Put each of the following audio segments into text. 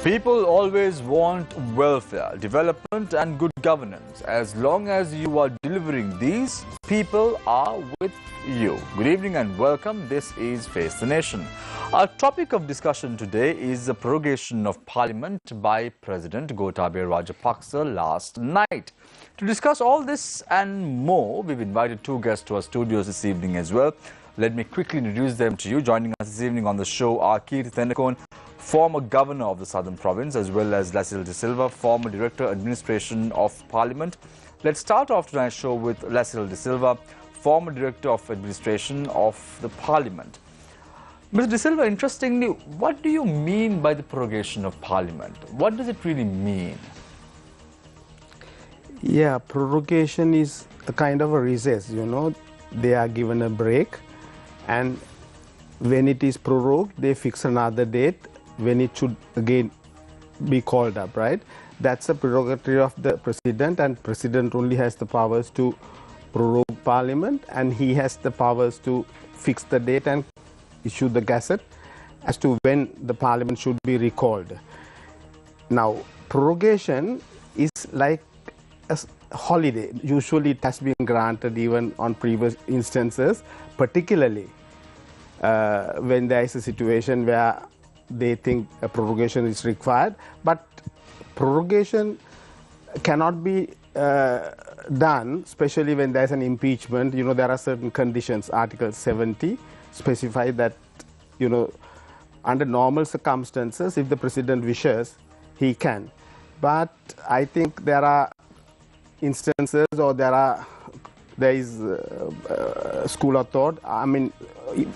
People always want welfare, development and good governance. As long as you are delivering these, people are with you. Good evening and welcome. This is Face the Nation. Our topic of discussion today is the prorogation of Parliament by President Gotabaya Rajapaksa last night. To discuss all this and more, we've invited two guests to our studios this evening as well. Let me quickly introduce them to you. Joining us this evening on the show are Kirti Thenakone, former governor of the Southern Province, as well as Lasil De Silva, former Director Administration of Parliament. Let's start off tonight's show with Lasil De Silva, former Director of Administration of the Parliament. Mr. De Silva, interestingly, what do you mean by the prorogation of Parliament? What does it really mean? Yeah, prorogation is a kind of a recess, you know. They are given a break, and when it is prorogued, they fix another date when it should again be called up, right? That's a prerogative of the president, and president only has the powers to prorogue Parliament, and he has the powers to fix the date and issue the gazette as to when the Parliament should be recalled. Now, prorogation is like a holiday. Usually it has been granted even on previous instances, particularly when there is a situation where they think a prorogation is required. But prorogation cannot be done, especially when there is an impeachment. You know, there are certain conditions. Article 70 specify that, you know, under normal circumstances, if the president wishes, he can. But I think there are instances, or there is a school of thought, I mean,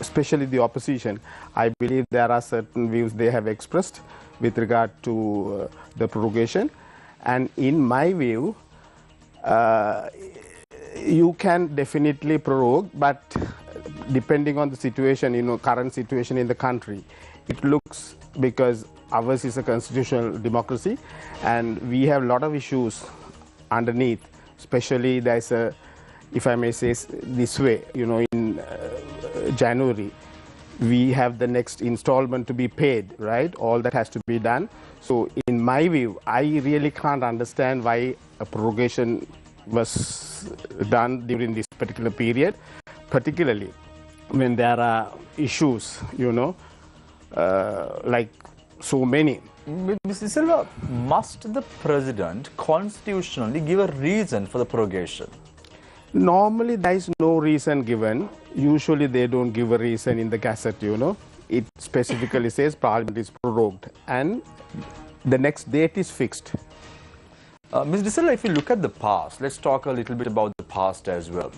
especially the opposition. I believe there are certain views they have expressed with regard to the prorogation, and in my view, you can definitely prorogue, but depending on the situation, you know, current situation in the country, it looks, because ours is a constitutional democracy and we have a lot of issues underneath, especially there's a, if I may say this way, you know, in January, we have the next installment to be paid, right? All that has to be done. So in my view, I really can't understand why a prorogation was done during this particular period, particularly when there are issues, you know, like so many. Mr. Silva, must the president constitutionally give a reason for the prorogation? Normally, there is no reason given. Usually, they don't give a reason in the gazette, you know. It specifically says Parliament is prorogued and the next date is fixed. Mr. De Silva, if you look at the past, let's talk a little bit about the past as well.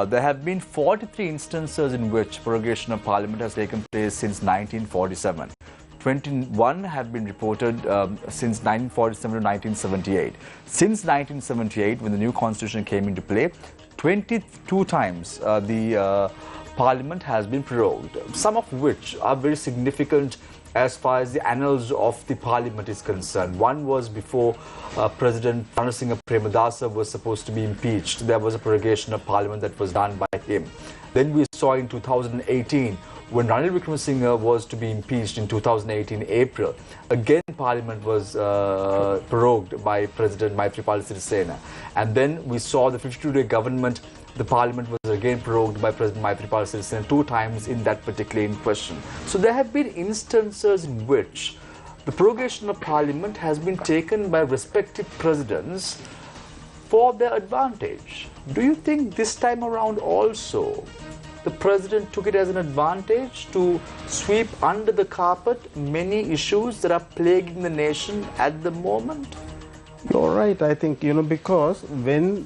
There have been 43 instances in which prorogation of Parliament has taken place since 1947. 21 have been reported since 1947 to 1978. Since 1978, when the new constitution came into play, 22 times the Parliament has been prorogued, some of which are very significant as far as the annals of the Parliament is concerned. One was before President Ranasinghe Premadasa was supposed to be impeached. There was a prorogation of Parliament that was done by him. Then we saw in 2018, when Ranil Wickremesinghe was to be impeached in 2018 April, again Parliament was prorogued by President Maithripala Sirisena. And then we saw the 52-day government, the Parliament was again prorogued by President Maithripala Sirisena 2 times in that particular in question. So there have been instances in which the prorogation of Parliament has been taken by respective presidents for their advantage. Do you think this time around also the president took it as an advantage to sweep under the carpet many issues that are plaguing the nation at the moment? You're right, I think, you know, because when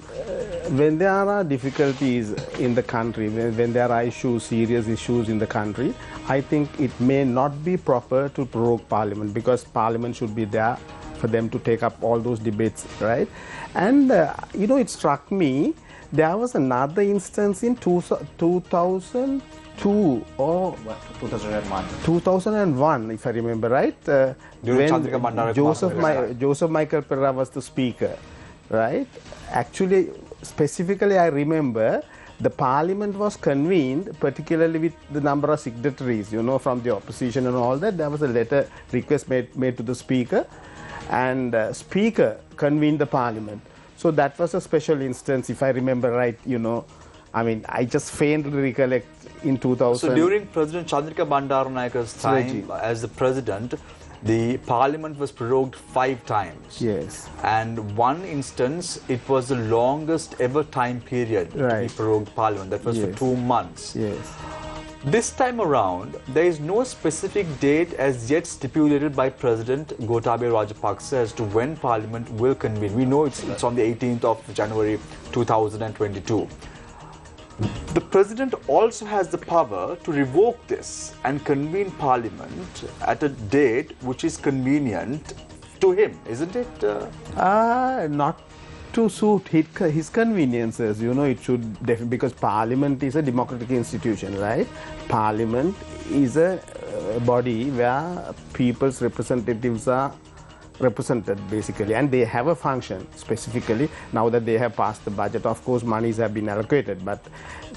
there are difficulties in the country, when there are issues, serious issues in the country, I think it may not be proper to prorogue Parliament, because Parliament should be there for them to take up all those debates, right? And, you know, it struck me, there was another instance in 2002 or 2001, if I remember right, when Joseph Michael Perera was the speaker, right? Actually, specifically, I remember the parliament was convened, particularly with the number of signatories, you know, from the opposition and all that. There was a letter request made to the speaker, and speaker convened the parliament. So that was a special instance, if I remember right, you know. I mean, I just faintly recollect in 2000. So during President Chandrika Bandaranaike's time as the president, the parliament was prorogued 5 times. Yes. And one instance, it was the longest ever time period to be prorogued parliament. That was for 2 months. Yes. This time around, there is no specific date as yet stipulated by President Gotabaya Rajapaksa as to when Parliament will convene. We know it's on the 18th of January 2022. The President also has the power to revoke this and convene Parliament at a date which is convenient to him, isn't it? Not to suit his conveniences, you know. It should definitely, because Parliament is a democratic institution, right? Parliament is a body where people's representatives are represented, basically, and they have a function. Specifically, now that they have passed the budget, of course monies have been allocated, but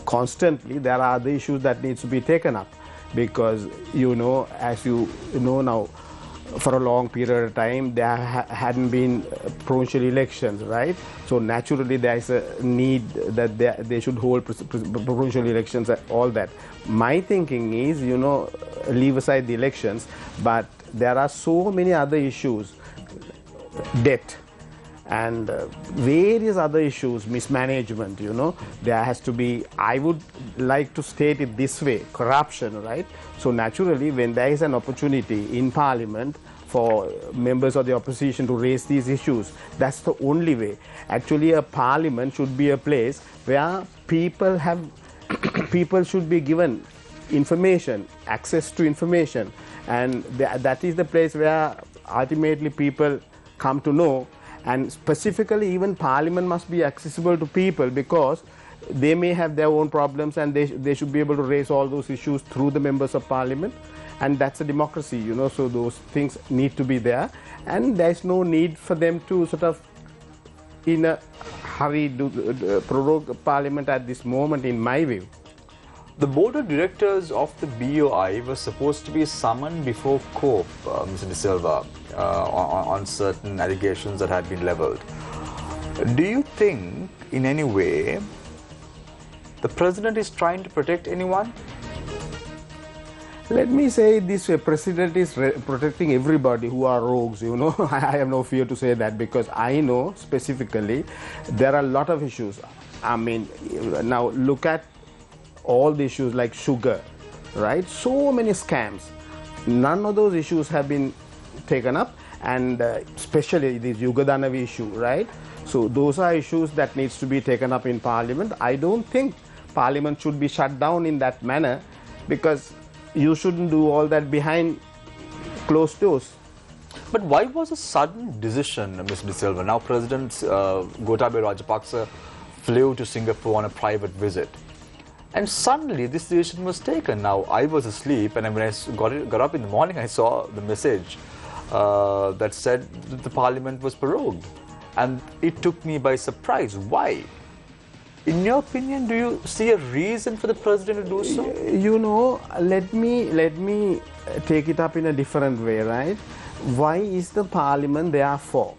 constantly there are other issues that needs to be taken up, because, you know, as you know now, for a long period of time there hadn't been provincial elections, right? So naturally there is a need that they should hold provincial elections and all that. My thinking is, you know, leave aside the elections, but there are so many other issues, debt and various other issues, mismanagement, you know. There has to be, I would like to state it this way, corruption, right? So naturally, when there is an opportunity in Parliament for members of the opposition to raise these issues, that's the only way. Actually, a Parliament should be a place where people should be given information, access to information, and that is the place where ultimately people come to know. And specifically, even Parliament must be accessible to people, because they may have their own problems and they should be able to raise all those issues through the members of Parliament. And that's a democracy, you know, so those things need to be there. And there's no need for them to sort of, in a hurry, prorogue Parliament at this moment, in my view. The board of directors of the BOI was supposed to be summoned before COPE, Mr. De Silva, on certain allegations that had been levelled. Do you think, in any way, the president is trying to protect anyone? Let me say it this way, President is protecting everybody who are rogues, you know. I have no fear to say that, because I know specifically there are a lot of issues. I mean, now look at all the issues like sugar, right? So many scams. None of those issues have been taken up, and especially this Yugadanavi issue, right? So those are issues that needs to be taken up in Parliament. I don't think Parliament should be shut down in that manner, because you shouldn't do all that behind closed doors. But why was a sudden decision, Mr. De Silva? Now President Gotabaya Rajapaksa flew to Singapore on a private visit, and suddenly this decision was taken. Now I was asleep, and when I got up in the morning, I saw the message that said that the Parliament was prorogued, and it took me by surprise. Why? In your opinion, do you see a reason for the president to do so? You know, let me take it up in a different way, right? Why is the Parliament there for?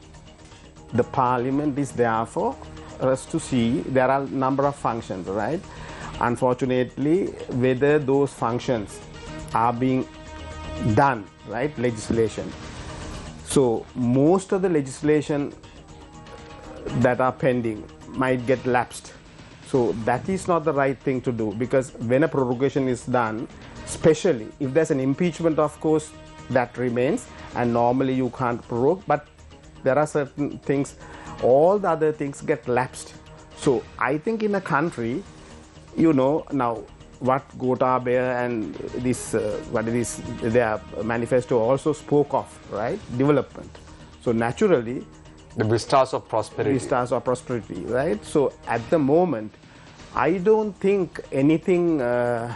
The Parliament is there for us to see there are a number of functions, right? Unfortunately, whether those functions are being done, right? Legislation. So most of the legislation that are pending might get lapsed. So that is not the right thing to do, because when a prorogation is done, especially if there's an impeachment, of course, that remains, and normally you can't prorogue, but there are certain things, all the other things get lapsed. So I think in a country, you know, now what Gotabaya and this, their manifesto also spoke of, right? Development. So naturally, the vistas of prosperity. Vistas of prosperity, right? So at the moment, I don't think anything good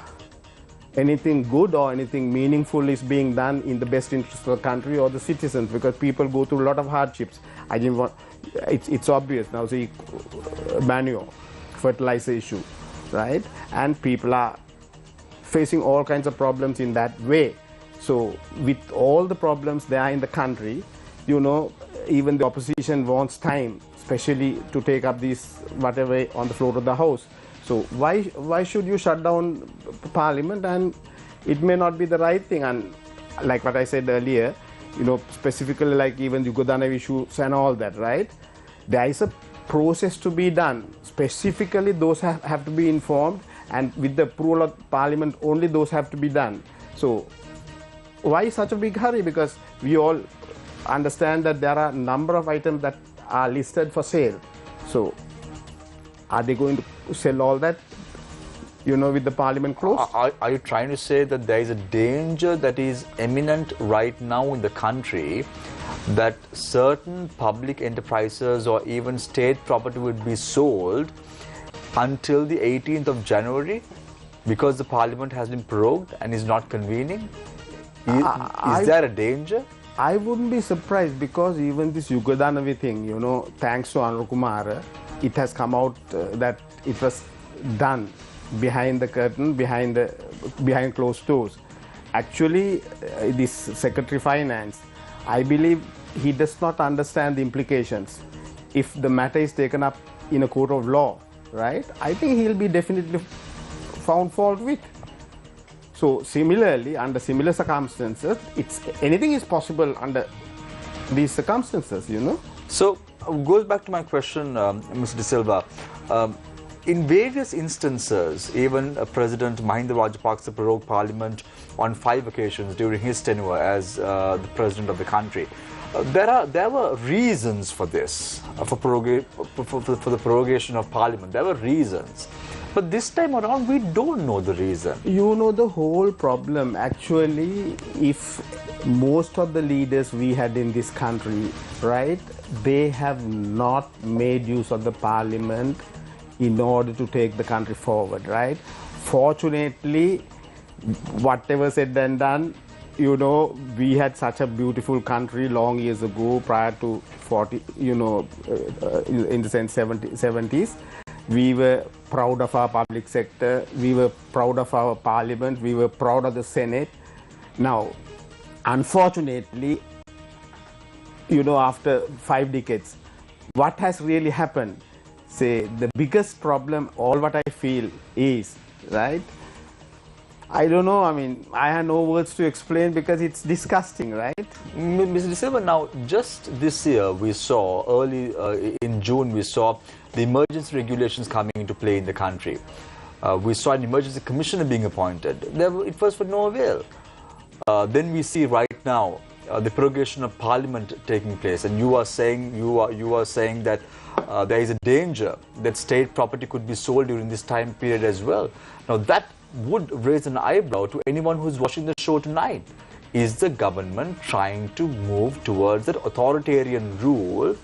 or anything meaningful is being done in the best interest of the country or the citizens, because people go through a lot of hardships. I didn't want. It's obvious now. See, manure, fertilizer issue. right? And people are facing all kinds of problems in that way. So with all the problems there in the country, you know, even the opposition wants time, especially to take up this whatever on the floor of the house. So why should you shut down parliament? And it may not be the right thing. And like what I said earlier, you know, specifically like even the Yugodhana issues and all that, right? There is a process to be done. Specifically, those have to be informed, and with the approval of parliament, only those have to be done. So why such a big hurry? Because we all understand that there are a number of items that are listed for sale. So are they going to sell all that, you know, with the parliament closed? Are you trying to say that there is a danger that is imminent right now in the country, that certain public enterprises or even state property would be sold until the 18th of January because the parliament has been prorogued and is not convening? Is there a danger? I wouldn't be surprised, because even this Yugodhanavi thing, you know, thanks to Anur Kumar, it has come out that it was done behind the curtain, behind closed doors. Actually, this Secretary Finance, I believe he does not understand the implications. If the matter is taken up in a court of law, right, I think he'll be definitely found fault with. So similarly, under similar circumstances, anything is possible under these circumstances, you know. So goes back to my question, Mr. De Silva. In various instances, even President Mahinda Rajapaksa prorogued Parliament on 5 occasions during his tenure as the President of the country. There were reasons for this, for the prorogation of Parliament. There were reasons. But this time around, we don't know the reason. You know, the whole problem, actually, if most of the leaders we had in this country, right, they have not made use of the Parliament in order to take the country forward, right? Fortunately, whatever said and done, you know, we had such a beautiful country long years ago, prior to 40, you know, in the sense 70s. We were proud of our public sector, we were proud of our parliament, we were proud of the Senate. Now, unfortunately, you know, after 5 decades, what has really happened? Say, the biggest problem, all what I feel is, right, I don't know, I mean, I have no words to explain because it's disgusting, right? Mr. De Silva, now, just this year we saw, early in June, we saw the emergency regulations coming into play in the country. We saw an emergency commissioner being appointed. It was for no avail. Then we see right now the prorogation of Parliament taking place, and you are saying that there is a danger that state property could be sold during this time period as well. Now that would raise an eyebrow to anyone who's watching the show tonight. Is the government trying to move towards that authoritarian rule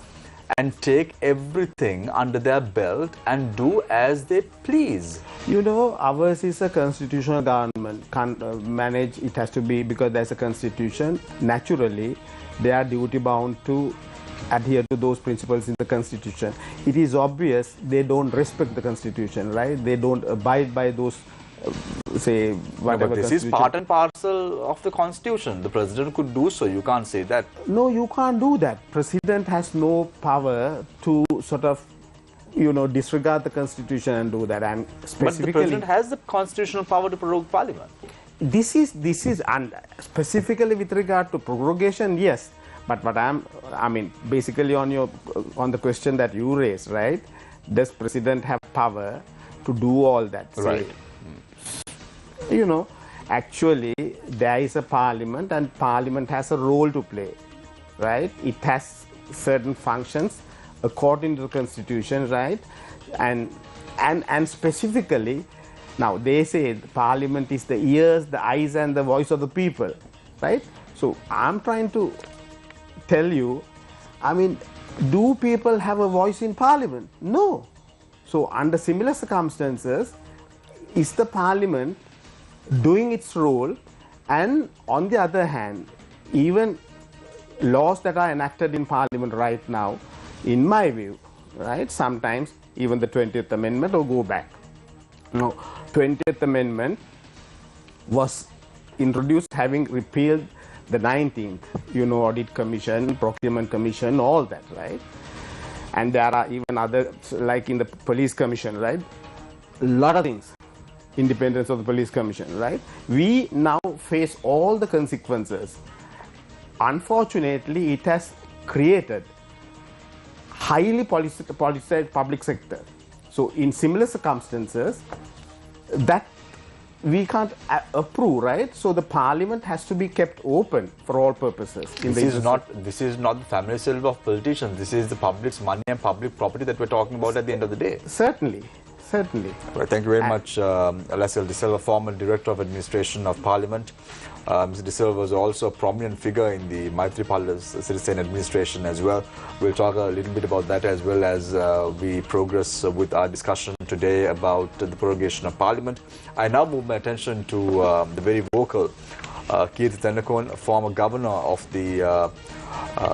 and take everything under their belt and do as they please? You know, ours is a constitutional government. Can't manage, it has to be, because there's a constitution. Naturally, they are duty bound to adhere to those principles in the constitution. It is obvious they don't respect the constitution, right? They don't abide by those, say, whatever. No, but this is part and parcel of the constitution. The president could do so. You can't say that. No, you can't do that. President has no power to sort of, you know, disregard the constitution and do that. And specifically, but the president has the constitutional power to prorogue Parliament. This is, and specifically with regard to prorogation, yes. But what I mean, basically on the question that you raised, right? Does president have power to do all that? Right. You know, actually, there is a parliament, and parliament has a role to play, right? It has certain functions according to the constitution, right? And specifically, now they say the parliament is the ears, the eyes, and the voice of the people, right? So I'm trying to tell you, I mean, do people have a voice in parliament? No. So under similar circumstances, is the parliament doing its role? And on the other hand, even laws that are enacted in parliament right now, in my view, right, sometimes even the 20th Amendment will go back. No, 20th Amendment was introduced having repealed the 19th, Audit Commission, Procurement Commission, all that, right? And there are even other, like in the Police Commission, right? A lot of things. Independence of the Police Commission, right? We now face all the consequences. Unfortunately, it has created highly politicized public sector. So in similar circumstances, that we can't approve, right? So the parliament has to be kept open for all purposes. This is not the family silver of politicians. This is the public's money and public property that we're talking about at the end of the day. Certainly. Certainly. Well, thank you very much, Alessio De Silva, former Director of Administration of Parliament. Mr. De Silva was also a prominent figure in the Maithripala Sirisena administration as well. We'll talk a little bit about that as well as we progress with our discussion today about the prorogation of Parliament. I now move my attention to the very vocal Kirti Tennakoon, former governor of the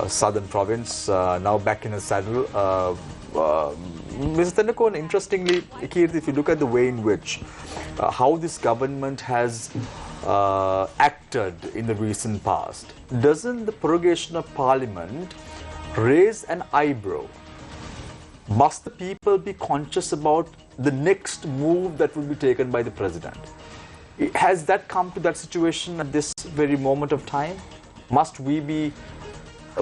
southern province, now back in his saddle. Mr. Tennakoon, interestingly, Kirti, if you look at the way in which how this government has acted in the recent past, doesn't the prorogation of Parliament raise an eyebrow? Must the people be conscious about the next move that will be taken by the President? Has that come to that situation at this very moment of time? Must we be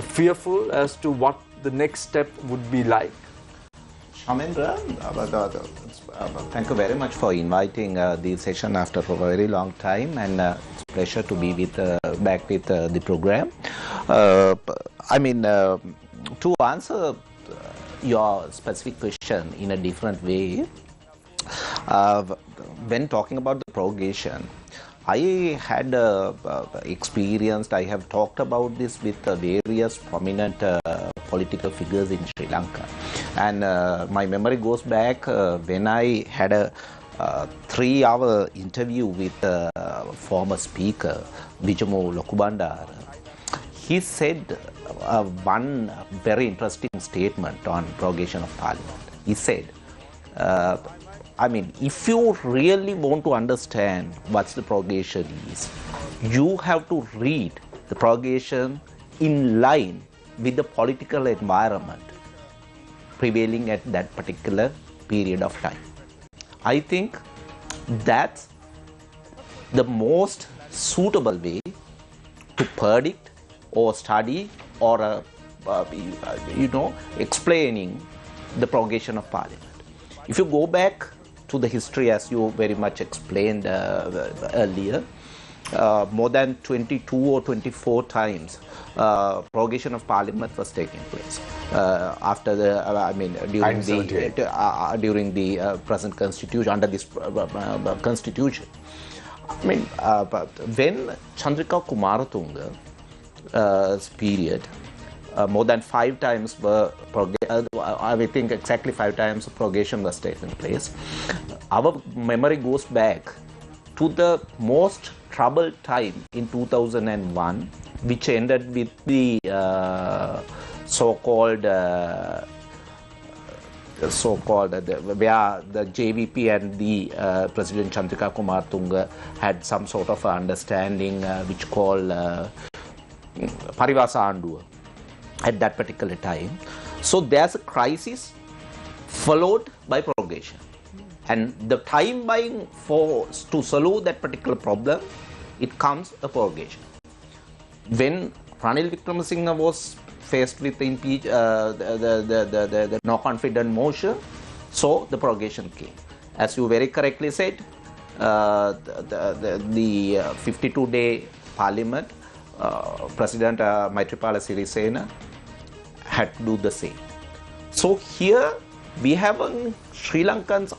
fearful as to what the next step would be like? Shamendra, thank you very much for inviting the session after a very long time, and it's a pleasure to be back with the program. To answer your specific question in a different way, when talking about the prorogation, I had experienced, I have talked about this with various prominent political figures in Sri Lanka. And my memory goes back when I had a 3-hour interview with former speaker, Vijamu Lokubandara. He said one very interesting statement on prorogation of Parliament. He said, if you really want to understand what the prorogation is, you have to read the prorogation in line with the political environment prevailing at that particular period of time. I think that's the most suitable way to predict or study or explaining the prorogation of Parliament. If you go back to the history, as you very much explained earlier, more than 22 or 24 times prorogation of Parliament was taking place after during the present constitution, under this constitution. When Chandrika Kumaratunga's period, more than 5 times I think exactly 5 times prorogation was taken place. Our memory goes back to the most troubled time in 2001, which ended with the so-called where the JVP and the President Chandrika Kumaratunga had some sort of understanding which called Parivasa Anduwa at that particular time. So there's a crisis followed by prorogation. And the time buying to solve that particular problem, it comes a prorogation. When Ranil Wickremesinghe was faced with the no confidence motion, so the prorogation came. As you very correctly said, the 52-day parliament, President Maithripala Sirisena had to do the same. So here we have Sri Lankans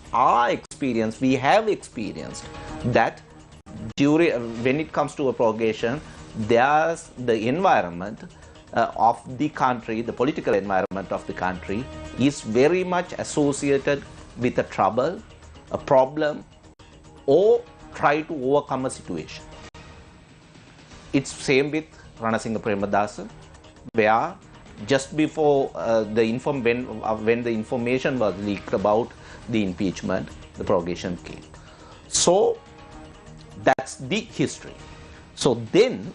we have experienced that when it comes to a prorogation, there's the environment of the country, the political environment of the country is very much associated with a trouble, a problem, or try to overcome a situation. It's same with Ranasinghe Premadasa, where just before when the information was leaked about the impeachment, the prorogation came. So that's the history. So then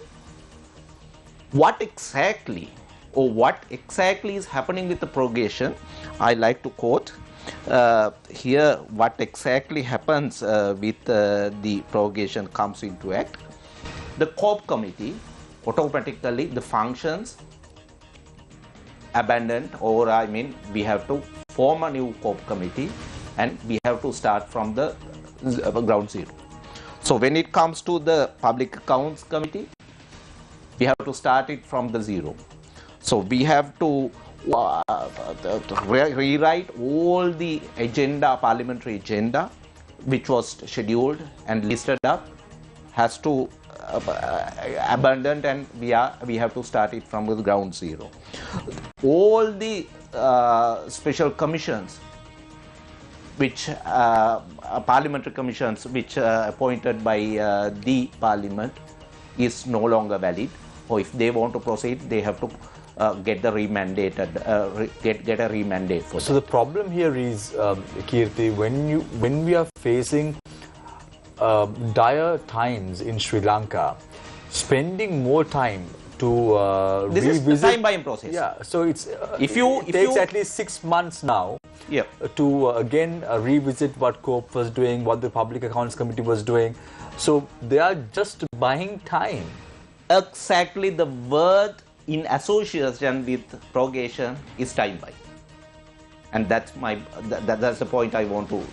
what exactly is happening with the prorogation? I like to quote here what exactly happens with the prorogation comes into act. The COP committee, automatically the functions abandoned, or I mean we have to form a new COP committee and we have to start from the ground zero. So when it comes to the Public Accounts Committee, we have to start it from the zero. So we have to rewrite all the agenda, parliamentary agenda, which was scheduled and listed up, has to abandoned, and we have to start it from the ground zero. All the special commissions, which parliamentary commissions which appointed by the parliament, is no longer valid, or if they want to proceed, they have to get the remandated, get a remandate for So that. the problem here is, Kirti, when we are facing dire times in Sri Lanka, spending more time to This revisit. is time buying process. Yeah, so it's If it takes at least 6 months now. Yeah. To again revisit what COP was doing, what the Public Accounts Committee was doing. So they are just buying time. Exactly, the word in association with prorogation is time buy, and that's that's the point I want to,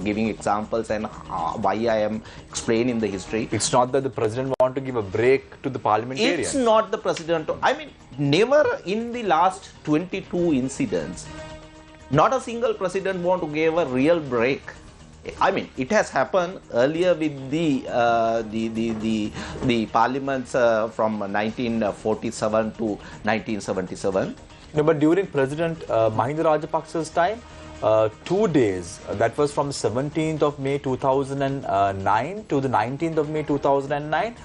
giving examples and why I am explaining the history. It's not that the president want to give a break to the parliamentarians. It's not the president. I mean, never in the last 22 incidents, not a single president want to give a real break. I mean, it has happened earlier with the parliaments from 1947 to 1977. No, but during President Mahinda Rajapaksa's time, 2 days, that was from 17th of May 2009 to the 19th of May 2009,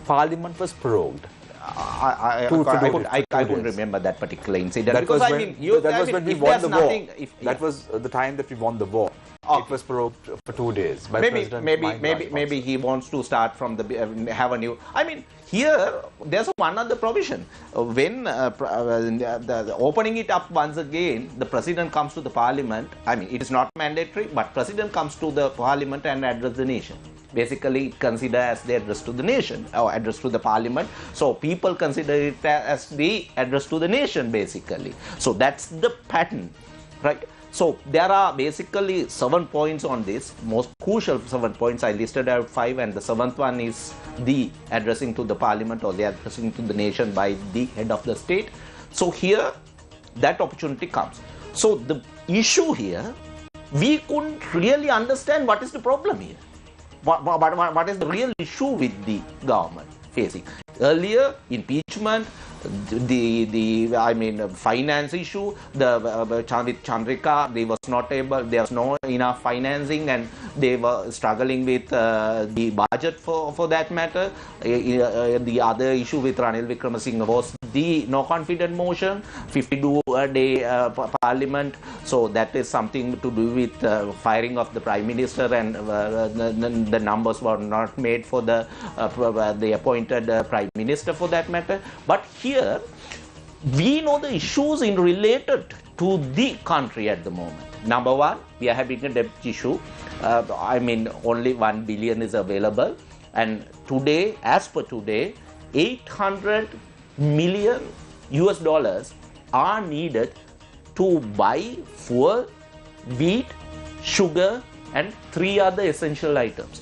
Parliament was prorogued. I couldn't remember that particular incident. That because was I when, mean, that was when we if won there's the war. nothing, That was the time that we won the war. Okay. It was prorogued for 2 days by President Mahinda Rajapaksa. maybe he wants to start from the have a new. I mean, here there's one other provision. When the opening it up once again, the president comes to the parliament. I mean, it is not mandatory, but president comes to the parliament and address the nation. Basically, consider as the address to the nation or address to the parliament. So people consider it as the address to the nation, basically. So that's the pattern, right? So there are basically 7 points on this, most crucial 7 points. I listed out 5, and the 7th one is the addressing to the parliament or the addressing to the nation by the head of the state. So here, that opportunity comes. So the issue here, we couldn't really understand what is the problem here. What is the real issue with the government facing? Earlier, impeachment, finance issue, with Chandrika, they was not able, there was no enough financing, and they were struggling with the budget for that matter. The other issue with Ranil Wickremesinghe was the no confidence motion, 52-day parliament. So that is something to do with firing of the Prime Minister, and the numbers were not made for the appointed Prime Minister for that matter. But here, we know the issues in related to the country at the moment. Number one, we are having a debt issue. Only 1 billion is available. And today, as per today, 800 million US dollars are needed to buy fuel, wheat, sugar, and 3 other essential items.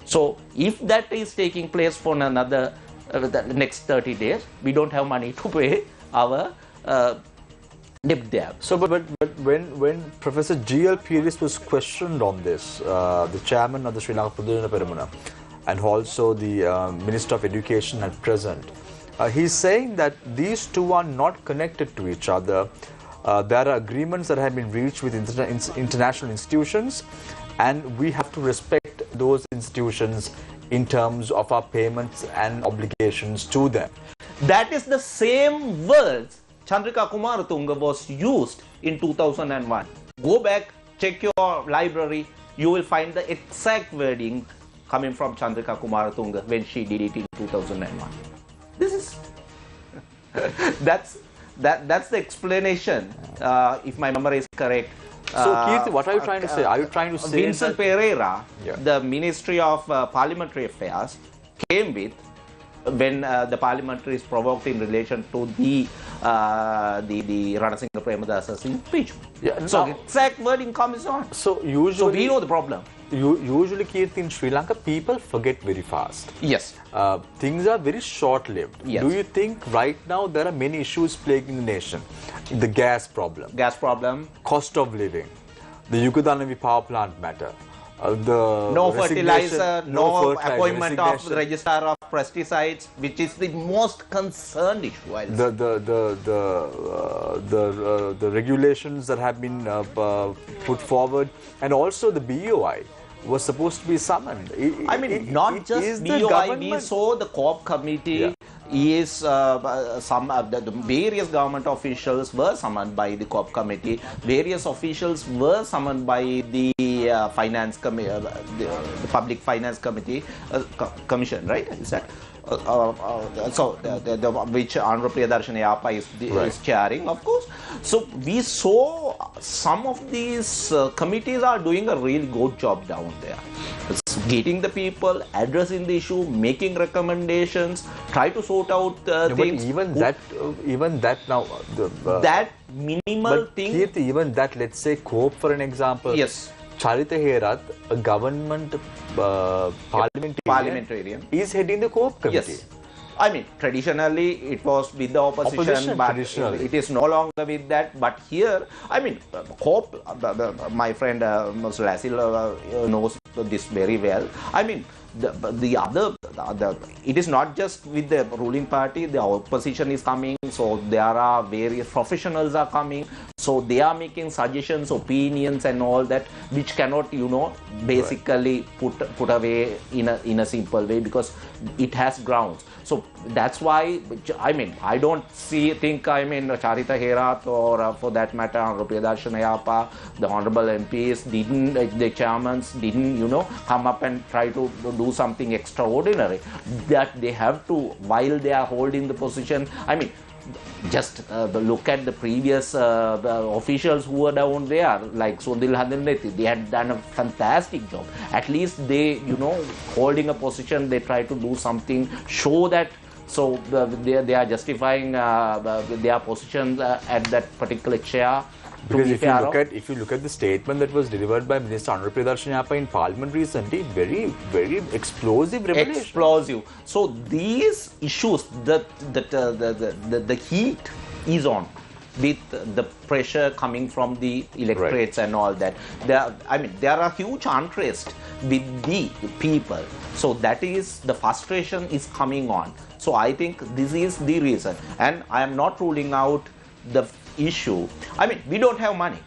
So if that is taking place for another the next 30 days, we don't have money to pay our debt there. So, but when Professor G.L. Pieris was questioned on this, the chairman of the Sri Lanka Pradena Peramuna, and also the Minister of Education at present, he's saying that these two are not connected to each other. There are agreements that have been reached with international institutions, and we have to respect those institutions in terms of our payments and obligations to them. That is the same words Chandrika Kumaratunga was used in 2001. Go back, check your library. you will find the exact wording coming from Chandrika Kumaratunga when she did it in 2001. This is that's the explanation, if my memory is correct. So, Keerthi, what are you trying to say? Are you trying to say Vincent Pereira, the Ministry of Parliamentary Affairs, came with when the parliamentary is provoked in relation to the Ranasinghe Premadasa's impeachment. Yeah, so, now, exact wording comes on. So, usually, so we know the problem. Usually, Keerthi, in Sri Lanka, people forget very fast. Yes. Things are very short-lived. Yes. Do you think right now there are many issues plaguing the nation? The gas problem. Gas problem. Cost of living. The Yukudanavi power plant matter. The no fertilizer, no appointment of the registrar of pesticides, which is the most concerned issue. The regulations that have been put forward, and also the BOI was supposed to be summoned. Not just BOI. We saw the COP committee. Is the various government officials were summoned by the COP committee. Various officials were summoned by the finance committee, the public finance committee commission, right? Is that? Which Honorable Priyadarshan Yapa is chairing, of course. So we saw some of these committees are doing a really good job down there. It's getting the people, addressing the issue, making recommendations, try to sort out things. But even that now, that minimal thing. Keerthi, even that, let's say, COPE for an example. Yes. Charita Herath, a government parliamentarian, is heading the COPE committee. Yes. Traditionally it was with the opposition but it is no longer with that. But here, COPE, my friend Mr. Lasil knows this very well. It is not just with the ruling party, the opposition is coming, so there are various professionals are coming, so they are making suggestions, opinions and all that, which cannot, basically put away in a simple way, because it has grounds. So that's why, I don't think Charita Herath or for that matter, Honorable Priyadarshan Yapa, the Honorable MPs the chairmen didn't, come up and try to do something extraordinary. That they have to, while they are holding the position, just look at the previous officials who were down there, like Sundil Handaneti. They had done a fantastic job. At least they, holding a position, they try to do something, show that. So they are justifying their position at that particular chair. Because if you look at the statement that was delivered by Minister Honorable Priyadarshan Yapa in Parliament recently, very, very explosive revelation. Explosive. So these issues, the heat is on with the pressure coming from the electorates and all that. There are huge unrest with the people. So that is, the frustration is coming on. So I think this is the reason. And I am not ruling out the issue. We don't have money.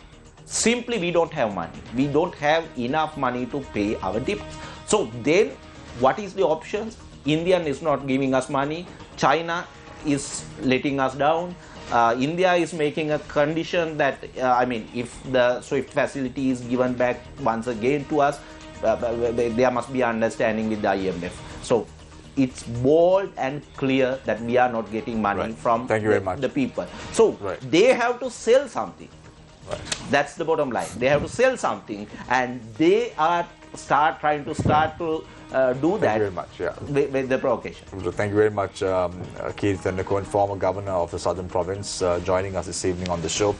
Simply, we don't have money. We don't have enough money to pay our debts. So then, what is the options? India is not giving us money. China is letting us down. India is making a condition that, if the SWIFT facility is given back once again to us, there must be understanding with the IMF. So it's bold and clear that we are not getting money from the people. So they have to sell something. That's the bottom line. They have to sell something, and they are trying to do that. Thank you very much. With the provocation. Thank you very much, Keith Tendako, former governor of the Southern Province, joining us this evening on the show.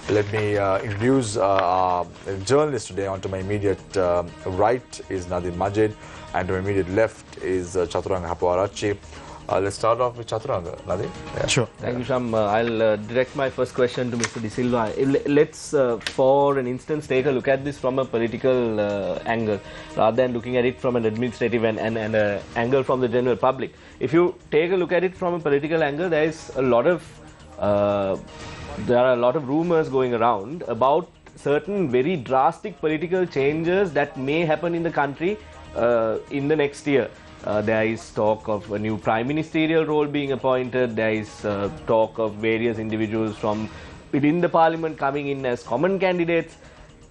Let me introduce our journalist today. Onto my immediate right is Nadim Majid, and to my immediate left is Chaturanga Hapawarachi. Let's start off with Chaturanga. Nadim? Yeah. Sure. Thank you, Sham. I'll direct my first question to Mr. De Silva. Let's, for an instance, take a look at this from a political angle, rather than looking at it from an administrative and an angle from the general public. If you take a look at it from a political angle, there are a lot of rumors going around about certain very drastic political changes that may happen in the country in the next year. There is talk of a new prime ministerial role being appointed. There is talk of various individuals from within the parliament coming in as common candidates.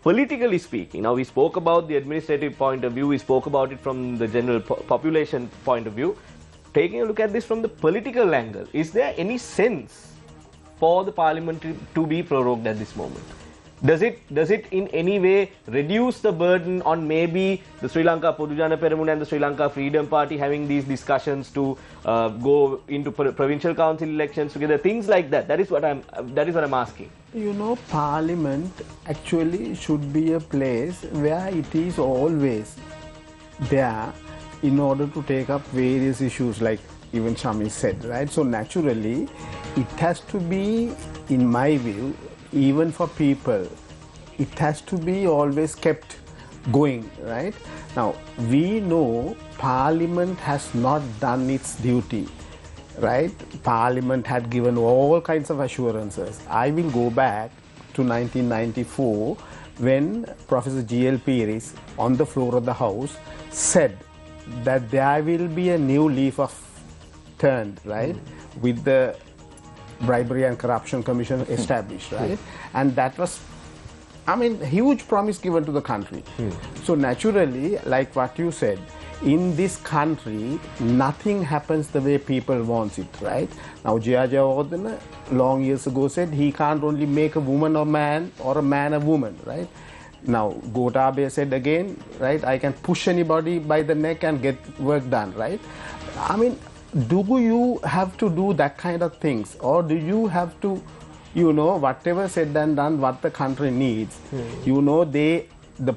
politically speaking, now we spoke about the administrative point of view, we spoke about it from the general population point of view. Taking a look at this from the political angle, is there any sense for the parliament to be prorogued at this moment? Does it in any way reduce the burden on maybe the Sri Lanka Podujana Peramuna and the Sri Lanka Freedom Party having these discussions to go into provincial council elections together, things like that? That is what I'm asking. You know, Parliament actually should be a place where it is always there in order to take up various issues, like even Shami said, right? So naturally, it has to be, in my view, even for people, it has to be always kept going, right? Now, we know Parliament has not done its duty, right? Parliament had given all kinds of assurances. I will go back to 1994 when Professor G.L. Piris on the floor of the House said that there will be a new leaf of turn, right, with the Bribery and Corruption Commission established, right? And that was, I mean, huge promise given to the country. So naturally, like what you said, in this country, nothing happens the way people want it, right? Now, J.R. Jayawardena long years ago said he can't only make a woman a man or a man a woman, right? Now, Gotabaya said again, right, I can push anybody by the neck and get work done, right? I mean, do you have to do that kind of things, or do you have to, you know, whatever said and done, what the country needs, you know, the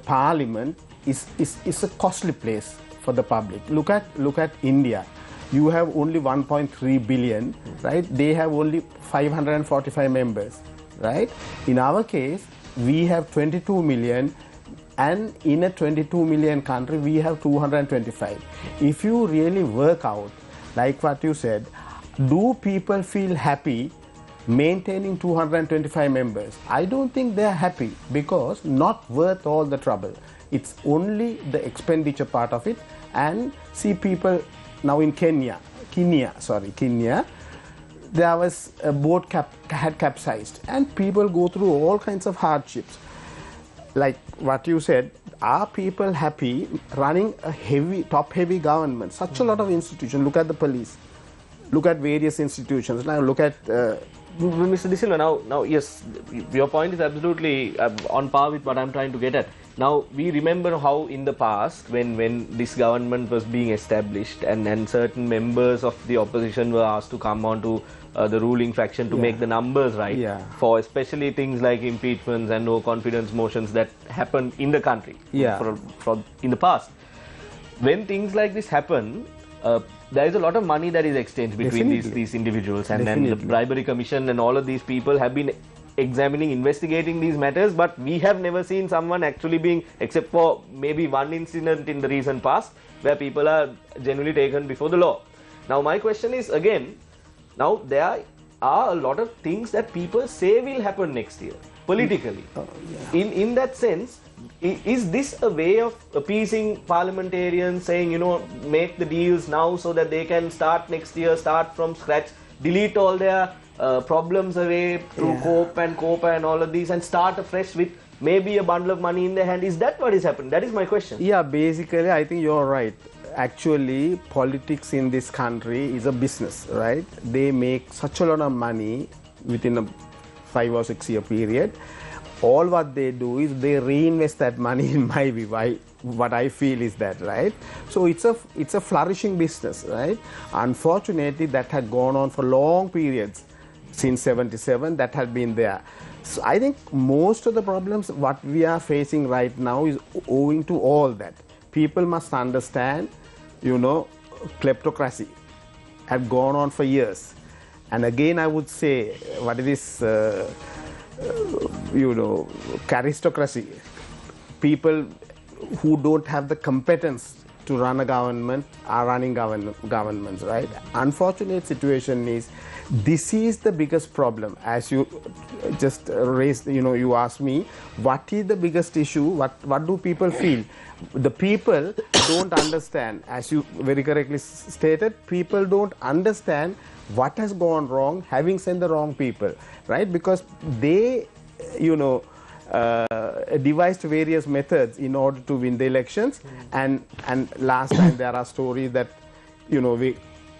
Parliament is a costly place for the public. Look at India. You have only 1.3 billion, right? They have only 545 members, right? In our case, we have 22 million, and in a 22 million country, we have 225. If you really work out, like what you said, do people feel happy maintaining 225 members? I don't think they're happy, because not worth all the trouble. It's only the expenditure part of it. And see people now in Kenya, there was a boat had capsized, and people go through all kinds of hardships. Like what you said, are people happy running a top-heavy government? Such a lot of institutions. Look at the police. Look at various institutions. Now look at... Mr. De Silva, now, yes, your point is absolutely on par with what I'm trying to get at. Now, we remember how in the past, when this government was being established and certain members of the opposition were asked to come on to the ruling faction to make the numbers right for especially things like impeachments and no confidence motions that happened in the country in the past. When things like this happen, there is a lot of money that is exchanged between these individuals, and the bribery commission and all of these people have been examining, investigating these matters, but we have never seen someone actually being, except for maybe one incident in the recent past where people are generally taken before the law. Now my question is again, now there are a lot of things that people say will happen next year politically. In that sense, is this a way of appeasing parliamentarians, saying, you know, make the deals now so that they can start next year, start from scratch, delete all their problems away through cope and all of these, and start afresh with maybe a bundle of money in their hand? Is that what is happening? That is my question. Yeah, basically I think you're right. Actually, politics in this country is a business, right? They make such a lot of money within a 5 or 6 year period. All what they do is they reinvest that money, in my view. What I feel is that, right? So it's a flourishing business, right? Unfortunately, that had gone on for long periods. Since 77, that had been there. So I think most of the problems what we are facing right now is owing to all that. People must understand, you know, kleptocracy had gone on for years. And again, I would say, what is this, you know, aristocracy. People who don't have the competence to run a government are running governments, right? Unfortunate situation is, this is the biggest problem. As you just raised, you know, you asked me, what is the biggest issue? What do people feel? The people don't understand, as you very correctly stated, people don't understand what has gone wrong, having sent the wrong people, right? Because they, you know, devised various methods in order to win the elections. And last time there are stories that, you know,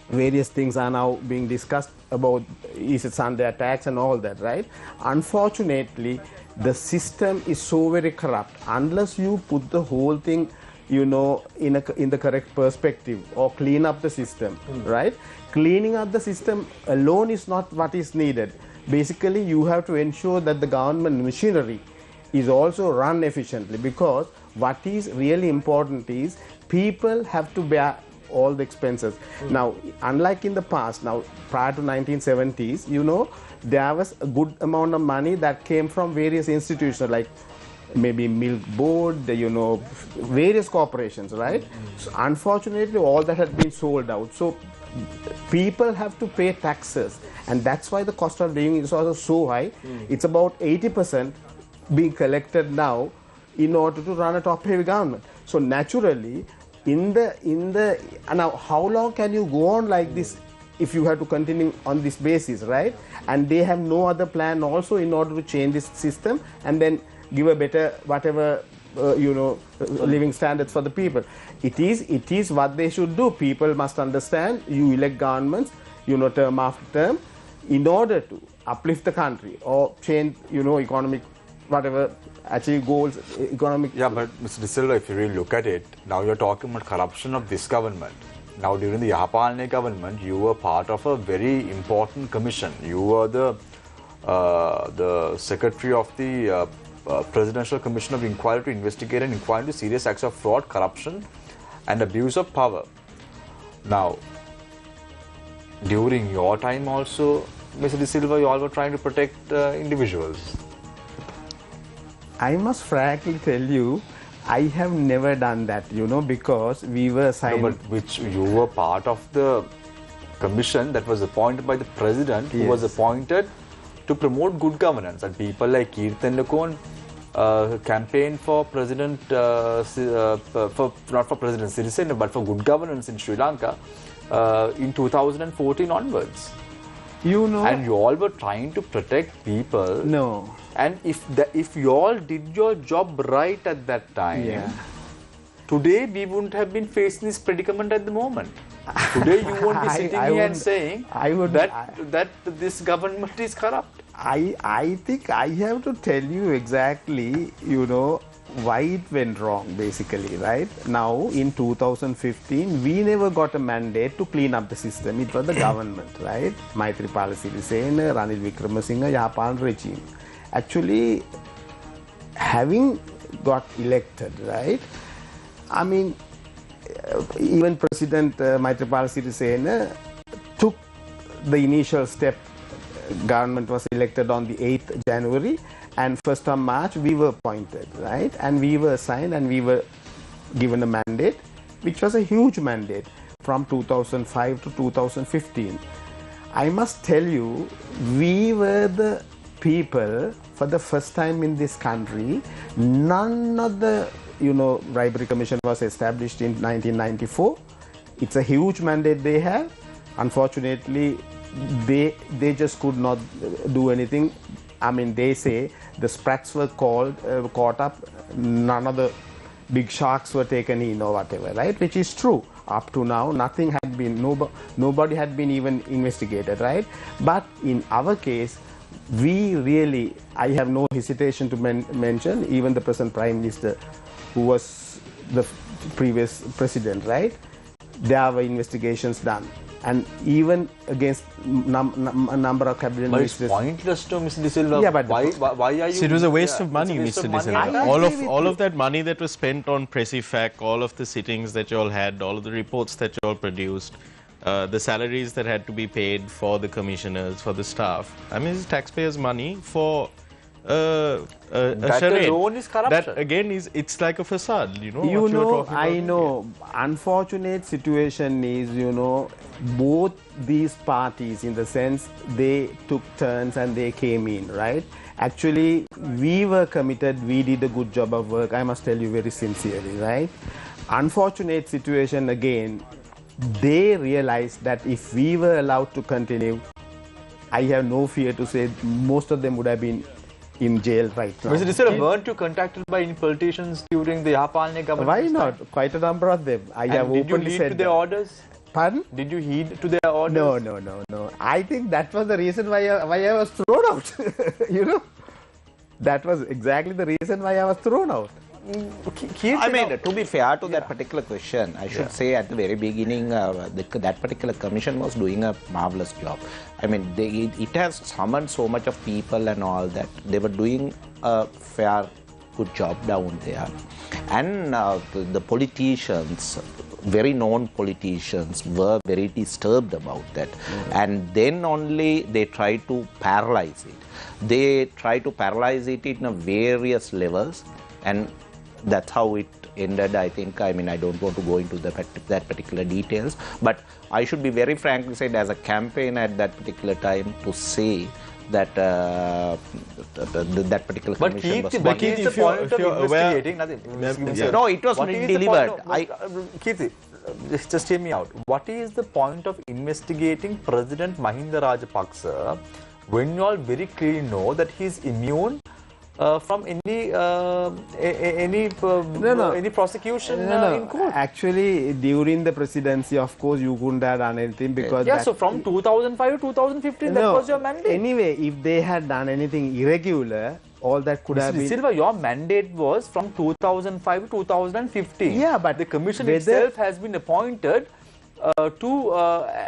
various things are now being discussed about is it Sunday attacks and all that, right? Unfortunately, the system is so very corrupt. Unless you put the whole thing, you know, in the correct perspective or clean up the system, right? Cleaning up the system alone is not what is needed. Basically, you have to ensure that the government machinery is also run efficiently, because what is really important is people have to bear all the expenses. Now, unlike in the past, now prior to 1970s, you know, there was a good amount of money that came from various institutions like maybe milk board, you know, various corporations, right? So unfortunately, all that had been sold out. So people have to pay taxes, and that's why the cost of living is also so high. It's about 80% being collected now in order to run a top-heavy government. So naturally, now how long can you go on like this if you have to continue on this basis, right? And they have no other plan also in order to change this system and then give a better whatever you know, living standards for the people. It is what they should do. People must understand, you elect governments, you know, term after term, in order to uplift the country or change, you know, economic, whatever, achieve goals, economic. Yeah, but Mr. De Silva, if you really look at it, now you're talking about corruption of this government. Now, during the Yahapalne government, you were part of a very important commission. You were the secretary of the Presidential Commission of Inquiry to investigate and inquire into serious acts of fraud, corruption and abuse of power. Now, during your time also, Mr. De Silva, you all were trying to protect individuals. I must frankly tell you, I have never done that, you know, because we were assigned... No, but which you were part of the commission that was appointed by the president, who was appointed to promote good governance, and people like Kirtan Lakon campaigned for President, not for President Sirisena, but for good governance in Sri Lanka in 2014 onwards. You know, and you all were trying to protect people. No. And if you all did your job right at that time, today we wouldn't have been facing this predicament at the moment. Today you won't be sitting here and saying that this government is corrupt. I think I have to tell you exactly, you know, why it went wrong, basically, right? Now, in 2015, we never got a mandate to clean up the system. It was the government, right? Maithripala Sirisena, Ranil Wickremesinghe, Yahapalne regime. Actually, having got elected, right? I mean, even President Maithripala Sirisena took the initial step. Government was elected on the 8th January, and 1st of March we were appointed, right? And we were assigned and we were given a mandate, which was a huge mandate from 2005 to 2015. I must tell you, we were the people for the first time in this country. None of the, you know, bribery commission was established in 1994. It's a huge mandate they have. Unfortunately, they just could not do anything. I mean, they say the sprats were caught up, none of the big sharks were taken in or whatever, right? Which is true. Up to now, nothing had been, nobody had been even investigated, right? But in our case, we really, I have no hesitation to mention, even the present Prime Minister, who was the previous president, right? There were investigations done. And even against a number of cabinet ministers. But it's pointless to Mr. De Silva. Yeah, but why are you... So it was a waste of money, Mr. De Silva. All of that money that was spent on Pressifac, all of the sittings that you all had, all of the reports that you all produced, the salaries that had to be paid for the commissioners, for the staff. I mean, it's taxpayers' money for a charade. Alone is corruption. That again it's like a facade, you know. You know, I know. Unfortunate situation is, you know, both these parties, in the sense they took turns and they came in, right? Actually, we were committed, we did a good job of work, I must tell you very sincerely, right? Unfortunate situation again, they realized that if we were allowed to continue, I have no fear to say most of them would have been in jail right now. Mr. Disilla, weren't you contacted by any politicians during the Yapalne government? Why not? Quite a number of them. I have Did you openly heed said to their that. orders? Pardon? Did you heed to their orders? No. I think that was the reason why I was thrown out. You know, that was exactly the reason why I was thrown out. I mean, to be fair to that particular question, I should say at the very beginning, that particular commission was doing a marvelous job. I mean, it has summoned so much of people and all that. They were doing a fair, good job down there. And the politicians, very known politicians, were very disturbed about that. And then only they tried to paralyze it. They tried to paralyze it in various levels, and that's how it ended, I think. I mean, I don't want to go into that particular details, but I should be very frankly said, as a campaign at that particular time, to say that that particular commission was... But Keith, the point of investigating, nothing. No, it was delivered. Keith, just hear me out. What is the point of investigating President Mahinda Rajapaksa when you all very clearly know that he is immune from any prosecution in court? Actually, during the presidency, of course, you couldn't have done anything because... Yeah, so from 2005 to 2015, that was your mandate. Anyway, if they had done anything irregular, all that could have been... Silva, your mandate was from 2005 to 2015. Yeah, but... The commission itself has been appointed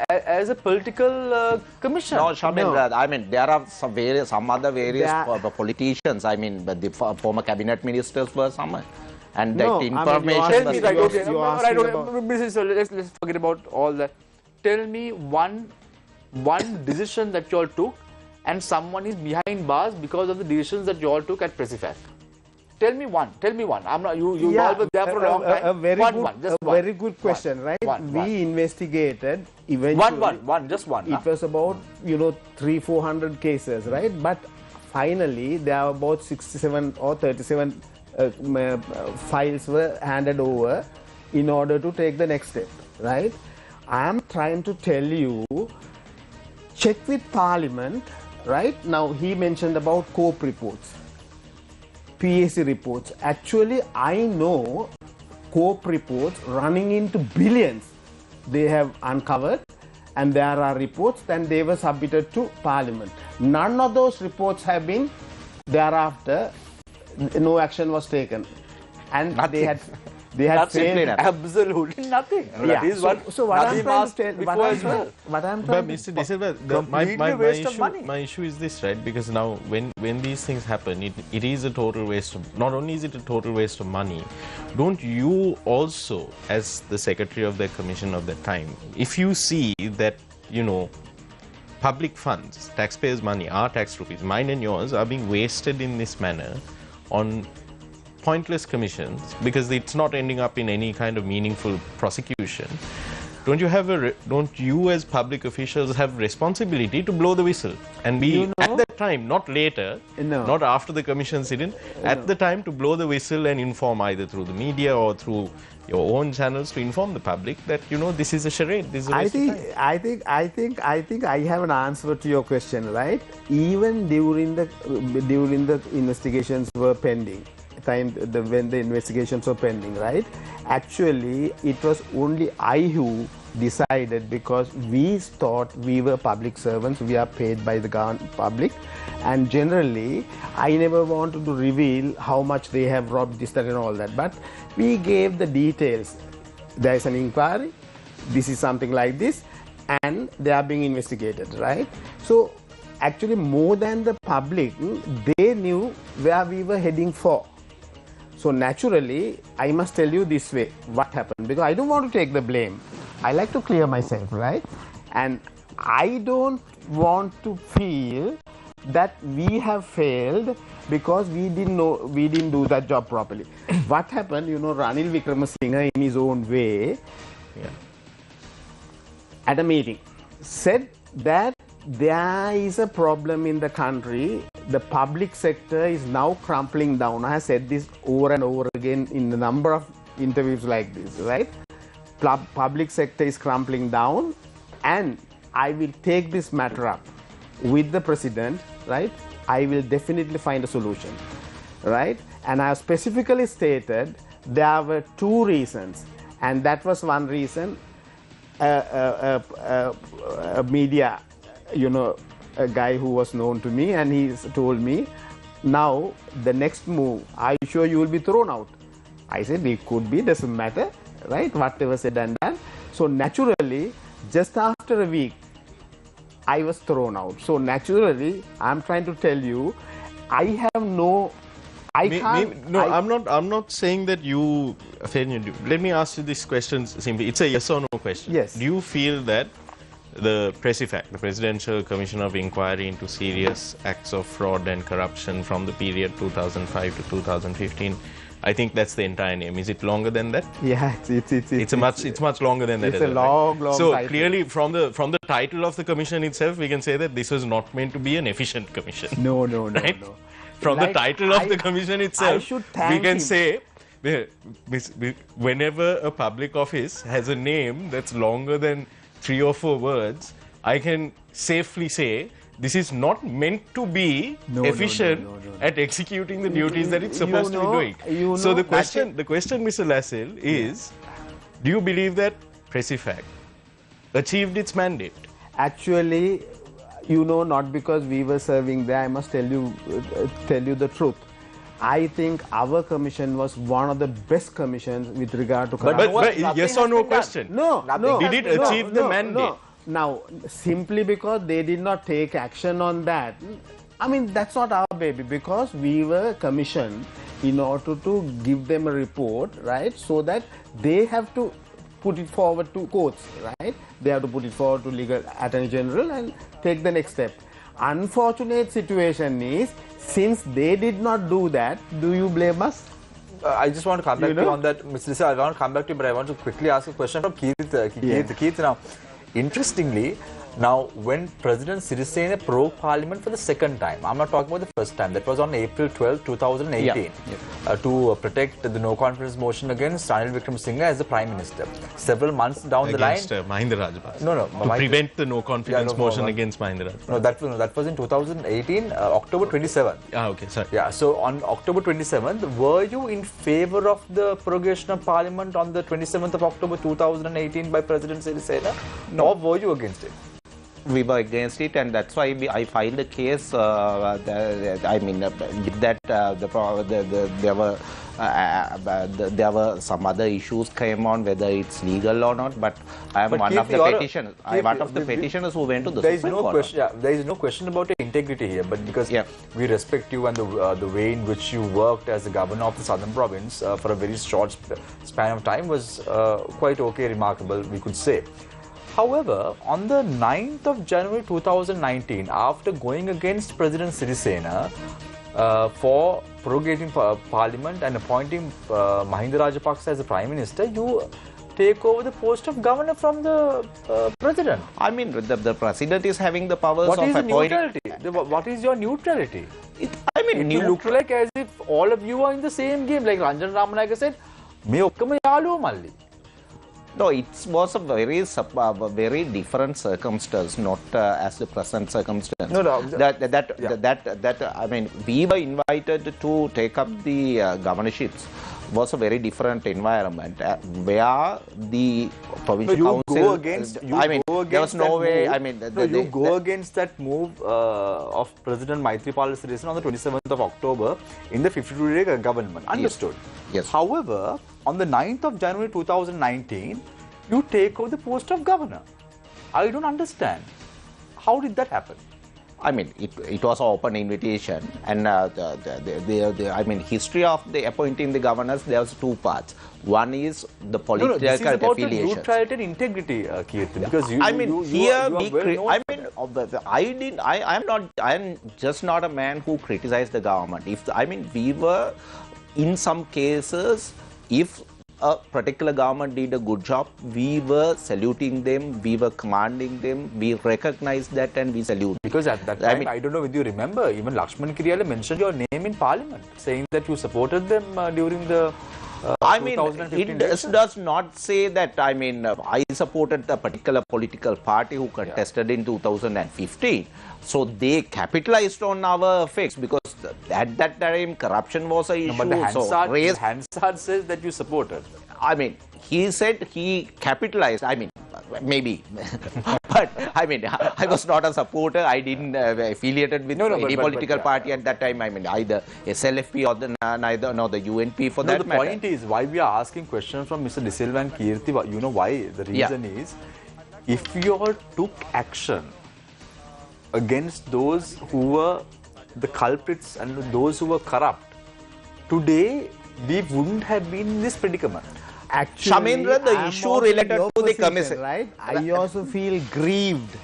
as a political commission. No, Shamil, I mean, there are some other various politicians. I mean, but the former cabinet ministers were summoned. And that information let's forget about all that. Tell me one decision that you all took and someone is behind bars because of the decisions that you all took at Presifac. Tell me one. I'm not. You all were there for a long time. A very good question, right? We investigated eventually. Just one. It was about 300-400 cases, right? But finally, there are about 67 or 37 files were handed over in order to take the next step, right? I am trying to tell you, check with Parliament, right? Now he mentioned about COPE reports. PAC reports. Actually, I know COPE reports running into billions they have uncovered, and there are reports and they were submitted to Parliament. None of those reports have been thereafter, no action was taken. And nothing. they had failed. Absolutely nothing. Yeah. That is so what I'm trying to tell, Mr. Disilla, my issue is this, right? Because now when these things happen, it is a total waste of, not only is it a total waste of money, don't you also, as the secretary of the commission of that time, if you see that, public funds, taxpayers' money, our tax rupees, mine and yours, are being wasted in this manner on pointless commissions because it's not ending up in any kind of meaningful prosecution, don't you as public officials have responsibility to blow the whistle and be at that time, not later, not after the commission sit-in, at the time to blow the whistle and inform either through the media or through your own channels to inform the public that this is a charade, this is a waste of time. I think I have an answer to your question, right? Even during the investigations were pending, when the investigations were pending, right? Actually, it was only I who decided, because we thought we were public servants, we are paid by the public, and generally I never wanted to reveal how much they have robbed, this, that and all that, but we gave the details. There is an inquiry, this is something like this, and they are being investigated, right? So actually, more than the public, they knew where we were heading for. So naturally, I must tell you this way, what happened, because I don't want to take the blame. I like to clear myself, right? And I don't want to feel that we have failed because we didn't do that job properly. What happened, Ranil Wickremesinghe in his own way, at a meeting, said that there is a problem in the country. The public sector is now crumpling down. I have said this over and over again in a number of interviews like this, right? Public sector is crumpling down, and I will take this matter up with the president, right? I will definitely find a solution, right? And I have specifically stated there were 2 reasons, and that was one reason. A media, a guy who was known to me, and he told me, now the next move, are you sure you will be thrown out? I said, it could be, doesn't matter, right? Whatever said and done. So naturally, just after a week, I was thrown out. So naturally, I'm trying to tell you, I have no, I can't. No, I'm not saying that you offended you. Let me ask you this question simply. It's a yes or no question. Yes. Do you feel that the PRESIFAC, the Presidential Commission of Inquiry into Serious Acts of Fraud and Corruption from the period 2005 to 2015, I think that's the entire name. Is it longer than that? Yeah, it's much longer than that. It's a long so title. Clearly, from the title of the commission itself, we can say that this was not meant to be an efficient commission. No, right? no. From the title of the commission itself, we can say, whenever a public office has a name that's longer than 3 or 4 words, I can safely say this is not meant to be efficient at executing the duties that it's supposed to be doing. So the question, Mr. Lassil, is, do you believe that PRESIFAC achieved its mandate? Actually, not because we were serving there, I must tell you the truth. I think our commission was one of the best commissions with regard to corruption. But yes or no question? No. Did it achieve the mandate? No. Now, simply because they did not take action on that, I mean, that's not our baby, because we were commissioned in order to give them a report, right, so that they have to put it forward to courts, right? They have to put it forward to legal attorney general and take the next step. Unfortunate situation is, since they did not do that, do you blame us? I just want to come back to you on that, Mr. Lisa. I want to come back to you, but I want to quickly ask a question from Keith. Keith, now, interestingly, now when President Sirisena prorogued Parliament for the second time, I'm not talking about the first time, that was on April 12, 2018, to protect the no-confidence motion against Ranil Wickremesinghe as the Prime Minister. Several months down the line... Against Mahinda Rajapaksa. No. To prevent the no-confidence motion against Mahinda Rajapaksa. No, that was in 2018, October 27. Okay, sorry. Yeah, so on October 27th, were you in favour of the prorogation of Parliament on the 27th of October 2018 by President Sirisena? No. Or were you against it? We were against it, and that's why I filed a case. There were some other issues came on, whether it's legal or not. But I am one of the petitioners. I'm one of the petitioners who went to the Supreme Court. There is no question about your integrity here, but because we respect you and the way in which you worked as the governor of the Southern Province for a very short span of time was quite okay, remarkable, we could say. However, on the 9th of January 2019, after going against President Sirisena for prorogating Parliament and appointing Mahinda Rajapaksa as the Prime Minister, you take over the post of governor from the President. I mean, the President is having the powers of appointing... What is your neutrality? It looks like as if all of you are in the same game. Like Ranjan Ramanayake said, "Me okkama yaluwa malli." No, it was a very different circumstance, not as the present circumstance. I mean, we were invited to take up the governorships. Was a very different environment where the provincial council. There was no way. I mean, you go against that move of President Maithripala Sirisena on the 27th of October in the 52-day government. Understood. Yes. However, on the 9th of January 2019, you take over the post of governor. I don't understand. How did that happen? I mean, it was an open invitation, and I mean, history of the appointing the governors, there was 2 parts. One is the political this is about affiliation. Neutrality and integrity, Keerthi, because I'm just not a man who criticized the government. We were in some cases, if a particular government did a good job, we were saluting them, we were commanding them, we recognized that and we salute. Because at that time, I don't know whether you remember, even Lakshman Kiriyala mentioned your name in Parliament, saying that you supported them during the I mean, 2015 it election? does not say that, I mean, I supported the particular political party who contested in 2015. So they capitalized on our effects because at that time corruption was an issue. But the So raised, Hansard says that you supported. I mean, he said he capitalized. I mean, maybe. But I mean, I was not a supporter. I didn't affiliated with any political party at that time. I mean, either SLFP or the the UNP for that the matter. point is why we are asking questions from Mr. De Silva and Kirti. You know why? The reason is if you all took action against those who were the culprits and those who were corrupt, today we wouldn't have been in this predicament. Actually, Shamendra, the I'm issue also in related your to the position, commission. right? I also feel grieved,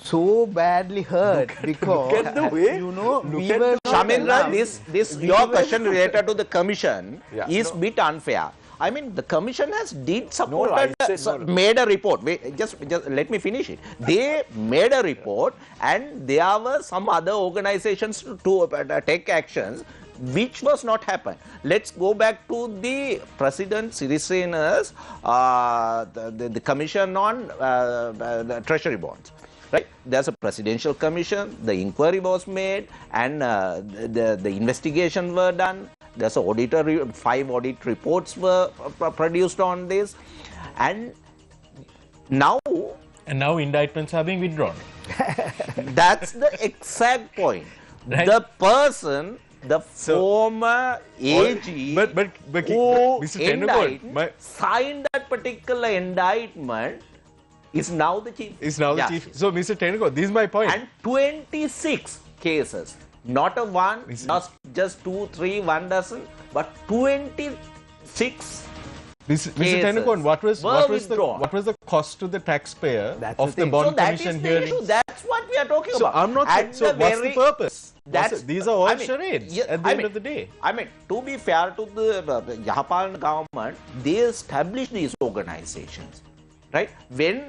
so badly hurt because look at the way- you know look we at were the- not Shamendra, allowed. this We your were- question related to the commission Yeah. is bit unfair. I mean, the commission has I said no. made a report. Wait, just let me finish it. They made a report, and there were some other organizations to take actions, which was not happen. Let's go back to the President Sirisena's the commission on the treasury bonds. Right? There's a presidential commission, the inquiry was made, and the investigation were done. There's a 5 audit reports were produced on this. And now indictments are being withdrawn. that's the exact point. Right. The person, the former AG but who Mr. Tennecourt, signed that particular indictment is now the chief. is now the Yeah. chief. So, Mr. Tennecourt, this is my point. And 26 cases. Not a one, not just 2, 3, 1 dozen, but 26 Mr. cases Tennecourt, what withdrawn. was the cost to the taxpayer That's of the the thing. bond So that commission is the hearing? issue. That's what we are talking So about. I'm not saying. At So what's the purpose? These are all charades at the end of the day. I mean, to be fair to the Japan government, they established these organizations, right? When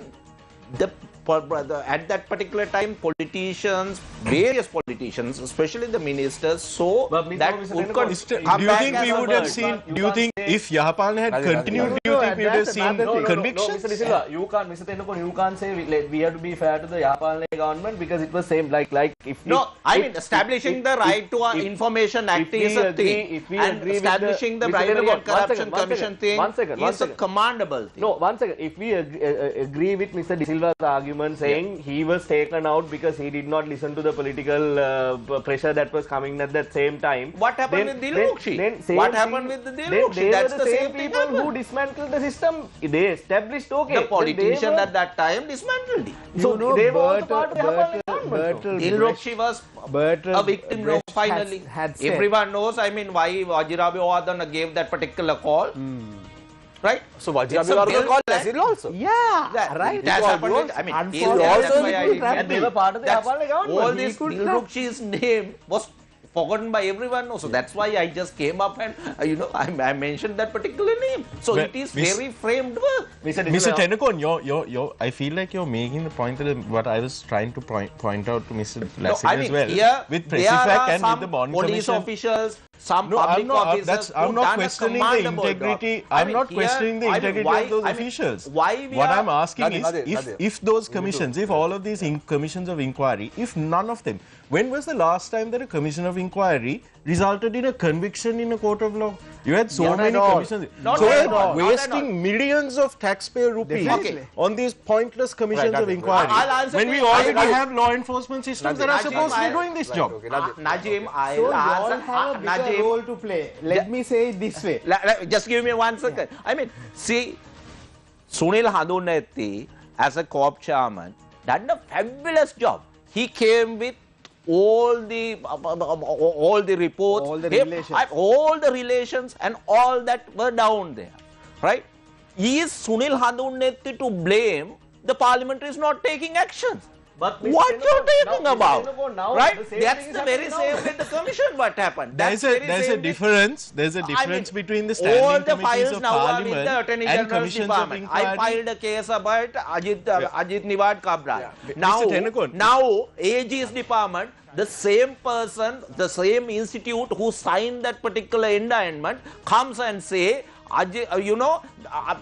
at that particular time, politicians, various politicians, especially the ministers, so But Mr. that Mr. would Tennecourt, come Do you back think as we a would have bird. seen? You Do you can't think say- if Japan had Radhi, Radhi, continued, Radhi. do you No, think we would have that's seen another thing. convictions? No, Mr. De Silva, you can't, Mr. Tennecourt, you can't say we have to be fair to the Japan government because it was same like if No, I if- mean establishing if- the right if- to if- Information Act if we is a agree- thing, if we and agree with the- establishing the Mr. Bribery and Tennecourt, Corruption Commission thing one second. is a commendable thing. No, one second. If we agree with Mr. De Silva's argument saying he was taken out because he did not listen to the political pressure that was coming at that same time. What happened with Dilrukshi? same What thing- happened with the they- Dilrukshi? They That's were the the same same thing people who happened. dismantled the system. They established okay. The then politician they were- at that time dismantled it. So You know, they were also part of the Japan government. Bertolt Dilrukshi was Bertolt a victim Brecht finally. had said- Everyone knows, I mean, why Vajirabhi gave that particular call. Right? So It's a Vajirabhi bill called that- Lazilo also. Yeah, That, right. It has happened with, I mean, Unfortunately, that's also why I he did- could And they were part of the that's- Japan government. all He this could Dilrukshi's name was forgotten by everyone. So that's why I just came up and I mentioned that particular name. So Well, it is Miss- very framed work. Mr. Tennecourt, I feel like you're making the point that what I was trying to point out to Mr. Lassig I as mean, well. here With there Presifac are and with some the bond police commission. officials, some No, public officers. I'm who not done a questioning the commendable job. integrity. I I'm mean, not here, questioning the I mean, integrity why- of those I mean, officials. why we What are- I'm asking Nadir, is, Nadir. if those commissions, if all of these commissions of inquiry, if none of them, when was the last time that a commission of inquiry resulted in a conviction in a court of law? You had so Not many at all. commissions. Not So at you're all. Not at wasting all. millions of taxpayer rupees Definitely. on these pointless commissions Right, of Nadir. inquiry. I'll answer When we this. already Nadir. have law enforcement systems that are Nadir, supposed to be I'll- doing this job. Okay, Nadir. Najim, So I'll you all answer. have a bigger Najim, role to play. Let me say it this way. just give me 1 second. I mean, see, Sunil Handunetti, as a co-op chairman, done a fabulous job. He came with all the reports, All the relations. all the relations, and all that were down there, right? Is Sunil Handunetti to blame? The parliament is not taking actions. But Mr. What you're Tennecourt, talking now, Mr. about, Tennecourt, now right? the same That's thing is the very happening same now. with the commission. What happened? That's There's a very same with- difference. There's a I mean, difference between the all standing the committees files of now are with parliament the Attorney and General's commissions of department. I inquiry. filed a case about Ajit Niwad Kabra. Yeah. Now, Mr. Tennecourt. now AG's department, the same person, the same institute who signed that particular indictment comes and say, you know,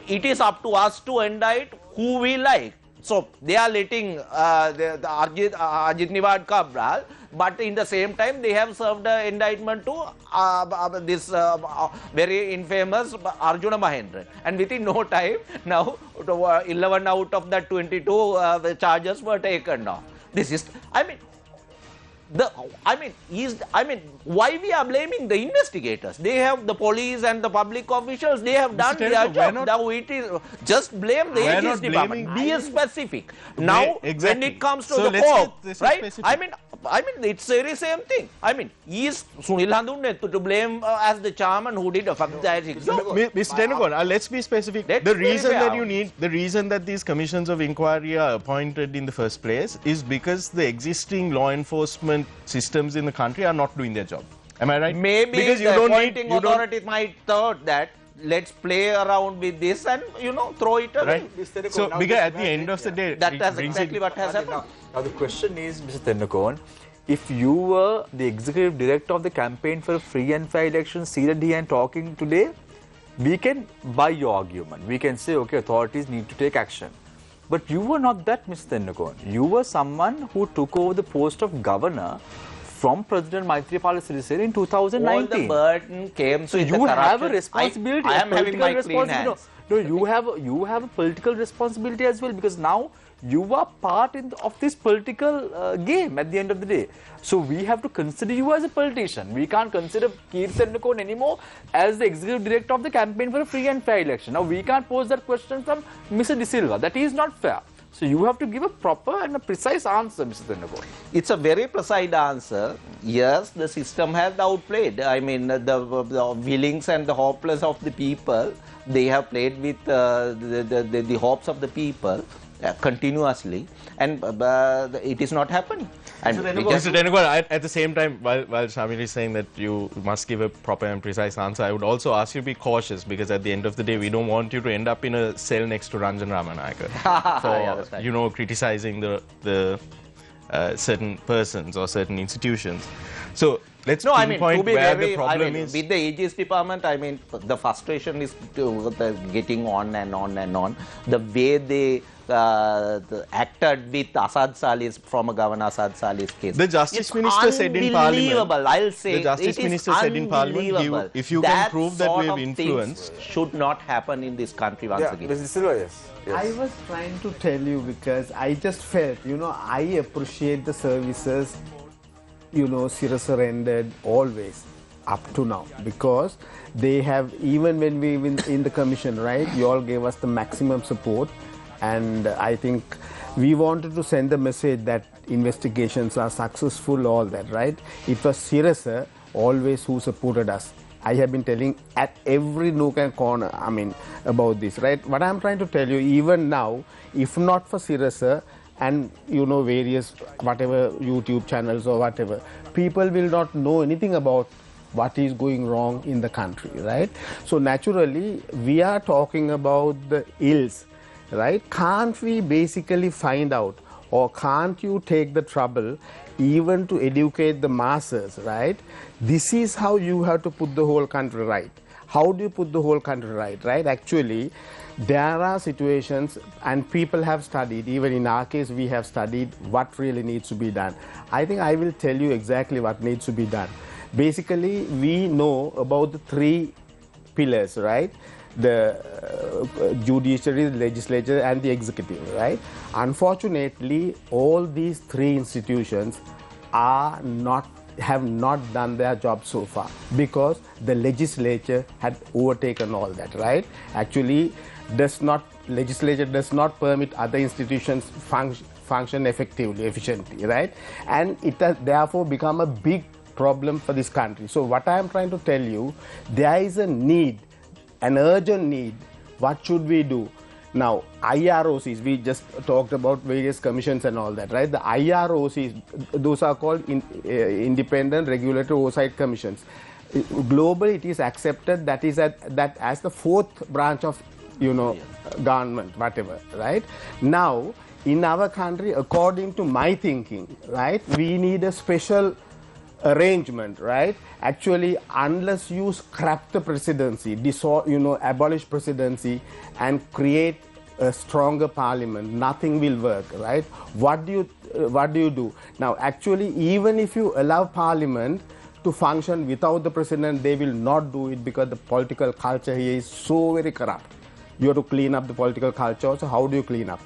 it is up to us to indict who we like. So they are letting the Ajit Niwad Cabral, but in the same time they have served an indictment to this very infamous Arjuna Mahendran, and within no time now 11 out of the 22 charges were taken off. This is, I mean, why we are blaming the investigators? They have, the police and the public officials, they have done their job. Now it is just blame the agency department. Be specific. Now, when it comes to the court, right? I mean, it's the very same thing. I mean, is Sunil Handunettu to blame as the chairman who did a fantastic job? Mr. Tennakoon, let's be specific. The reason that these commissions of inquiry are appointed in the first place is because the existing law enforcement systems in the country are not doing their job. Am I right? Maybe because the appointing authorities might thought that let's play around with this and, you know, throw it away. Right. So, because at the end of the day, that is exactly what has happened. Now the question is, Mr. Tennakoon, if you were the executive director of the campaign for a free and fair election, seated here and talking today, we can buy your argument. We can say, okay, authorities need to take action. But you were not that, Mr. Tennakoon. You were someone who took over the post of governor from President Maitripala Sirisena in 2019. All the burden came so with you the have a responsibility. I am having my clean hands. No, you have a political responsibility as well, because now you are part of this political game at the end of the day. So we have to consider you as a politician. We can't consider Keith Tennakoon anymore as the executive director of the campaign for a free and fair election. Now we can't pose that question from Mr. De Silva. That is not fair. So you have to give a proper and a precise answer, Mr. Tennakoon. It's a very precise answer. Yes, the system has outplayed. I mean, the willings and the hopeless of the people, they have played with the hopes of the people continuously, and it is not happening. And Mr. Tennakoon, at the same time, while Shamir is saying that you must give a proper and precise answer, I would also ask you to be cautious, because at the end of the day, we don't want you to end up in a cell next to Ranjan Ramanayake for, you know, criticizing the certain persons or certain institutions. So let's pinpoint where the problem is. With the AG's department, I mean, the frustration is getting on and on and on. The way they acted with Asad Salih's, from Governor Asad Salih's case. The Justice Minister said in Parliament. I'll say the Justice Minister said in Parliament, if you can prove that we have influenced, should not happen in this country once again. Mr. Silva, yes. I was trying to tell you, because I just felt, you know, I appreciate the services, you know, Sirasa rendered always up to now, because they have, even when we were in the commission, right, you all gave us the maximum support, and I think we wanted to send the message that investigations are successful, all that, right? It was Sirasa always who supported us. I have been telling at every nook and corner, I mean, about this, right? What I'm trying to tell you, even now, if not for Sirasa and, you know, various, whatever, YouTube channels or whatever, people will not know anything about what is going wrong in the country, right? So naturally, we are talking about the ills, right? Can't we basically find out, or can't you take the trouble even to educate the masses, right? This is how you have to put the whole country right. How do you put the whole country right, right? Actually, there are situations, and people have studied, even in our case, we have studied what really needs to be done. I think I will tell you exactly what needs to be done. Basically, we know about the three pillars, right? The judiciary, the legislature, and the executive, right? Unfortunately, all these three institutions have not done their job so far, because the legislature had overtaken all that, right? Actually, legislature does not permit other institutions function effectively, efficiently, right? And it has therefore become a big problem for this country. So what I am trying to tell you, there is a need, an urgent need. What should we do? Now, IROCs, we just talked about various commissions and all that, right? The IROCs, those are called Independent Regulatory Oversight Commissions. Globally, it is accepted that as the fourth branch of, you know, government, whatever, right? Now, in our country, according to my thinking, right, we need a special arrangement, right? Actually, unless you scrap the presidency, abolish presidency and create a stronger parliament, nothing will work, right? What do you do? Now, actually, even if you allow parliament to function without the president, they will not do it because the political culture here is so very corrupt. You have to clean up the political culture. So how do you clean up?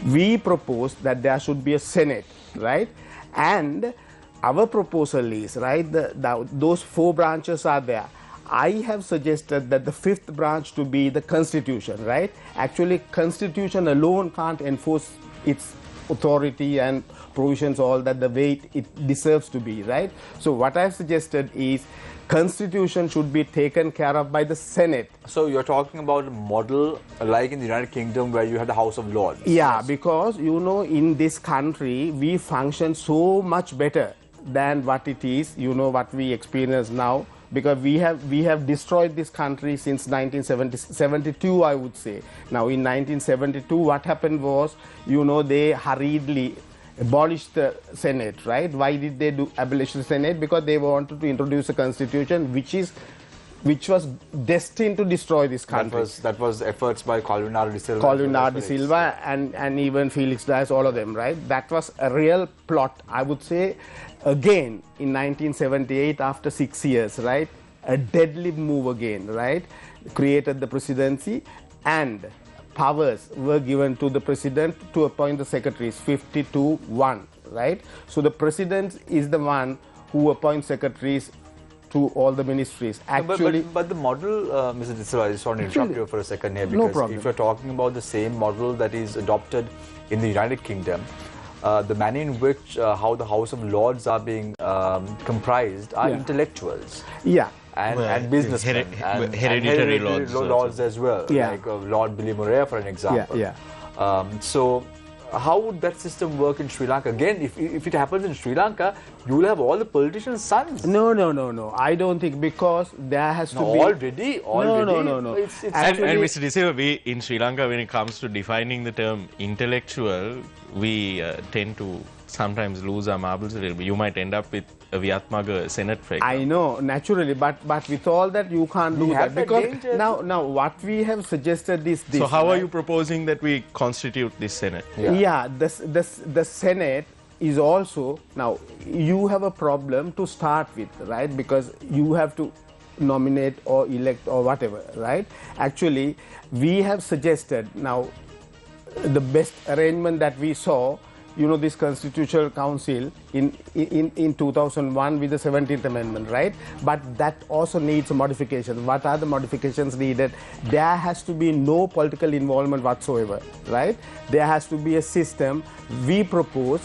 We propose that there should be a Senate, right? And our proposal is, right, those 4 branches are there. I have suggested that the 5th branch to be the constitution, right? Actually, constitution alone can't enforce its authority and provisions all that the way it deserves to be, right? So what I've suggested is constitution should be taken care of by the Senate. So you're talking about a model like in the United Kingdom where you had the House of Lords. Yeah, because in this country we function so much better than what it is, what we experience now, because we have destroyed this country since 1972, I would say. Now in 1972 what happened was, they hurriedly abolished the Senate, right? Why did they abolish the Senate? Because they wanted to introduce a constitution which was destined to destroy this country. That was efforts by Colvinaro de Silva. And even Felix Dias, all of them, right? That was a real plot, I would say. Again, in 1978, after 6 years, right? A deadly move again, right? Created the presidency, and powers were given to the president to appoint the secretaries, 50-1, right? So the president is the one who appoints secretaries to all the ministries. Actually, but the model, Mr. De Silva, I just want to interrupt you for a second here, because no problem. If you're talking about the same model that is adopted in the United Kingdom, the manner in which how the House of Lords are being comprised are intellectuals. Yeah. And businessmen and hereditary lords as well, like Lord Billy Murray, for an example. So how would that system work in Sri Lanka? Again, if it happens in Sri Lanka, you will have all the politicians' sons. No. I don't think, because there has to be... Already. No. It's and Mr. De Silva, we in Sri Lanka, when it comes to defining the term intellectual, we tend to sometimes lose our marbles a little bit. You might end up with a Viatmaga Senate, for example. I know, naturally, but with all that you can't do that, because now what we have suggested is this. So how are you proposing that we constitute this Senate? The Senate is also, now you have a problem to start with, right? Because you have to nominate or elect or whatever, right? Actually, we have suggested now the best arrangement that we saw, this Constitutional Council in 2001 with the 17th Amendment, right? But that also needs modifications. What are the modifications needed? There has to be no political involvement whatsoever, right? There has to be a system. We propose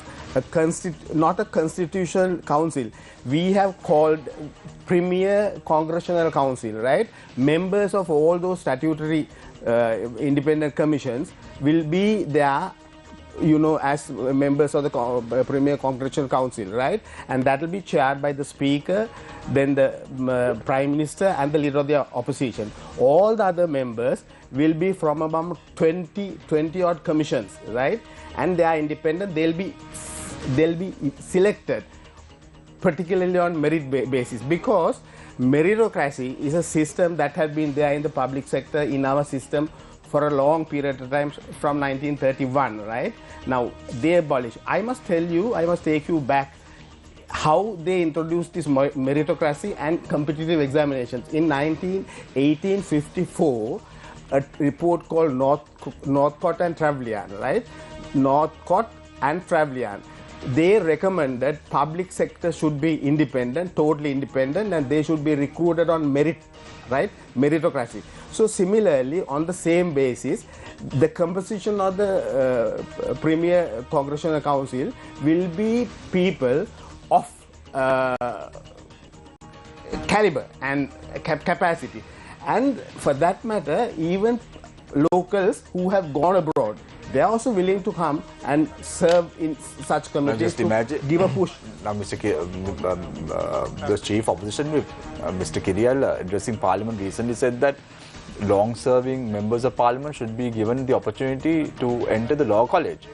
not a Constitutional Council. We have called Premier Congressional Council, right? Members of all those statutory independent commissions will be there, as members of the Premier Congressional Council, right? And that will be chaired by the Speaker, then the Prime Minister and the Leader of the Opposition. All the other members will be from about 20 odd commissions, right? And they are independent. They'll be selected particularly on merit basis, because meritocracy is a system that has been there in the public sector, in our system, for a long period of time, from 1931, right? Now, they abolish. I must take you back how they introduced this meritocracy and competitive examinations. In 1854, a report called Northcote and Trevelyan, right? Northcote and Trevelyan. They recommended public sector should be independent, totally independent, and they should be recruited on merit, right? Meritocracy. So similarly, on the same basis, the composition of the Premier Congressional Council will be people of caliber and capacity. And for that matter, even locals who have gone abroad, they are also willing to come and serve in such committees to give a push. Now, the chief opposition whip, Mr. Kiriel, addressing Parliament recently said that long-serving members of Parliament should be given the opportunity to enter the law college.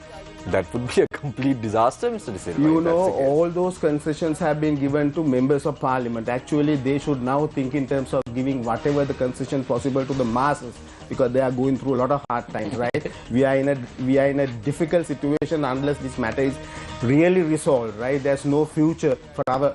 That would be a complete disaster, Mr. De Silva. You if that's know, the case. all those concessions have been given to members of parliament. Actually, they should now think in terms of giving whatever the concession possible to the masses, because they are going through a lot of hard times, right? We are in a difficult situation unless this matter is really resolved, right? There's no future for our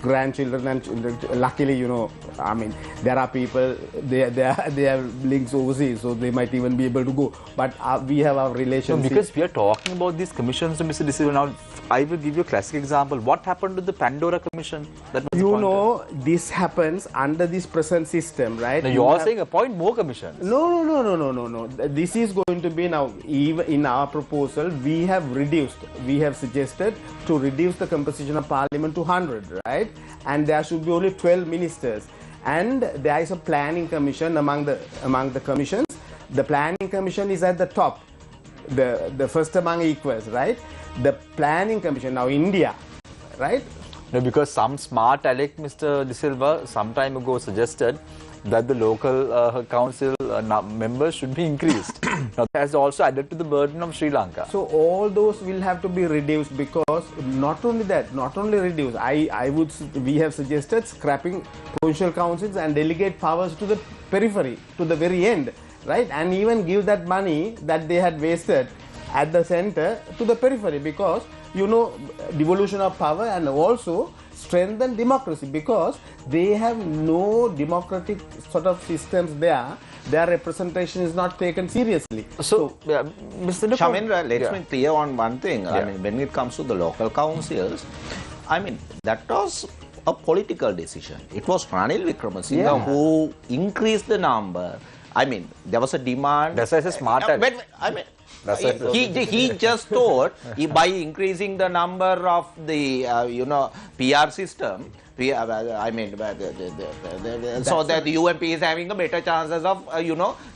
grandchildren and children. Luckily, you know, I mean, there are people, they have links overseas, so they might even be able to go. But we have our relationship. No, because we are talking about these commissions, Mr. De Silva. Now, I will give you a classic example. What happened to the Pandora Commission? That was You appointed? know, this happens under this present system, right? Now, you are saying appoint more commissions. No. This is going to be now, even in our proposal, we have suggested to reduce the composition of parliament to 100, right? And there should be only 12 ministers. And there is a planning commission among the commissions. The planning commission is at the top, the first among equals, right? The planning commission, now India, right? No, because some smart aleck, Mr. De Silva, some time ago suggested that the local council members should be increased. Now, that has also added to the burden of Sri Lanka. So all those will have to be reduced, because not only reduce, we have suggested scrapping provincial councils and delegate powers to the periphery, to the very end, right? And even give that money that they had wasted at the center to the periphery, because, you know, devolution of power, and also strengthen democracy, because they have no democratic sort of systems there. Their representation is not taken seriously. So, Mr. De Shamendra, let's be clear on one thing. I mean, when it comes to the local councils, I mean, that was a political decision. It was Ranil Wickremesinghe who increased the number. I mean, there was a demand. That's why it's a smart aleck. I mean, he just thought by increasing the number of the PR system, I mean, so that the UMP is having a better chances of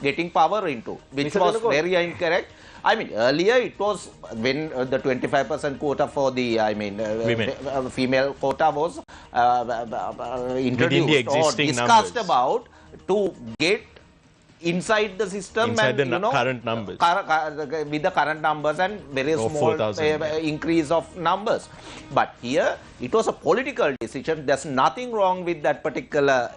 getting power into, which was very incorrect. I mean, earlier it was when the 25% quota for the female quota was introduced or discussed about to get inside the system, inside and the current numbers, with the current numbers and very small increase of numbers. But here it was a political decision. There's nothing wrong with that particular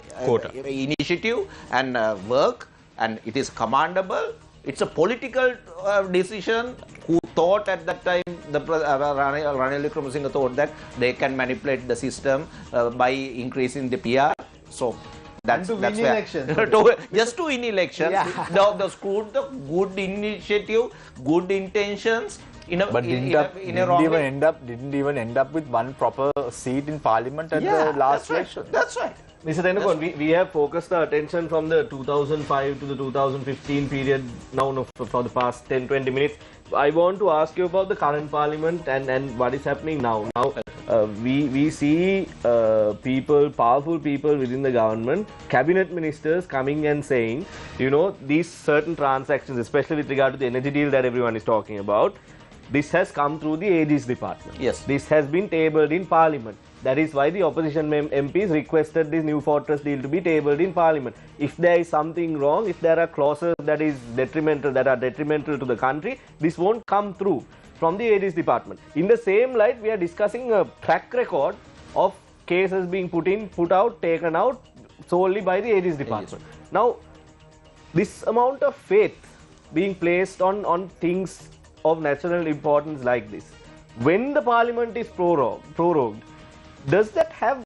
initiative and work, and it is commendable. It's a political decision. Who thought at that time, the Ranil Wickremesinghe thought that they can manipulate the system by increasing the PR. So that's where just to win election. The good initiative, good intentions didn't even end up with one proper seat in parliament at the last election. That's right. Mr. Tennakoon, we have focused the attention from the 2005 to the 2015 period now for the past 10-20 minutes. I want to ask you about the current parliament and what is happening now. Now, we see powerful people within the government, cabinet ministers coming and saying, you know, these certain transactions, especially with regard to the energy deal that everyone is talking about, this has come through the Aegis department. Yes. This has been tabled in parliament. That is why the opposition MPs requested this new fortress deal to be tabled in parliament. If there is something wrong, if there are clauses that are detrimental to the country, this won't come through from the Aegis department. In the same light, we are discussing a track record of cases being put out, taken out solely by the Aegis department. Now, this amount of faith being placed on things of national importance like this, when the parliament is prorogued, does that have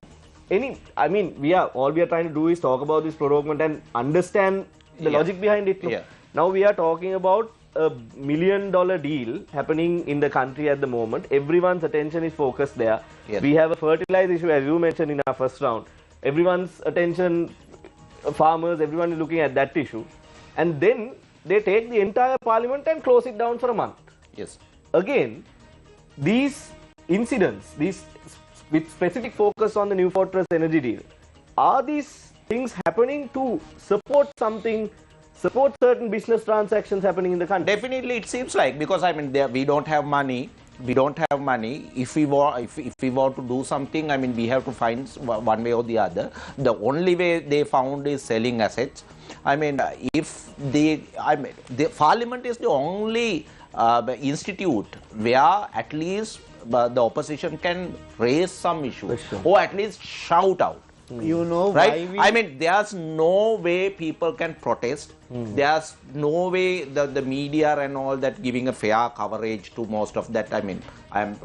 any, I mean, all we are trying to do is talk about this prorogement and understand the logic behind it. No? Now we are talking about a $1 million deal happening in the country at the moment. Everyone's attention is focused there. We have a fertilizer issue, as you mentioned in our first round. Everyone's attention, farmers, everyone is looking at that issue. And then they take the entire parliament and close it down for a month. Yes. Again, these incidents, with specific focus on the New Fortress energy deal, are these things happening to support certain business transactions happening in the country? Definitely, it seems like, because I mean, we don't have money. If we want to do something, I mean, we have to find one way or the other. The only way they found is selling assets. I mean, the parliament is the only institute where at least the opposition can raise some issues or at least shout out. You know, Right? why we... I mean, there's no way people can protest. There's no way the media and all that giving a fair coverage to most of that. I mean, I'm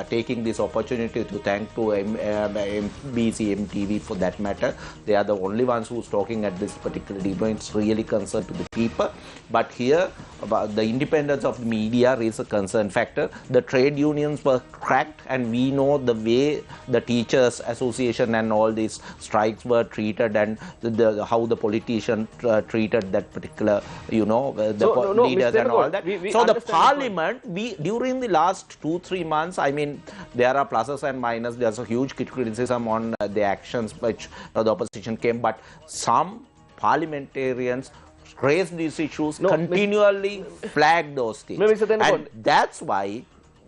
taking this opportunity to thank to MBC, MTV for that matter. They are the only ones who's talking at this particular debate. It's really concerned to the people. But here, about the independence of the media is a concern factor. The trade unions were cracked, and we know the way the teachers association and all these strikes were treated, and how the politician treated that particular, you know, leaders and all that. So the parliament, during the last 2-3 months, I mean, there are pluses and minuses. There's a huge criticism on the actions which the opposition came, but some parliamentarians raised these issues, continually flagged those things. And that's why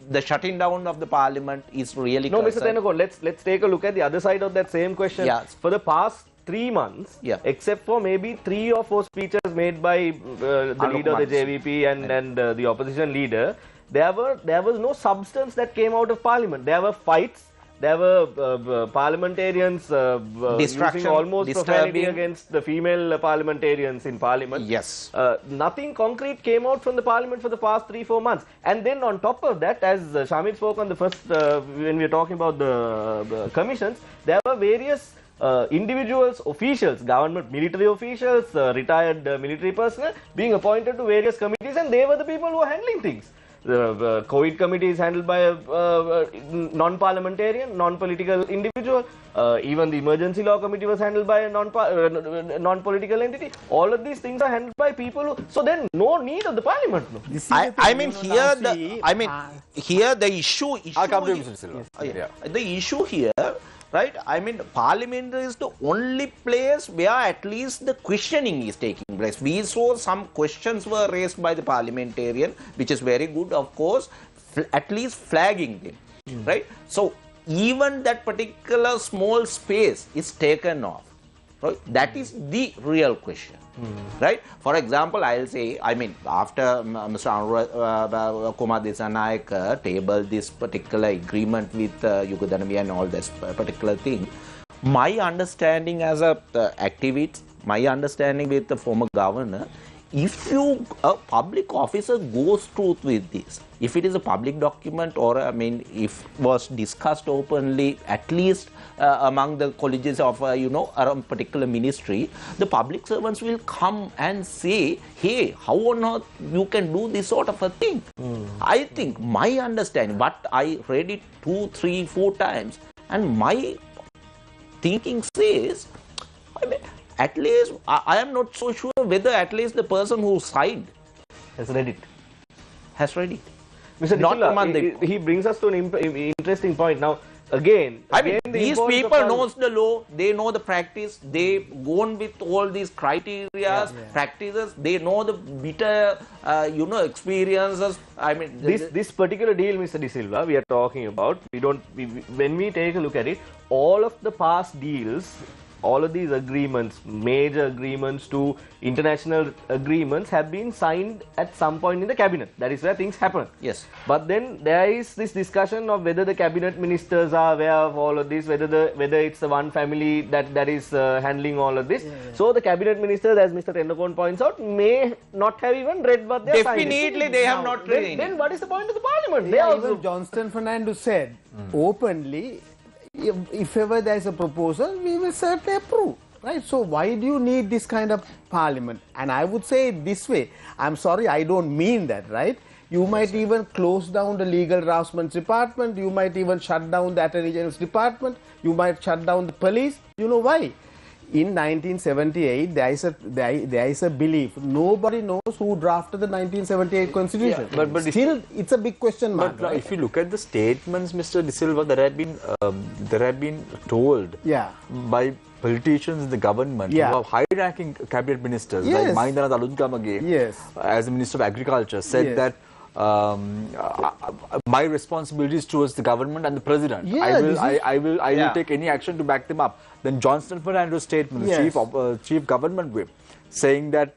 the shutting down of the parliament is really Mr. Tennakoon, let's take a look at the other side of that same question. Yes. For the past 3 months, except for maybe 3 or 4 speeches made by the leader of the JVP and the opposition leader, there was no substance that came out of parliament. There were fights. There were parliamentarians using almost profanity against the female parliamentarians in parliament. Yes. Nothing concrete came out from the parliament for the past 3-4 months. And then on top of that, as Shamit spoke on the first, when we were talking about the commissions, there were various individuals, officials, government, military officials, retired military personnel being appointed to various committees, and they were the people who were handling things. The COVID committee is handled by a non-parliamentarian, non-political individual. Even the emergency law committee was handled by a non-political entity. All of these things are handled by people who, so then no need of the parliament. No. I mean, here the issue. I'll come to Mr. Silva. The issue here, right? I mean, parliament is the only place where at least the questioning is taking place. We saw some questions were raised by the parliamentarian, which is very good, of course, at least flagging them, right? So even that particular small space is taken off. Right? That is the real question. Right? For example, I'll say, I mean, after Mr. Kumar Dissanayake tabled this particular agreement with Yugadhanami and all this particular thing, my understanding as a activist, my understanding with the former governor, if a public officer goes through with this, if it is a public document or, I mean, if was discussed openly, at least among the colleges of, around particular ministry, the public servants will come and say, hey, how on earth you can do this sort of a thing? I think my understanding, but I read it 2, 3, 4 times, and my thinking says, I mean, at least, I am not so sure whether at least the person who signed has read it. Mr. Disilla, he brings us to an interesting point. Now, again, these people knows the law, they know the practice, they go on with all these criteria, practices, they know the bitter, experiences. I mean, this particular deal, Mr. De Silva, we are talking about, when we take a look at it, all of the past deals, all of these agreements, major agreements to international agreements, have been signed at some point in the cabinet. That is where things happen. Yes. But then there is this discussion of whether the cabinet ministers are aware of all of this, whether it's the one family that is handling all of this. So the cabinet ministers, as Mr. Tennakoon points out, may not have even read what they are signing. Definitely they have not read. Then what is the point of the parliament? Even Johnston Fernando said openly, if ever there is a proposal, we will certainly approve. Right? So why do you need this kind of parliament? And I would say it this way. I'm sorry, I don't mean that, right? You might even close down the legal draftsman department. You might even shut down the attorney general's department. You might shut down the police. You know why? In 1978, there is a belief. Nobody knows who drafted the 1978 constitution. But still, it's a big question mark. But if you look at the statements, Mr. De Silva, that have been told by politicians in the government, who are high-ranking cabinet ministers, like Mahindra Alunkamage, as the Minister of Agriculture, said that my responsibility is towards the government and the president. I will take any action to back them up. Then Johnston Fernando's statement, the chief government whip, saying that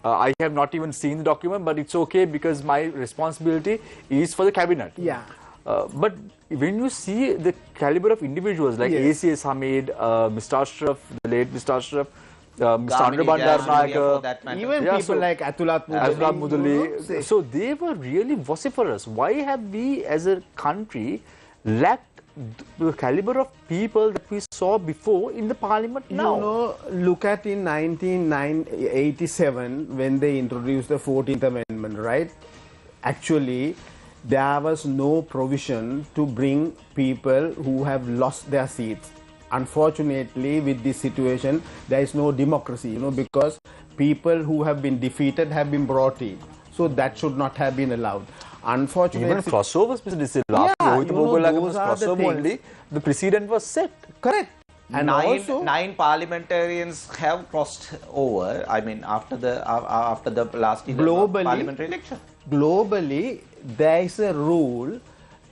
I have not even seen the document, but it's okay because my responsibility is for the cabinet. Yeah. But when you see the caliber of individuals like Yes. ACS Hamid, Mr. Ashraf, the late Mr. Ashraf, Mr. Gamini Bandar Jayasuriya for that Nayak, matter. Even Yeah, people so- like Atulat Azra Mudali, Mudali. So they were really vociferous. Why have we as a country lacked the caliber of people that we saw before in the parliament now? You know, look at in 1987 when they introduced the 14th Amendment, right? Actually, there was no provision to bring people who have lost their seats. Unfortunately, with this situation, there is no democracy, you know, because people who have been defeated have been brought in. So that should not have been allowed. Unfortunately, Even crossovers, Mr. Disil. Yeah, After Rohit you know, Bogolaka those was are the crossover things. only, the precedent was set. correct. And also, Nine parliamentarians have crossed over. I mean, after the last Globally- parliamentary election. globally, there is a rule.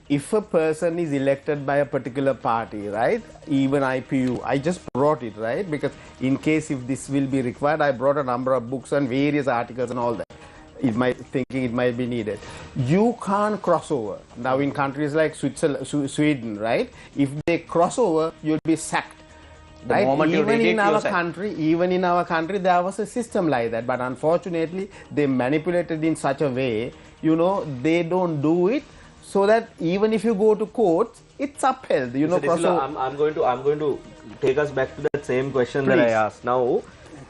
If a person is elected by a particular party, right, even IPU, I just brought it, right, because in case if this will be required, I brought a number of books and various articles and all that. Thinking it might be needed. You can't cross over. Now in countries like Switzerland, Sweden, right, if they cross over, you'll be sacked. The Right? moment you Even did it, in you're our sacked. country, there was a system like that. But unfortunately, they manipulated in such a way, you know, they don't do it so that even if you go to court, it's upheld. You know, Mr. Disilla, crossover. I'm going to take us back to that same question that I Please. asked. Now,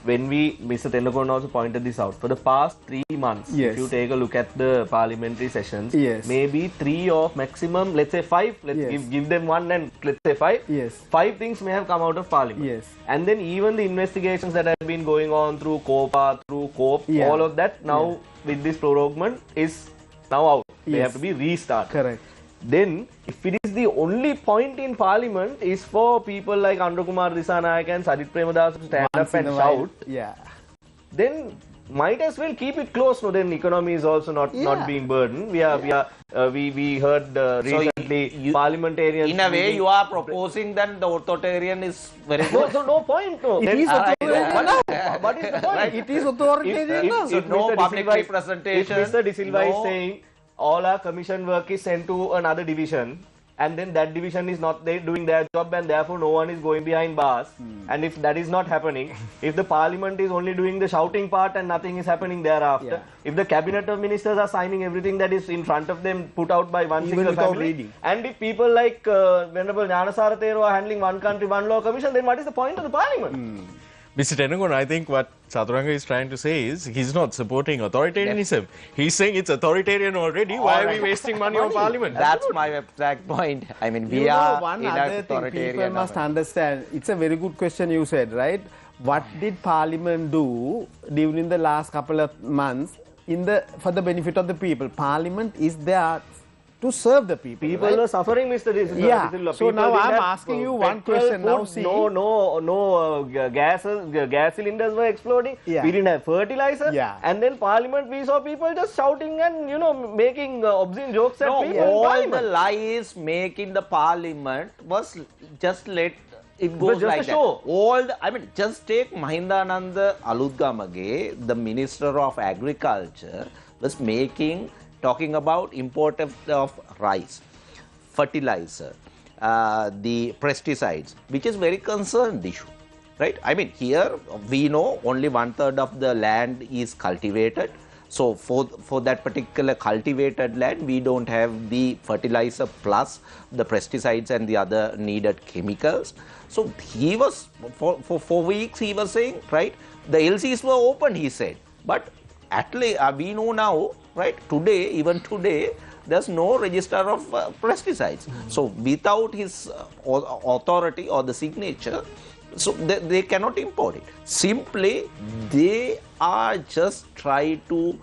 when Mr. Tennakoon also pointed this out, for the past 3 months, Yes. if you take a look at the parliamentary sessions, Yes. maybe 3 or maximum, let's say 5, let's Yes. give them 1 and let's say 5, Yes. 5 things may have come out of parliament. Yes. And then even the investigations that have been going on through COPA, through COPE, Yeah. all of that now with this prorogement is now out. They Yes. have to be restarted. Correct. Then, if it is the only point in parliament is for people like Andrakumar Dissanayake and Sajit Premadasa to stand Once up and in a while, shout, yeah. then might as well keep it close. No, then economy is also not Yeah. being burdened. We heard recently you- parliamentarians. In a way, meeting- you are proposing that the authoritarian is very No, good. so no point. No. It Then- is authoritarian What- now. What is the point? It is authoritarian now. So no Mr. public De Silva is- representation, If Mr. De Silva is no- saying all our commission work is sent to another division, and then that division is not doing their job, and therefore no one is going behind bars. And if that is not happening, if the parliament is only doing the shouting part and nothing is happening thereafter, Yeah. if the cabinet of ministers are signing everything that is in front of them put out by one Even single without family, reading. and if people like Venerable Jnanasara Thero are handling one country, one law commission, then what is the point of the parliament? Mr. Tennakoon, I think what Chaturanga is trying to say is he's not supporting authoritarianism. He's saying it's authoritarian already. Why are we wasting money on parliament? That's my exact point. I mean, we You know, are one in an other thing authoritarian people must government. understand. It's a very good question you said, right? What did Parliament do during the last couple of months for the benefit of the people? Parliament is there to serve the people. People right? were suffering, Mr. De Silva. Yeah. De Silva. So People now didn't I'm have, asking you one petrol, question. Now food, see. gas cylinders were exploding. Yeah. We didn't have fertilizer. Yeah. And then Parliament, we saw people just shouting and making obscene jokes at No, people. in all Parliament. the lies make in the parliament was just let it was goes just like a that. show. I mean, just take Mahindananda Aludgamage, the Minister of Agriculture, was talking about import of rice, fertilizer, the pesticides, which is very concerned issue, right? I mean, here we know only 1/3 of the land is cultivated. So for that particular cultivated land, we don't have the fertilizer plus the pesticides and the other needed chemicals. So he was, for 4 weeks he was saying, right, the LCs were open, he said. But at least we know now, right, even today, there's no register of pesticides. So without his authority or the signature, so they cannot import it. Simply, they are just trying to,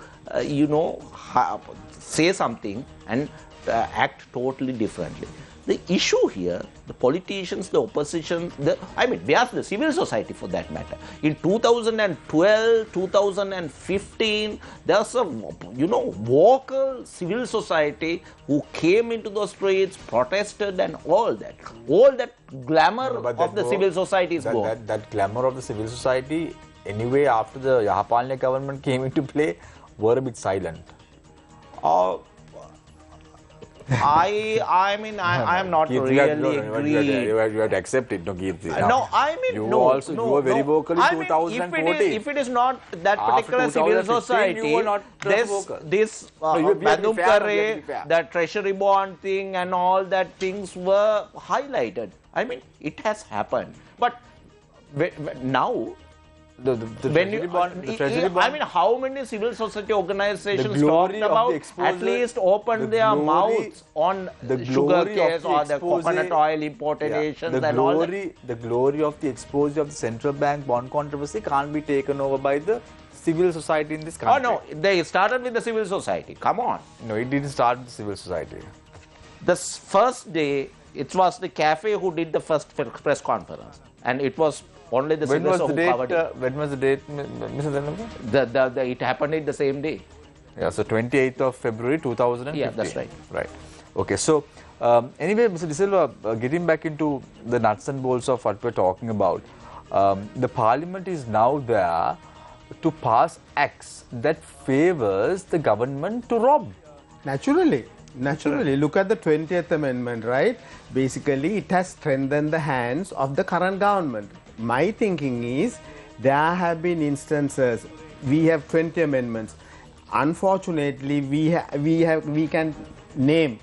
say something and act totally differently. The issue here, the politicians, the opposition, we ask the civil society for that matter. In 2012, 2015, there was a, vocal civil society who came into the streets, protested and all that. All that glamour of the civil society is gone. That glamour of the civil society anyway, after the Yahapalne government came into play, were a bit silent. I mean, I am not really agree. You have to accept it, no, Kirti. No, I mean, you no. You were very vocal in I mean, 2014. if it is not that After particular civil 2015, society, you were not vocal. this Badum Kare, the treasury bond thing and all that things were highlighted. I mean, it has happened. But now, The treasury bond, I mean, how many civil society organizations The glory talked of about the exposure- at least open their mouths on the sugar glory of case the or the expose- coconut oil importations the and all that. The glory of the exposure of the central bank bond controversy can't be taken over by the civil society in this country. Oh no, they started with the civil society. Come on. No, it didn't start with civil society. The first day, it was the cafe who did the first press conference, and it was only the When civil was the who covered date? it. When was the date, Mr. Dhanava? It happened in the same day. Yeah, so 28th of February 2015. Yeah, that's right. Right. Okay, so anyway, Mr. De Silva, getting back into the nuts and bolts of what we're talking about, the parliament is now there to pass acts that favors the government to rob. Naturally. Look at the 20th Amendment, right? Basically, it has strengthened the hands of the current government. My thinking is there have been instances, we have 20 amendments. Unfortunately, we can name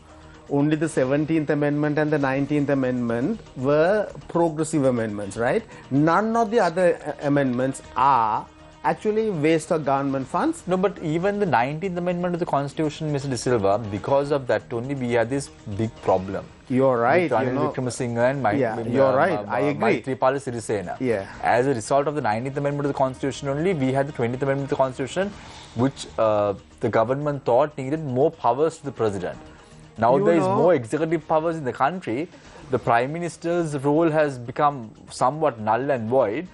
only the 17th Amendment and the 19th Amendment were progressive amendments, right? None of the other amendments are actually waste of government funds. No, but even the 19th Amendment of the Constitution, Mr. De Silva, because of that only we had this big problem. You're right. With Ranil Wickremesinghe and you're right. I agree. Maithripala Sirisena. Yeah. As a result of the 19th Amendment of the Constitution only, we had the 20th Amendment of the Constitution, which the government thought needed more powers to the president. Now there is more executive powers in the country. The Prime Minister's role has become somewhat null and void.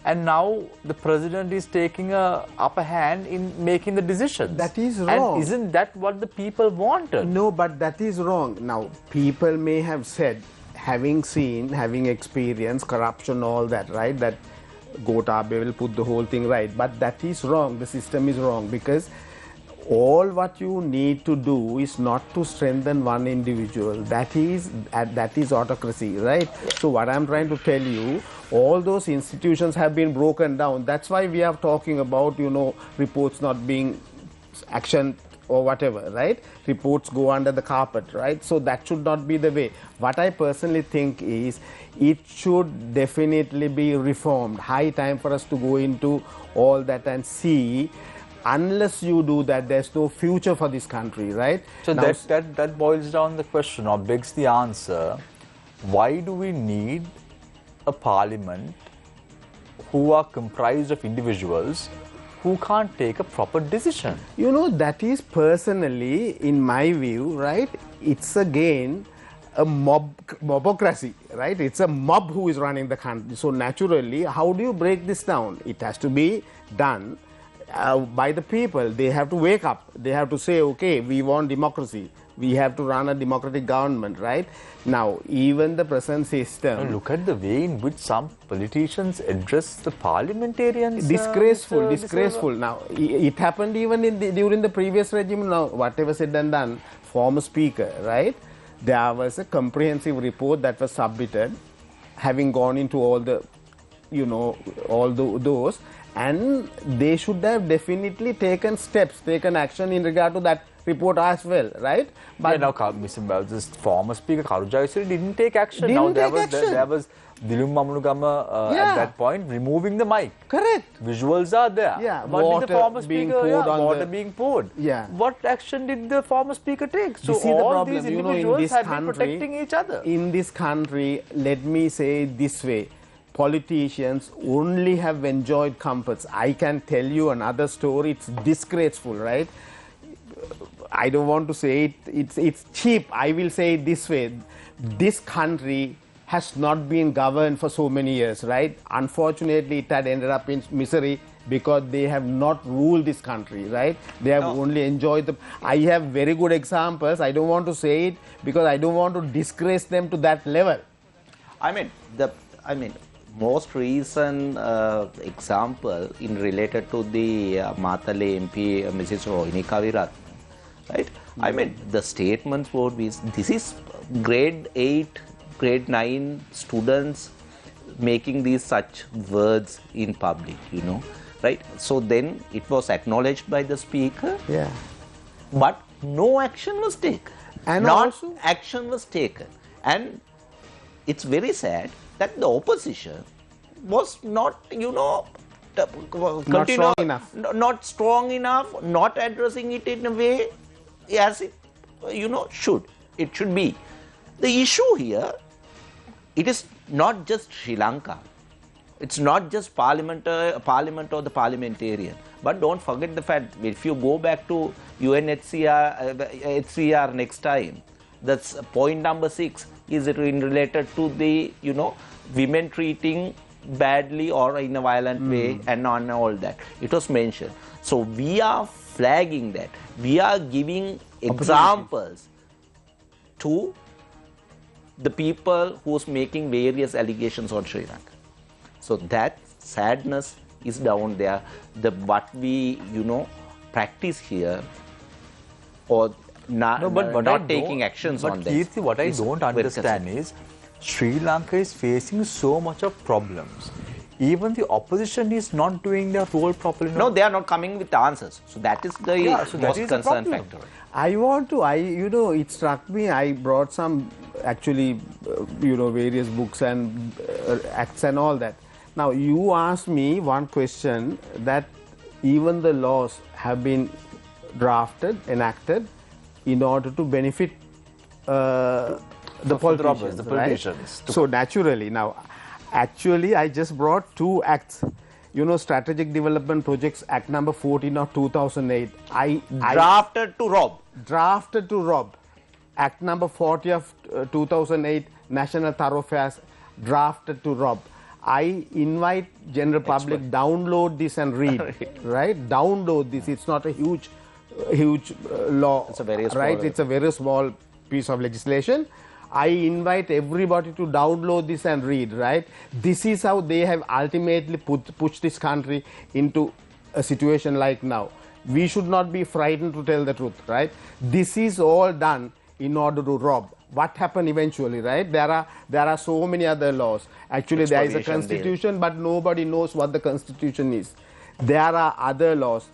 And now the president is taking a upper hand in making the decisions. That is wrong. And isn't that what the people wanted? No, but that is wrong. Now, people may have said, having seen, having experienced corruption, all that, right? That Gotabe will put the whole thing right. But that is wrong. The system is wrong because all what you need to do is not to strengthen one individual. That is autocracy, right? So what I'm trying to tell you, all those institutions have been broken down. That's why we are talking about, reports not being actioned or whatever, right? Reports go under the carpet, right? So that should not be the way. What I personally think is it should definitely be reformed. High time for us to go into all that and see. Unless you do that, there's no future for this country, right? So now, that boils down the question or begs the answer, why do we need a parliament who are comprised of individuals who can't take a proper decision? That is personally, in my view, right, it's again a mobocracy, right? It's a mob who is running the country. So naturally, how do you break this down? It has to be done by the people. They have to wake up. They have to say, okay, we want democracy. We have to run a democratic government, right? Now, even the present system... Look at the way in which some politicians address the parliamentarians. Disgraceful. Now, it happened even during the previous regime. Now, whatever said and done, former speaker, right? There was a comprehensive report that was submitted, having gone into all the, those. And they should have definitely taken action in regard to that report as well, right? But now, this former speaker Karu Jayasuri didn't take action. There was Dilum Mamunugama at that point removing the mic. Correct. Visuals are there. Yeah. What did the former speaker? Water being poured. Yeah. What action did the former speaker take? So this is all the these individuals have been protecting each other. In this country, let me say this way. Politicians only have enjoyed comforts. I can tell you another story. It's disgraceful, right? I don't want to say it. It's cheap. I will say it this way. This country has not been governed for so many years, right? Unfortunately, it had ended up in misery because they have not ruled this country, right? They have only enjoyed the... I have very good examples. I don't want to say it because I don't want to disgrace them to that level. most recent example in related to the Matale MP, Mrs. Rohini Kavirat, right? I mean, the statements would be, this is grade 8, grade 9 students making these such words in public, you know, right? So then it was acknowledged by the speaker, Yeah. but no action was taken. And Not also- action was taken. And it's very sad that the opposition was not, you know, strong enough. Not strong enough, not addressing it in a way as it, you know, should. It should be. The issue here, it is not just Sri Lanka. It's not just parliament or the parliamentarian. But don't forget the fact, if you go back to HCR next time, that's point number 6 is related to the, you know, women treating badly or in a violent way and on all that. It was mentioned. So we are flagging that. We are giving examples to the people who's making various allegations on Sri Lanka. So that sadness is down there. What we, you know, practice here, or not taking actions on But this. Kirti, what I don't understand is Sri Lanka is facing so much of problems. Even the opposition is not doing their role properly. No, they are not coming with answers. So that is the so that most is the concern problem. factor. You know, it struck me, I brought some actually, you know, various books and acts and all that. Now, you asked me one question that even the laws have been drafted, enacted in order to benefit the politicians. The politicians. Right? So, naturally, now, actually, I just brought 2 acts. You know, Strategic Development Projects Act number 14 of 2008. Drafted to rob. Drafted to rob. Act number 40 of 2008, National Thoroughfares, drafted to rob. I invite general public, download this and read, right? Download this. It's not a huge law. It's a very small, right? It's a very small piece of legislation. I invite everybody to download this and read, right? This is how they have ultimately pushed this country into a situation like now. We should not be frightened to tell the truth, right? This is all done in order to rob. What happened eventually, right? There are so many other laws. Actually, there is a constitution, but nobody knows what the constitution is. There are other laws.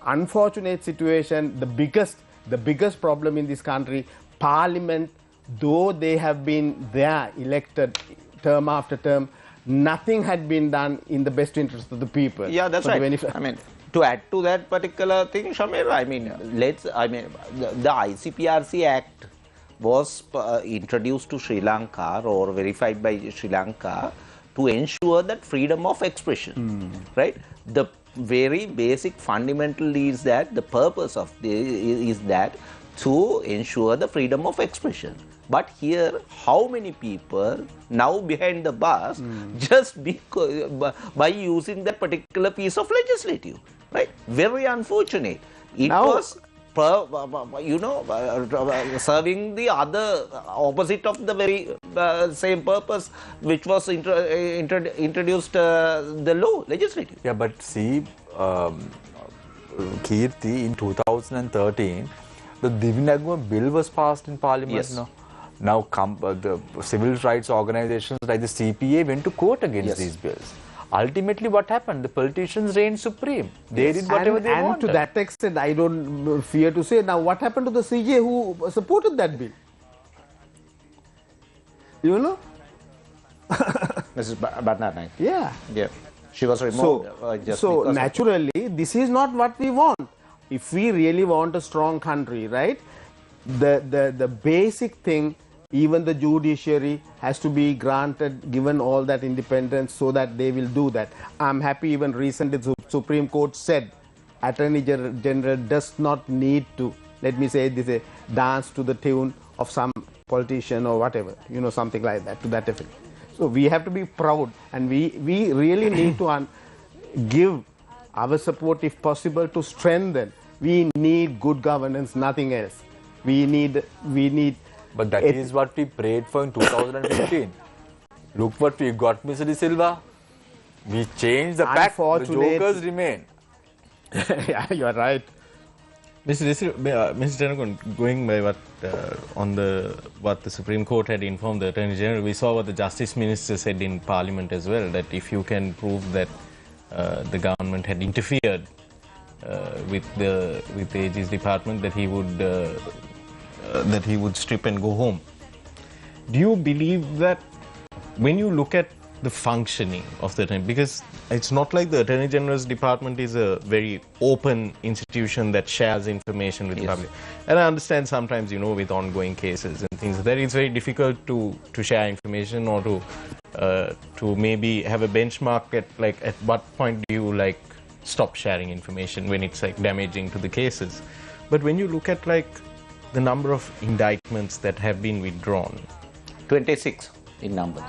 Unfortunate situation, the biggest problem in this country, Parliament, though they have been there elected term after term, nothing had been done in the best interest of the people. Yeah, that's right. I mean, to add to that particular thing, Shamir, I mean, the ICPRC Act was introduced to Sri Lanka or verified by Sri Lanka to ensure that freedom of expression, right? The very basic fundamental is that the purpose of is that to ensure the freedom of expression. But here, how many people now behind the bars just by using that particular piece of legislative, right? Very unfortunate. It now, was, you know, serving the other opposite of the very same purpose which was introduced the law legislative. Yeah, but see, Kirti, in 2013, the Divinagma bill was passed in Parliament. Yes. No? Now, the civil rights organizations like the CPA went to court against these bills. Ultimately, what happened? The politicians reigned supreme. They did whatever they wanted. And to that extent, I don't fear to say, now what happened to the CJ who supported that bill? You know? Mrs. Bhatnagar. Yeah. Yeah. She was removed. So naturally, this is not what we want. If we really want a strong country, right? The basic thing, even the judiciary has to be granted, given all that independence so that they will do that. I'm happy even recently the Supreme Court said Attorney General does not need to, let me say this, dance to the tune of some politician or whatever, you know, something like that, to that effect. So we have to be proud, and we really need to give our support if possible to strengthen. We need good governance, nothing else. We need. But that is what we prayed for in 2015. Look what we got, Mr. De Silva. We change the pack, the jokers remain. Yeah, you are right. Mr. Tenagon, going by what what the Supreme Court had informed the Attorney General, we saw what the Justice Minister said in Parliament as well, that if you can prove that the government had interfered with the AG's department, that he would strip and go home. Do you believe that when you look at the functioning of the Attorney, because it's not like the Attorney General's department is a very open institution that shares information with the public. And I understand sometimes, you know, with ongoing cases and things like that, it's very difficult to share information or to maybe have a benchmark at what point do you stop sharing information when it's damaging to the cases. But when you look at the number of indictments that have been withdrawn, 26 in numbers.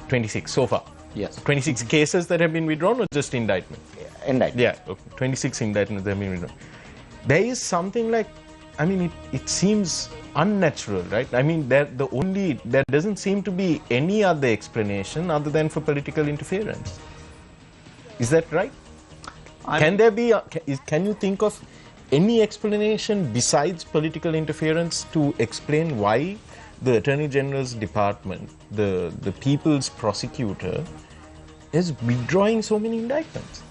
26 so far? Yes. 26 cases that have been withdrawn or just indictment? Indictment. Yeah, okay. 26 indictments that have been withdrawn. There is something it seems unnatural, right? I mean, there doesn't seem to be any other explanation other than for political interference. Is that right? Can you think of any explanation besides political interference to explain why the Attorney General's department, the people's prosecutor, is withdrawing so many indictments?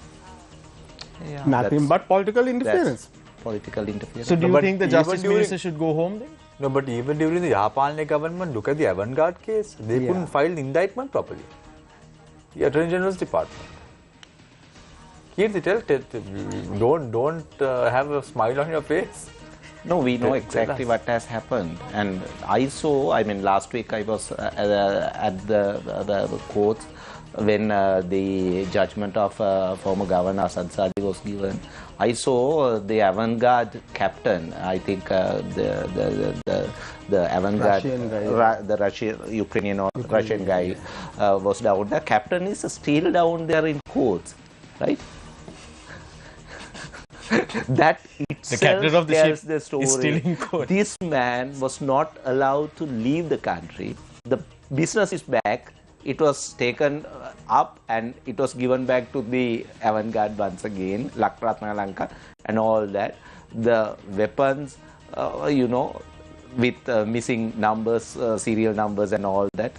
Yeah, nothing but political interference. Political interference. So do you think the Justice Minister should go home then? No, but even during the Yapalne government, look at the Avantgarde case. They couldn't file the indictment properly. The Attorney General's department. Kirti, don't have a smile on your face. No, we know exactly what has happened, and last week I was at the courts when the judgment of former Governor Ansari was given. I saw the Avantgarde captain. I think the Avantgarde, the Russian guy was down. The captain is still down there in courts, right? That itself tells the story. Is still in court. This man was not allowed to leave the country. The business is back. It was taken up and it was given back to the Avantgarde once again, Lanka and all that. The weapons, with missing numbers, serial numbers and all that.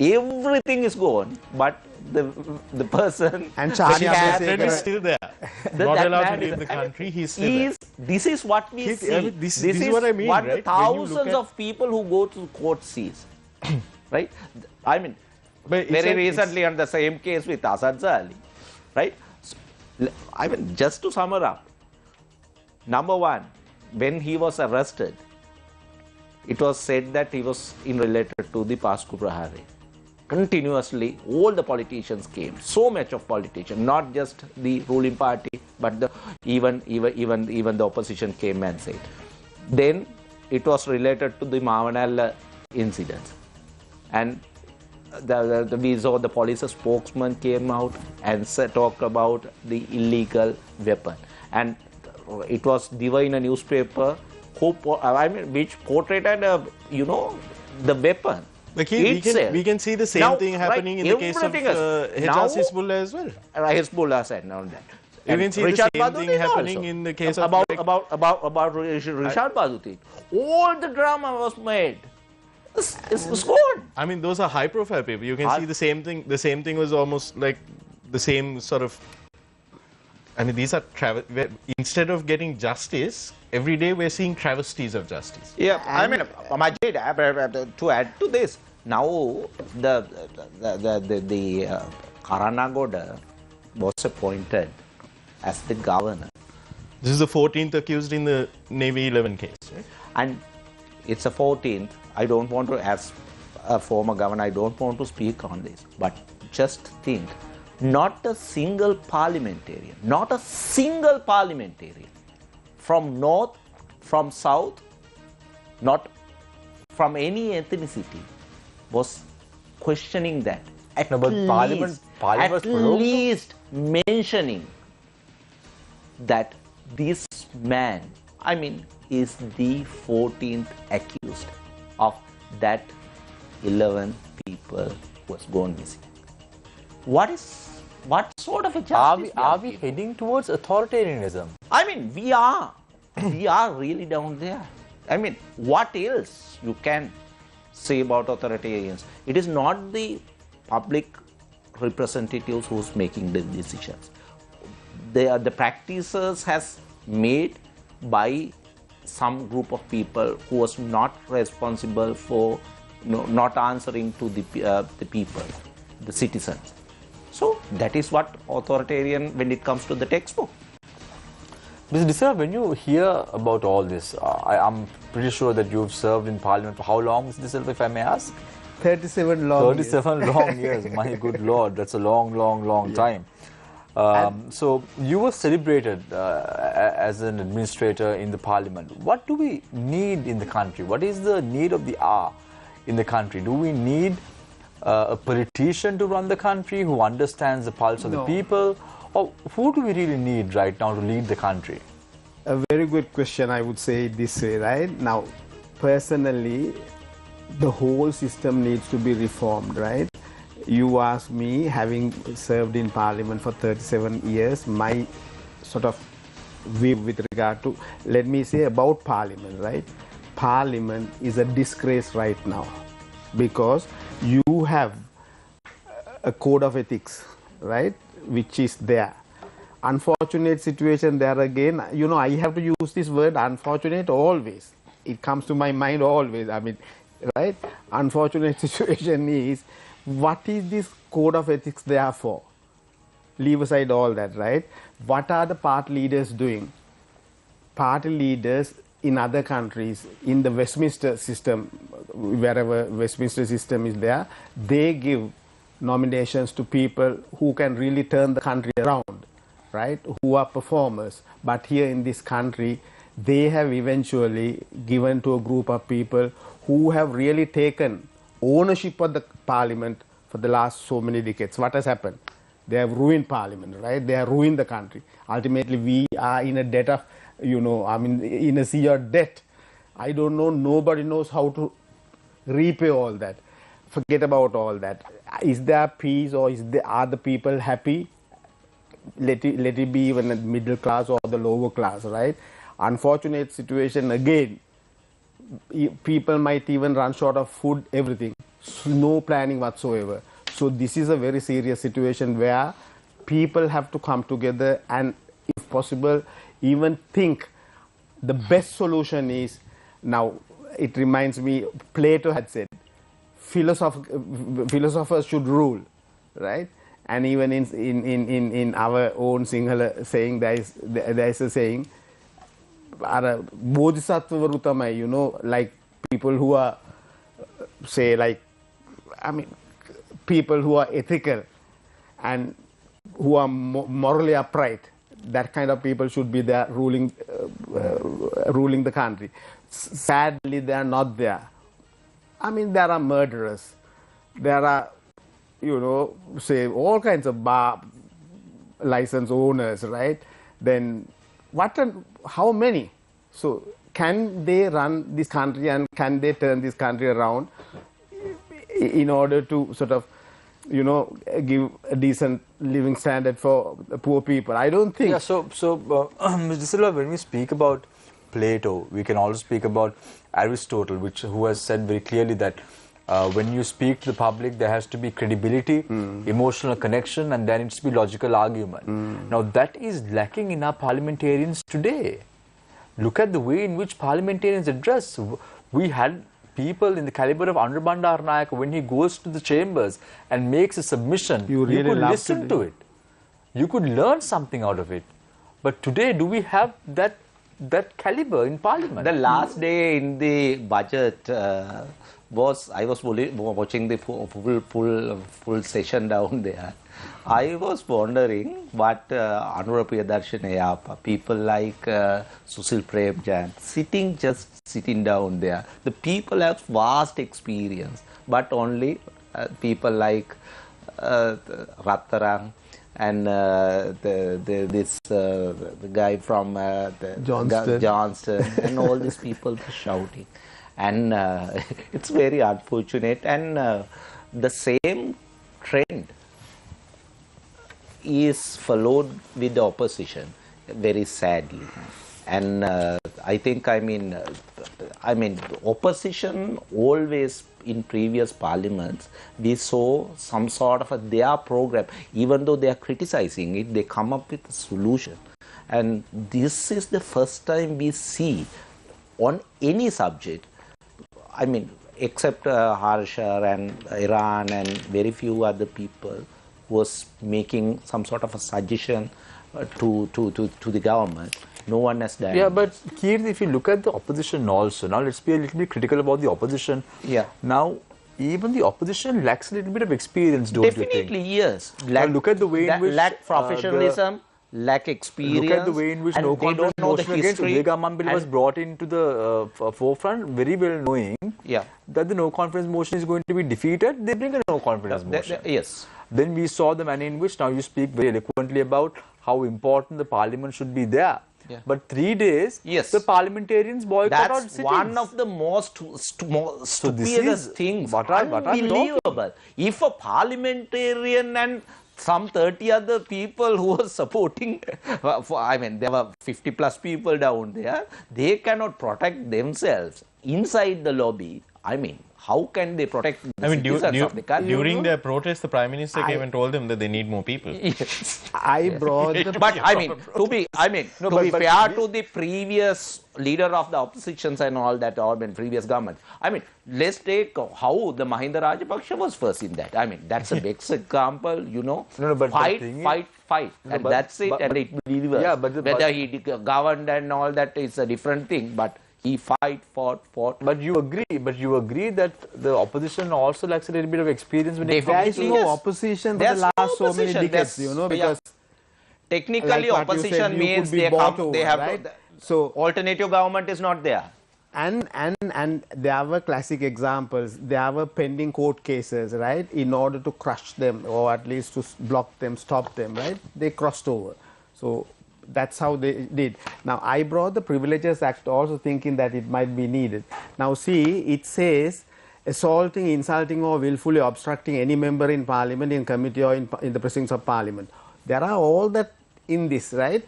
Everything is gone, but the person and Charlie is still there. Not allowed to leave the country. He's still there. This is what we see. This is what I mean, what right? Thousands of people who go to court sees, right? I mean, very recently on the same case with Ansari, right? So, just to sum it up, number one, when he was arrested, it was said that he was related to the Pasku Prahari. Continuously, all the politicians came. So much of politicians, not just the ruling party, but even the opposition came and said. Then it was related to the Mavanal incidents, and we saw the police spokesman came out and talked about the illegal weapon, and it was given in a newspaper. Which portrayed the weapon. But we can see the same thing happening in the case of Hejaz Hizbullah as well. Hezbollah said now that. You can see the same thing happening in the case of about Rishad Baduddin. All the drama was made. It's gone. I mean, those are high-profile people. You can see the same thing. The same thing was almost like the same sort of. I mean, these are instead of getting justice, every day we're seeing travesties of justice. Yeah, Majid, to add to this, now the Karanagoda was appointed as the governor. This is the 14th accused in the Navy 11 case, right? And it's a 14th. I don't want to, as a former governor, I don't want to speak on this, but just think. Not a single parliamentarian, from north, from south, not from any ethnicity, was questioning that. At least mentioning that this man, is the 14th accused of that 11 people who was gone missing. What is What sort of a justice Are we heading towards authoritarianism? I mean, we are really down there. I mean, what else you can say about authoritarians? It is not the public representatives who's making the decisions. The practices has made by some group of people who was not responsible for not answering to the people, the citizens. So that is what authoritarian when it comes to the textbook. Mr. De Silva, when you hear about all this, I'm pretty sure that you've served in Parliament for how long, Mr. De Silva, if I may ask? 37 long 37 years. long years. My good Lord, that's a long time. So you were celebrated as an administrator in the Parliament. What do we need in the country? What is the need of the hour in the country? Do we need a politician to run the country who understands the pulse of the people? Or who do we really need right now to lead the country? A very good question, I would say this way, right? Now, personally, the whole system needs to be reformed, right? You ask me, having served in Parliament for 37 years, my sort of view with regard to, let me say about Parliament, right? Parliament is a disgrace right now because you have a code of ethics, right, which is there. Unfortunate situation there again, I have to use this word unfortunate always. It comes to my mind always, I mean, right? Unfortunate situation is, what is this code of ethics there for? Leave aside all that, right? What are the party leaders doing? Party leaders in other countries, in the Westminster system, wherever Westminster system is there, they give nominations to people who can really turn the country around, right? Who are performers. But here in this country, they have eventually given to a group of people who have really taken ownership of the Parliament for the last so many decades. What has happened? They have ruined Parliament, right? They have ruined the country. Ultimately, we are in a debt of, in a sea of debt. I don't know, nobody knows how to repay all that. Forget about all that. Is there peace, or are the people happy? Let it be even the middle class or the lower class, right? Unfortunate situation again. People might even run short of food, everything. No planning whatsoever. So this is a very serious situation where people have to come together and, if possible, even think the best solution is, now it reminds me, Plato had said, philosophers should rule, right? And even in our own Sinhala saying, there is a saying, bodhisattva tamai, like people who are, say, like, people who are ethical and who are morally upright. That kind of people should be there ruling the country. Sadly, they are not there. There are murderers. There are, say, all kinds of bar license owners, right? Then how many? So can they run this country and can they turn this country around in order to sort of, give a decent living standard for the poor people? I don't think. Yeah, so Mr. Silva, when we speak about Plato, we can also speak about Aristotle, who has said very clearly that when you speak to the public, there has to be credibility, emotional connection, and there needs to be logical argument. Now, that is lacking in our parliamentarians today. Look at the way in which parliamentarians address. We had people in the caliber of Andhra Bandaranaike, when he goes to the chambers and makes a submission, you could listen to it. You could learn something out of it. But today, do we have that caliber in Parliament? The last day in the budget I was watching the full session down there. I was wondering what Anura Priyadarshana, people like Susil Premchand, sitting down there. The people have vast experience, but only people like Rattarang and the guy from Johnston and all these people were shouting. And it's very unfortunate. And the same trend is followed with the opposition very sadly. And I think, opposition always in previous parliaments, we saw some sort of their program. Even though they are criticizing it, they come up with a solution. And this is the first time we see on any subject, except Harsha and Iran and very few other people was making some sort of a suggestion to the government. No one has done. Yeah, but Keith, if you look at the opposition also, now let's be a little bit critical about the opposition. Yeah. Now, even the opposition lacks a little bit of experience, don't you think? Definitely, yes. Look at the way in which lack professionalism, lack experience. Look at the way in which no confidence motion against Udega Mambil was brought into the forefront, very well knowing that the no confidence motion is going to be defeated. They bring a no confidence motion. Yes. Then we saw the manner in which now you speak very eloquently about how important the parliament should be there. Yeah. But 3 days, the parliamentarians boycotted sittings. That's one of the most stupidest things. Unbelievable. If a parliamentarian and some 30 other people who were supporting, there were 50 plus people down there, they cannot protect themselves inside the lobby. How can they protect the citizens of the country? During their protest, the Prime Minister came and told them that they need more people. Yes. I brought the... But to be fair to the previous leader of the oppositions and all that, or previous government, let's take how the Mahinda Rajapaksa was first in that. That's a best example, fight. And that's it, and it will deliver. Yeah, whether he governed and all that is a different thing, but he fought. But you agree that the opposition also lacks a little bit of experience when it there is no opposition for the last so many decades, because technically like opposition means they have right? So alternative government is not there. And there were classic examples. There were pending court cases, right? In order to crush them or at least to block them, stop them, right? They crossed over. So that's how they did. Now, I brought the Privileges Act also thinking that it might be needed. Now, see, it says assaulting, insulting or willfully obstructing any member in parliament, in committee or in the proceedings of parliament. There are all that in this, right?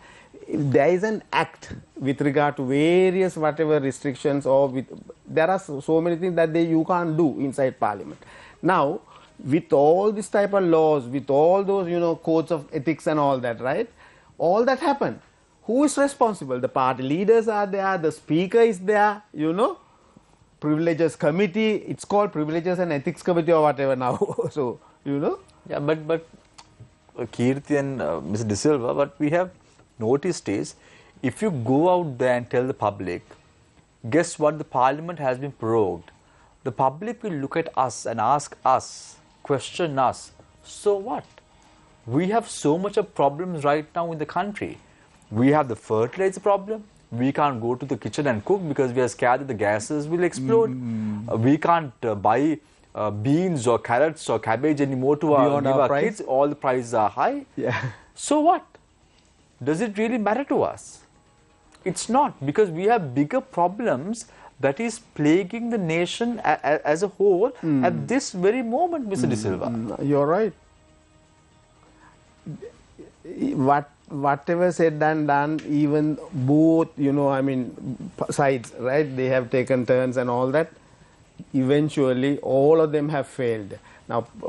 There is an act with regard to various whatever restrictions or there are so many things that you can't do inside parliament. Now, with all this type of laws, with all those, codes of ethics and all that, right? All that happened. Who is responsible? The party leaders are there, the speaker is there, Privileges Committee, it's called Privileges and Ethics Committee or whatever now. So, Yeah, but Kirti and Mr. De Silva, what we have noticed is, if you go out there and tell the public, guess what, the parliament has been prorogued, the public will look at us and ask us, question us, so what? We have so much of problems right now in the country. We have the fertilizer problem. We can't go to the kitchen and cook because we are scared that the gases will explode. We can't buy beans or carrots or cabbage anymore to our kids. All the prices are high. Yeah. So what? Does it really matter to us? It's not, because we have bigger problems that is plaguing the nation as a whole at this very moment, Mr. De Silva. You're right. Whatever said and done, even both, sides, right? They have taken turns and all that. Eventually, all of them have failed. Now, one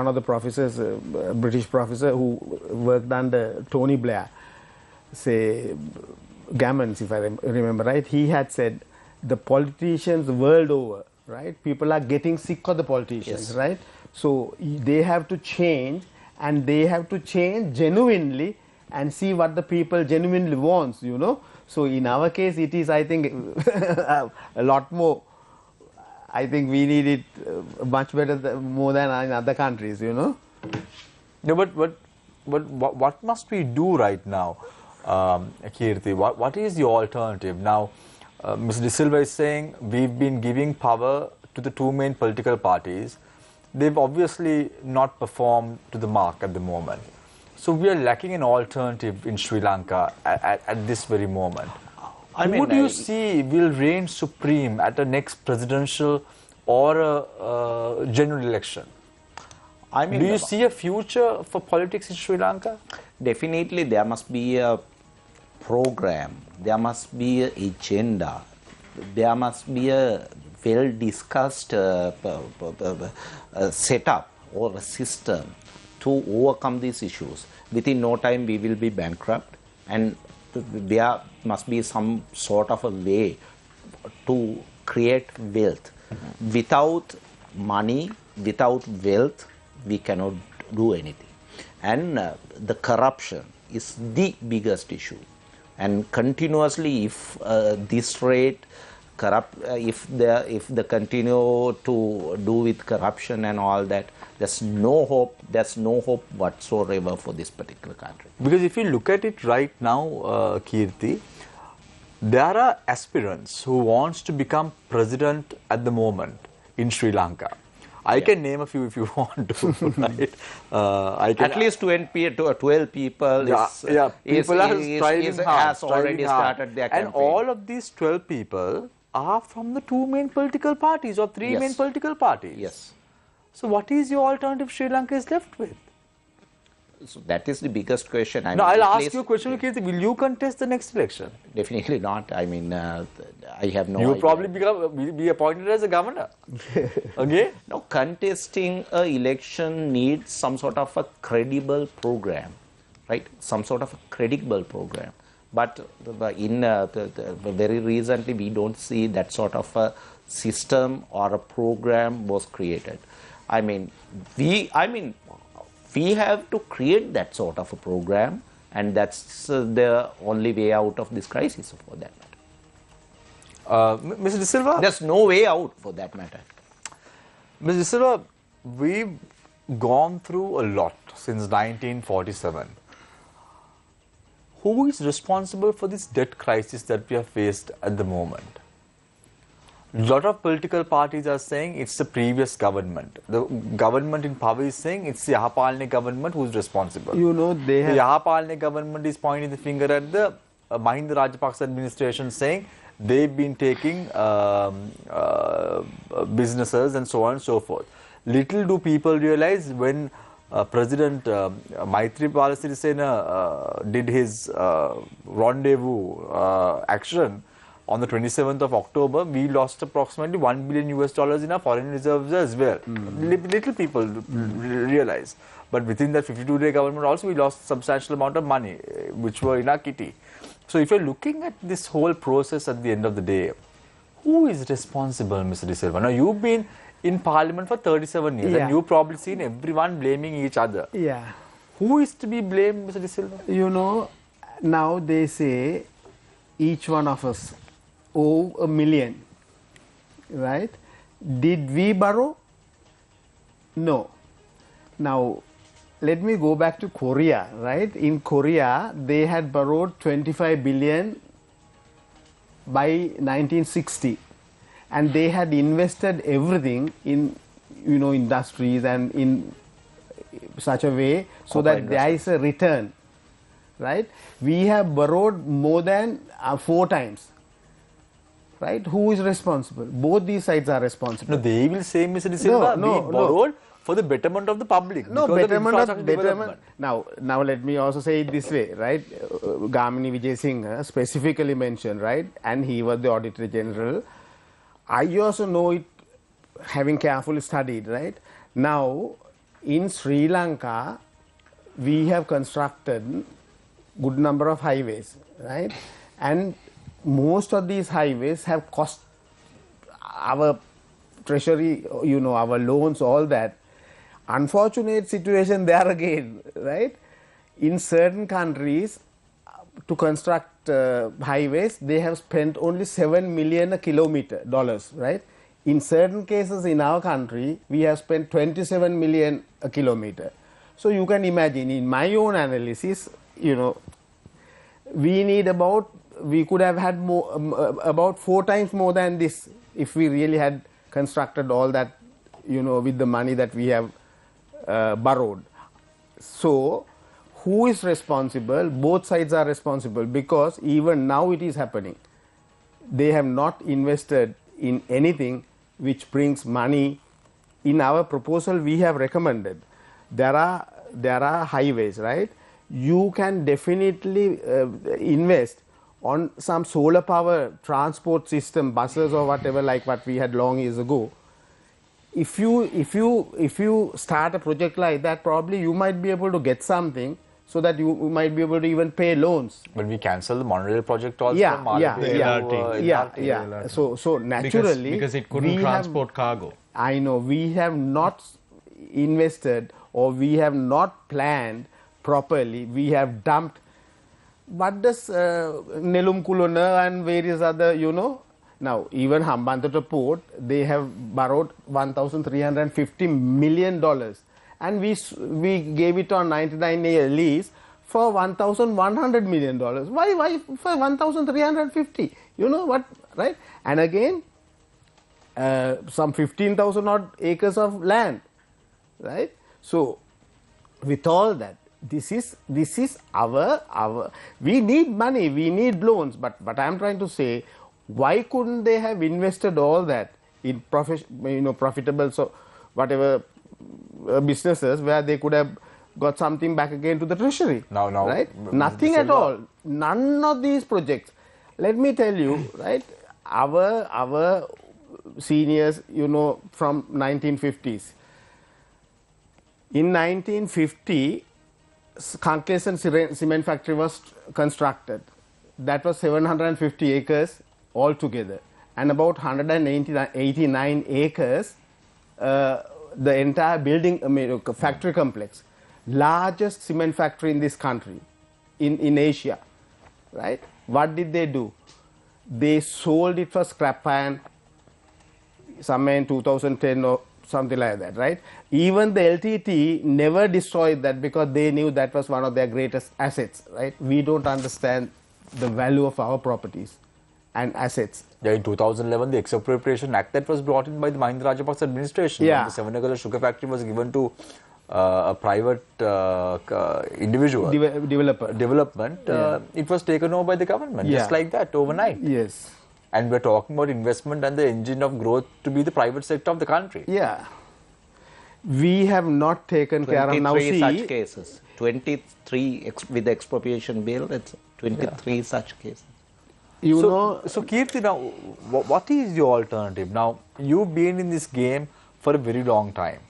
of the professors, a British professor who worked under Tony Blair, say Gammons, if I remember right, he had said the politicians the world over, right? People are getting sick of the politicians, right? So they have to change, and they have to change genuinely and see what the people genuinely wants, So in our case, it is, I think, a lot more. I think we need it much better, more than in other countries, No, but what must we do right now, Kirti? What is the alternative? Now, Mr. De Silva is saying we've been giving power to the two main political parties. They've obviously not performed to the mark at the moment. So we are lacking an alternative in Sri Lanka at this very moment. Who do you see will reign supreme at the next presidential or a general election? I mean, do you see a future for politics in Sri Lanka? Definitely there must be a program, there must be an agenda, there must be a well discussed setup or a system to overcome these issues. Within no time we will be bankrupt, and there must be some sort of a way to create wealth. Without money, without wealth, we cannot do anything. And the corruption is the biggest issue. And continuously, if this rate if they continue to do with corruption and all that, there's no hope whatsoever for this particular country. Because if you look at it right now, Kirti, there are aspirants who wants to become president at the moment in Sri Lanka. I can name a few if you want to, right? At least 12 people people are striving hard, has already started their campaign. And all of these 12 people are from the two main political parties or three main political parties. Yes. So what is your alternative Sri Lanka is left with? So that is the biggest question. Now I'll ask you a question, Kirti. Will you contest the next election? Definitely not. I mean, I have no idea. You'll probably be appointed as a governor. Okay? No, contesting an election needs some sort of a credible program, right? Some sort of a credible program. But very recently, we don't see that sort of a system or a program was created. I mean, we have to create that sort of a program, and that's the only way out of this crisis, for that matter. Mr. De Silva? There's no way out, for that matter. Mr. De Silva, we've gone through a lot since 1947. Who is responsible for this debt crisis that we have faced at the moment? A lot of political parties are saying it's the previous government. The government in power is saying it's the Yahapalne government who's responsible. You know, the Yahapalne government is pointing the finger at the Mahinda Rajapaksa administration, saying they've been taking businesses and so on and so forth. Little do people realize when President Maithripala Sirisena did his rendezvous action on the 27th of October, we lost approximately $1 billion in our foreign reserves as well. Little people realize. But within that 52-day government also, we lost a substantial amount of money, which were in our kitty. So if you're looking at this whole process at the end of the day, who is responsible, Mr. De Silva? Now, you've been in Parliament for 37 years, and you've probably seen everyone blaming each other. Yeah. Who is to be blamed, Mr. De Silva? You know, now they say each one of us owe $1 million, right? Did we borrow? No. Now, let me go back to Korea, right? In Korea, they had borrowed 25 billion by 1960. And they had invested everything in, you know, industries and in such a way so that there is a return, right? We have borrowed more than 4 times, right? Who is responsible? Both these sides are responsible. No, they will say, Mr. De Silva, we borrowed for the betterment of the public. No, betterment. Now let me also say it this way, right? Gamini Vijay Singh specifically mentioned, right? And he was the Auditor General. I also know it, having carefully studied, right? Now, in Sri Lanka, we have constructed good number of highways, right? And most of these highways have cost our treasury, you know, our loans, all that. Unfortunate situation there again, right? In certain countries, to construct highways, they have spent only $7 million a kilometer, right? In certain cases in our country, we have spent 27 million a kilometer. So you can imagine, in my own analysis, you know, we could have had more, about 4 times more than this if we really had constructed all that, you know, with the money that we have borrowed. So, who is responsible? Both sides are responsible, because even now it is happening. They have not invested in anything which brings money. In our proposal, we have recommended there are highways, right? You can definitely invest on some solar power transport system, buses or whatever, like what we had long years ago. If you start a project like that, probably you might be able to get something, so that you might be able to even pay loans. But we cancelled the monorail project also. Yeah. So naturally, because it couldn't transport cargo. I know we have not invested, or we have not planned properly. We have dumped. What does Nelum Kulona and various other, now even Hambantota port, they have borrowed $1,350 million. And we gave it on 99-year lease for $1,100 million. Why for 1,350? You know what, right? And again, some 15,000 odd acres of land, right? So with all that, this is our. We need money, we need loans. But what I am trying to say, why couldn't they have invested all that in profitable, so whatever businesses where they could have got something back again to the treasury? No, right? Nothing at all. None of these projects. Let me tell you, right? Our seniors, from 1950s. In 1950, Kankesan cement factory was constructed. That was 750 acres altogether, and about 189 acres. The entire building, factory complex, largest cement factory in this country, in Asia, right? What did they do? They sold it for scrap iron somewhere in 2010 or something like that, right? Even the LTT never destroyed that, because they knew that was one of their greatest assets, right? We don't understand the value of our properties and assets. Yeah, in 2011, the Expropriation Act that was brought in by the Mahinda Rajapaksa administration. Yeah. The Sevanagala sugar factory was given to a private individual. Development. It was taken over by the government, just like that, overnight. Yes. And we're talking about investment and the engine of growth to be the private sector of the country. Yeah. We have not taken care of now. 23 such cases. 23 with the expropriation bill, it's 23 such cases. So Kirti, now, what is your alternative? Now, you've been in this game for a very long time.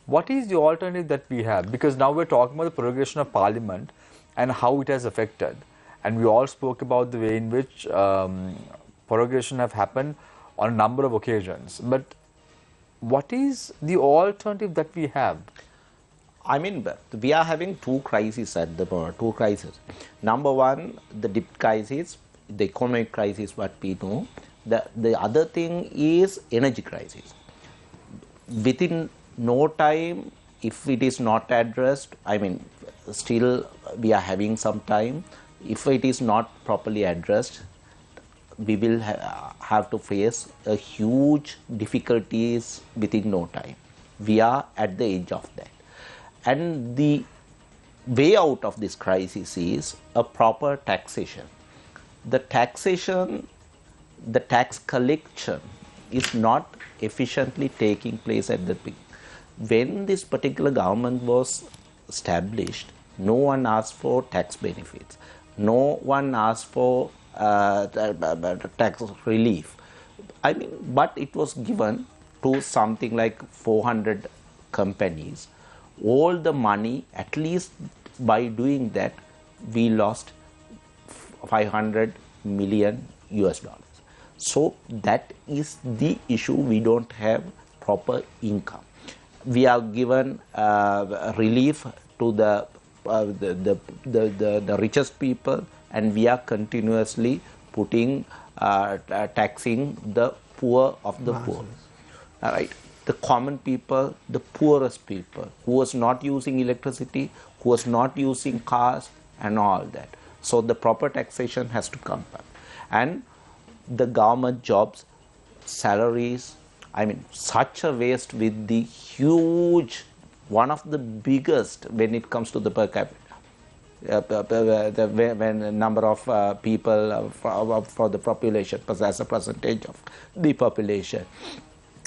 What is the alternative that we have? Because now we're talking about the prorogation of Parliament and how it has affected. And we all spoke about the way in which prorogation have happened on a number of occasions. But what is the alternative that we have? I mean, we are having two crises at the moment, two crises. Number one, the debt crisis, the economic crisis, what we know. The other thing is energy crisis. Within no time, if it is not addressed, I mean, still we are having some time. If it is not properly addressed, we will have to face a huge difficulties within no time. We are at the edge of that. And the way out of this crisis is a proper taxation. The taxation, the tax collection is not efficiently taking place at the beginning. When this particular government was established, no one asked for tax benefits. No one asked for tax relief. I mean, but it was given to something like 400 companies. All the money, at least by doing that, we lost 500 million US dollars. So that is the issue. We don't have proper income. We are given relief to the richest people, and we are continuously putting taxing the poor of the poor. All right. The common people, the poorest people, who was not using electricity, who was not using cars and all that. So the proper taxation has to come back. And the government jobs, salaries, I mean, such a waste with the huge, one of the biggest when it comes to the per capita. The number of people for the population as a percentage of the population.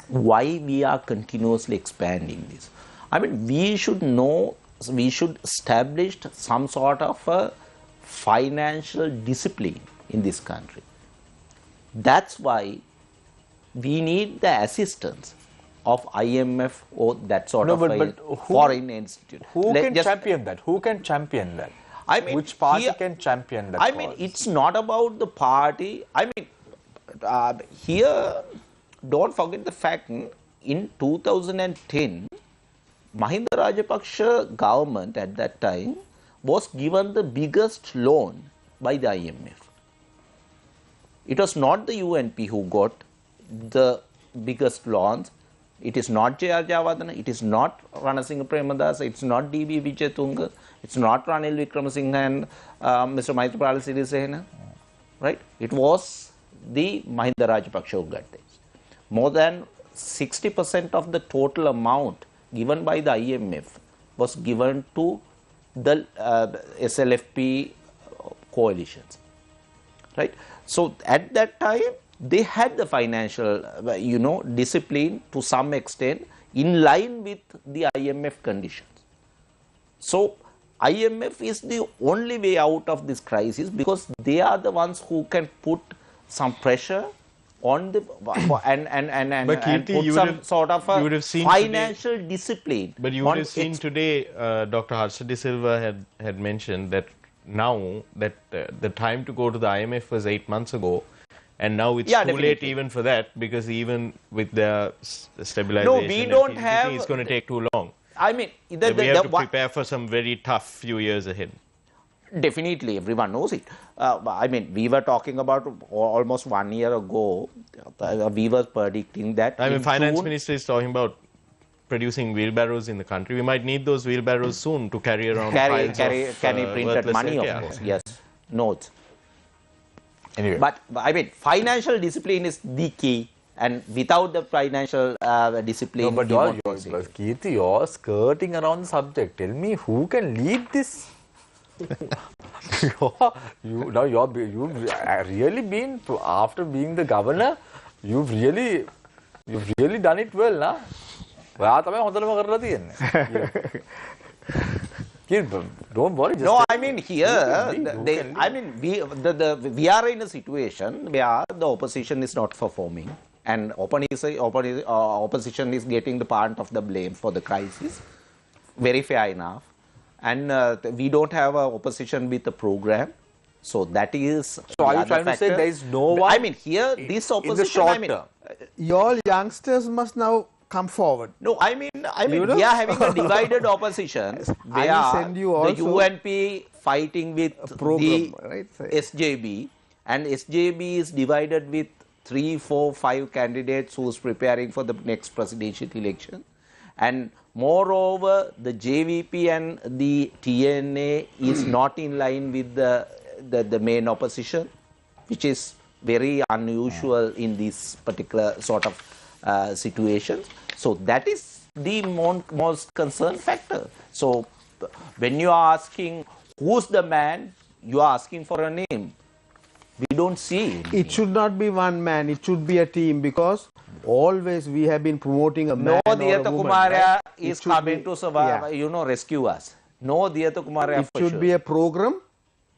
Why we are continuously expanding this? I mean, we should establish some sort of a financial discipline in this country. That's why we need the assistance of IMF or that sort of foreign institute. Who can champion that? Who can champion that? I mean, which party can champion that? I mean, it's not about the party. I mean, here, don't forget the fact, in 2010, Mahinda Rajapaksa government at that time was given the biggest loan by the IMF. It was not the UNP who got the biggest loans. It is not J.R. Javadana, it is not Ranasinghe Premadasa, it's not D.B. Vijayatunga, it's not Ranil Wickramasinghe and Mr. Maithripala Sirisena, right? It was the Mahinda Rajapaksa who got this. More than 60% of the total amount given by the IMF was given to the SLFP coalitions, right? So at that time, they had the financial, discipline to some extent in line with the IMF conditions. So IMF is the only way out of this crisis because they are the ones who can put some pressure on the and put some sort of a financial discipline. But you would have seen today, Dr. Harsha De Silva had mentioned that now that the time to go to the IMF was 8 months ago, and now it's too late even for that, because even with the stabilization, we don't have. It's going to take too long. I mean, we have to prepare for some very tough few years ahead. Definitely, everyone knows it. I mean, we were talking about almost 1 year ago. We were predicting that. I mean, Finance Minister is talking about producing wheelbarrows in the country. We might need those wheelbarrows soon to carry around printed money, of course. Yes, notes. Anyway. But I mean, financial discipline is the key, and without the financial discipline, Kirti, you're skirting around the subject. Tell me, who can lead this? You've really been, after being the governor, you've really done it well, na? Don't worry. No, I mean here, we are in a situation where the opposition is not performing, and opposition is getting the part of the blame for the crisis. Very fair enough, and we don't have an opposition with a program, so that is. So are you trying to say there is no one? I mean here, this opposition. In the short term, your youngsters must now come forward. No, I mean, we are having a divided opposition where the UNP fighting with the SJB, and SJB is divided with 3, 4, 5 candidates who's preparing for the next presidential election. And moreover, the JVP and the TNA is not in line with the main opposition, which is very unusual in this particular sort of situations. So that is the most concerned factor. So when you are asking who's the man, you are asking for a name. We don't see it should not be one man, it should be a team, because always we have been promoting a man or a woman. No, Kumaria is coming to survive, rescue us. No, Diyata Kumaria. It should be a program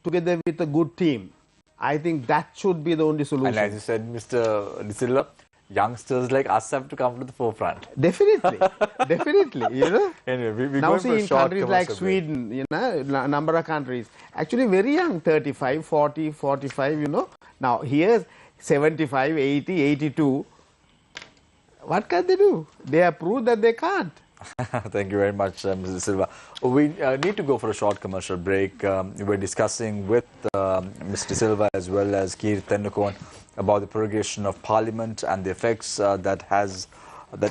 together with a good team. I think that should be the only solution. And as you said, Mr. De Silva, youngsters like us have to come to the forefront. Definitely, definitely, Anyway, we now see in countries like Sweden, number of countries, actually very young, 35, 40, 45, Now here, 75, 80, 82. What can they do? They have proved that they can't. Thank you very much, Mr. De Silva. We need to go for a short commercial break. We're discussing with Mr. De Silva as well as Keir Tendukon about the prorogation of Parliament and the effects that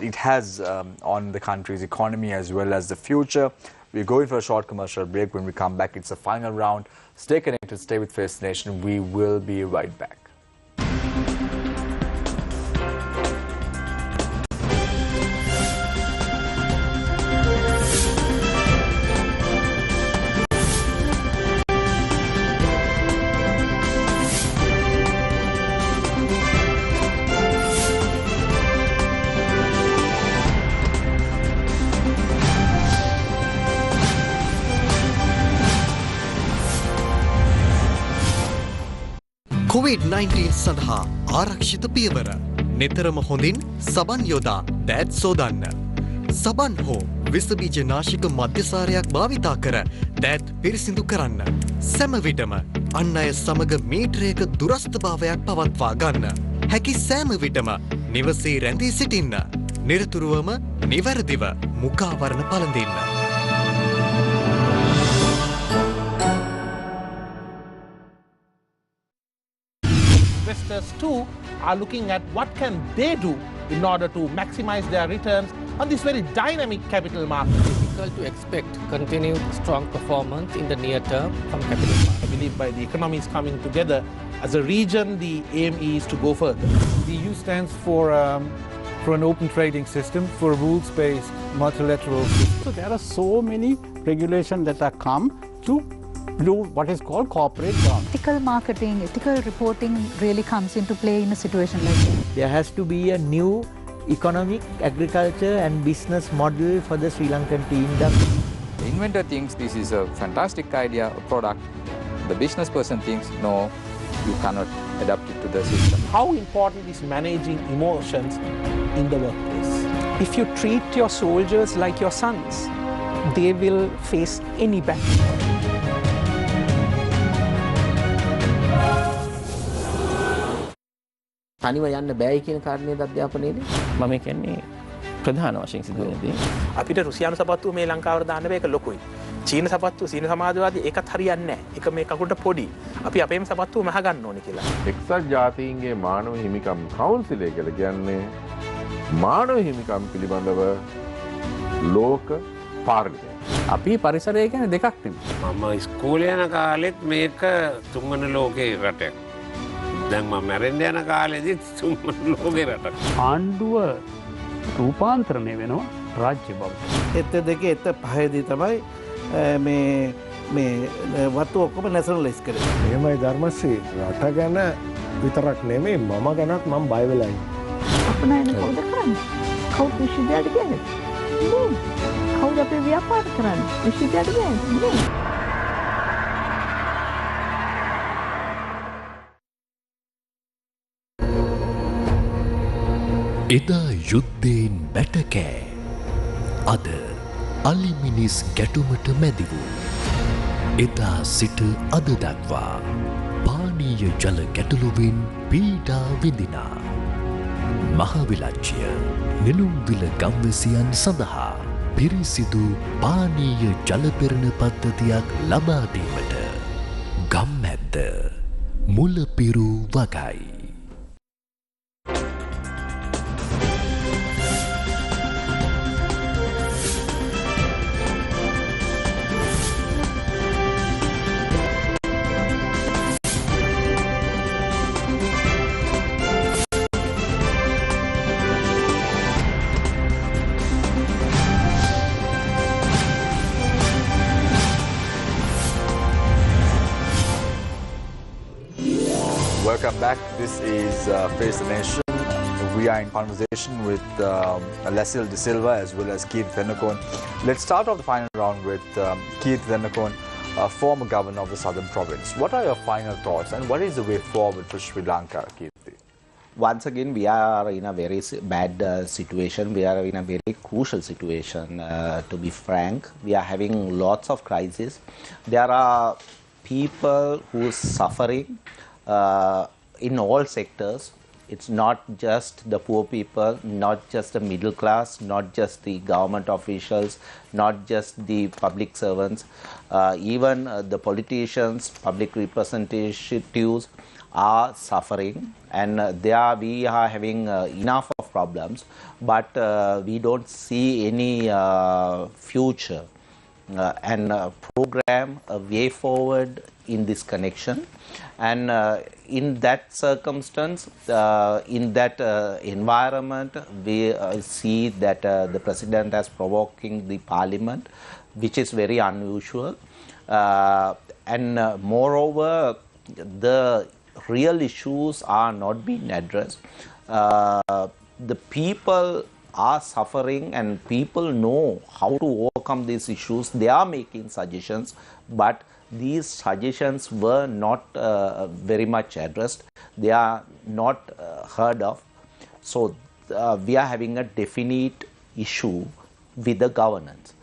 it has on the country's economy as well as the future. We're going for a short commercial break. When we come back, it's the final round. Stay connected, stay with Face the Nation. We will be right back. COVID-19 සඳහා ආරක්ෂිත පියවර. නිතරම හොඳින් සබන් යොදා දෑත් සෝදන්න. සබන් හෝ විසබීජනාශක මධ්‍යසාරයක් භාවිතා කර දෑත් පිරිසිදු කරන්න. සැම විටම අන් අය සමග මීටරයක දුරස්ථභාවයක් පවත්වා ගන්න. හැකි සෑම විටම නිවසේ රැඳී සිටින්න. නිරතුරුවම නිවැරදිව මුඛාවරණ පළඳින්න. Investors too are looking at what can they do in order to maximize their returns on this very dynamic capital market. It's difficult to expect continued strong performance in the near term from capital market. I believe by the economies coming together as a region, the aim is to go further. The EU stands for an open trading system, for a rules-based multilateral system. So there are so many regulations that are come to do what is called corporate governance. Ethical marketing, ethical reporting really comes into play in a situation like this. There has to be a new economic, agriculture and business model for the Sri Lankan tea industry. The inventor thinks this is a fantastic idea, a product. The business person thinks, no, you cannot adapt it to the system. How important is managing emotions in the workplace? If you treat your soldiers like your sons, they will face any battle. තනිව යන්න බෑයි කියන කාරණේද අධ්‍යාපනයේදී මම කියන්නේ ප්‍රධාන වශයෙන් සිදු වෙන දේ. අපිට රුසියානු සපත්තුව මේ ලංකාවට දාන්න බෑ ඒක ලොකුයි. චීන සපත්තුව සීන සමාජවාදී ඒකත් හරියන්නේ නැහැ. ඒක මේ කකුලට පොඩි. අපි අපේම සපත්තුව මහ ගන්න ඕනේ කියලා. එක්සත් ජාතීන්ගේ මානව හිමිකම් කවුන්සිලය කියලා කියන්නේ මානව හිමිකම් පිළිබඳව ලෝක පාර්ලිමේන්තුව. අපි පරිසරය කියන්නේ දෙකක් තිබුණා. මම ඉස්කෝලේ යන කාලෙත් මේක තුන්වන ලෝකේ රටක්. දැන් මම මැරෙන්න යන කාලෙදි තුන්වන ලෝකේ රටක්. ආණ්ඩුව රූපාන්තරණය වෙනවා රාජ්‍ය බවට. එත දෙකේ එත පහේදී තමයි මේ වතු ඔක්කොම නැෂනලයිස් කරේ. එහෙමයි ධර්මශ්‍රී රට ගැන විතරක් නෙමෙයි මම ගැනත් මම බය වෙලා ඉන්නේ. අපනයන කවුද කරන්නේ? කවුද විශ්වවිද්‍යාලයට ගියන්නේ? කවුද අපේ ව්‍යාපාර කරන්නේ? විශ්වවිද්‍යාලයට ගියන්නේ? එදා යුද්ධයෙන් බැටකෑ අද අලිමිනිස් ගැටුමට මැදි වූ එදා සිට අද දක්වා පානීය ජල ගැටලුවෙන් පීඩා විඳිනා මහවිලච්චිය නෙළුම්විල ගම්වැසියන් සඳහා පිරිසිදු පානීය ජල පෙරණ පද්ධතියක් ලබා දීමට ගම්මැද්ද මුලපිරු වගයි. Welcome back. This is Face the Nation. We are in conversation with Lesil De Silva as well as Keith Vennakoon. Let's start off the final round with Keith Vennakoon, former governor of the Southern Province. What are your final thoughts and what is the way forward for Sri Lanka, Keith? Once again, we are in a very bad situation. We are in a very crucial situation, to be frank. We are having lots of crises. There are people who are suffering in all sectors. It's not just the poor people, not just the middle class, not just the government officials, not just the public servants, even the politicians, public representatives are suffering, and there we are having enough of problems, but we don't see any future and program a way forward in this connection. And in that circumstance, in that environment, we see that the president has provoking the parliament, which is very unusual. And moreover, the real issues are not being addressed. The people are suffering and people know how to overcome these issues. They are making suggestions, but these suggestions were not very much addressed. They are not heard of. So we are having a definite issue with the governance.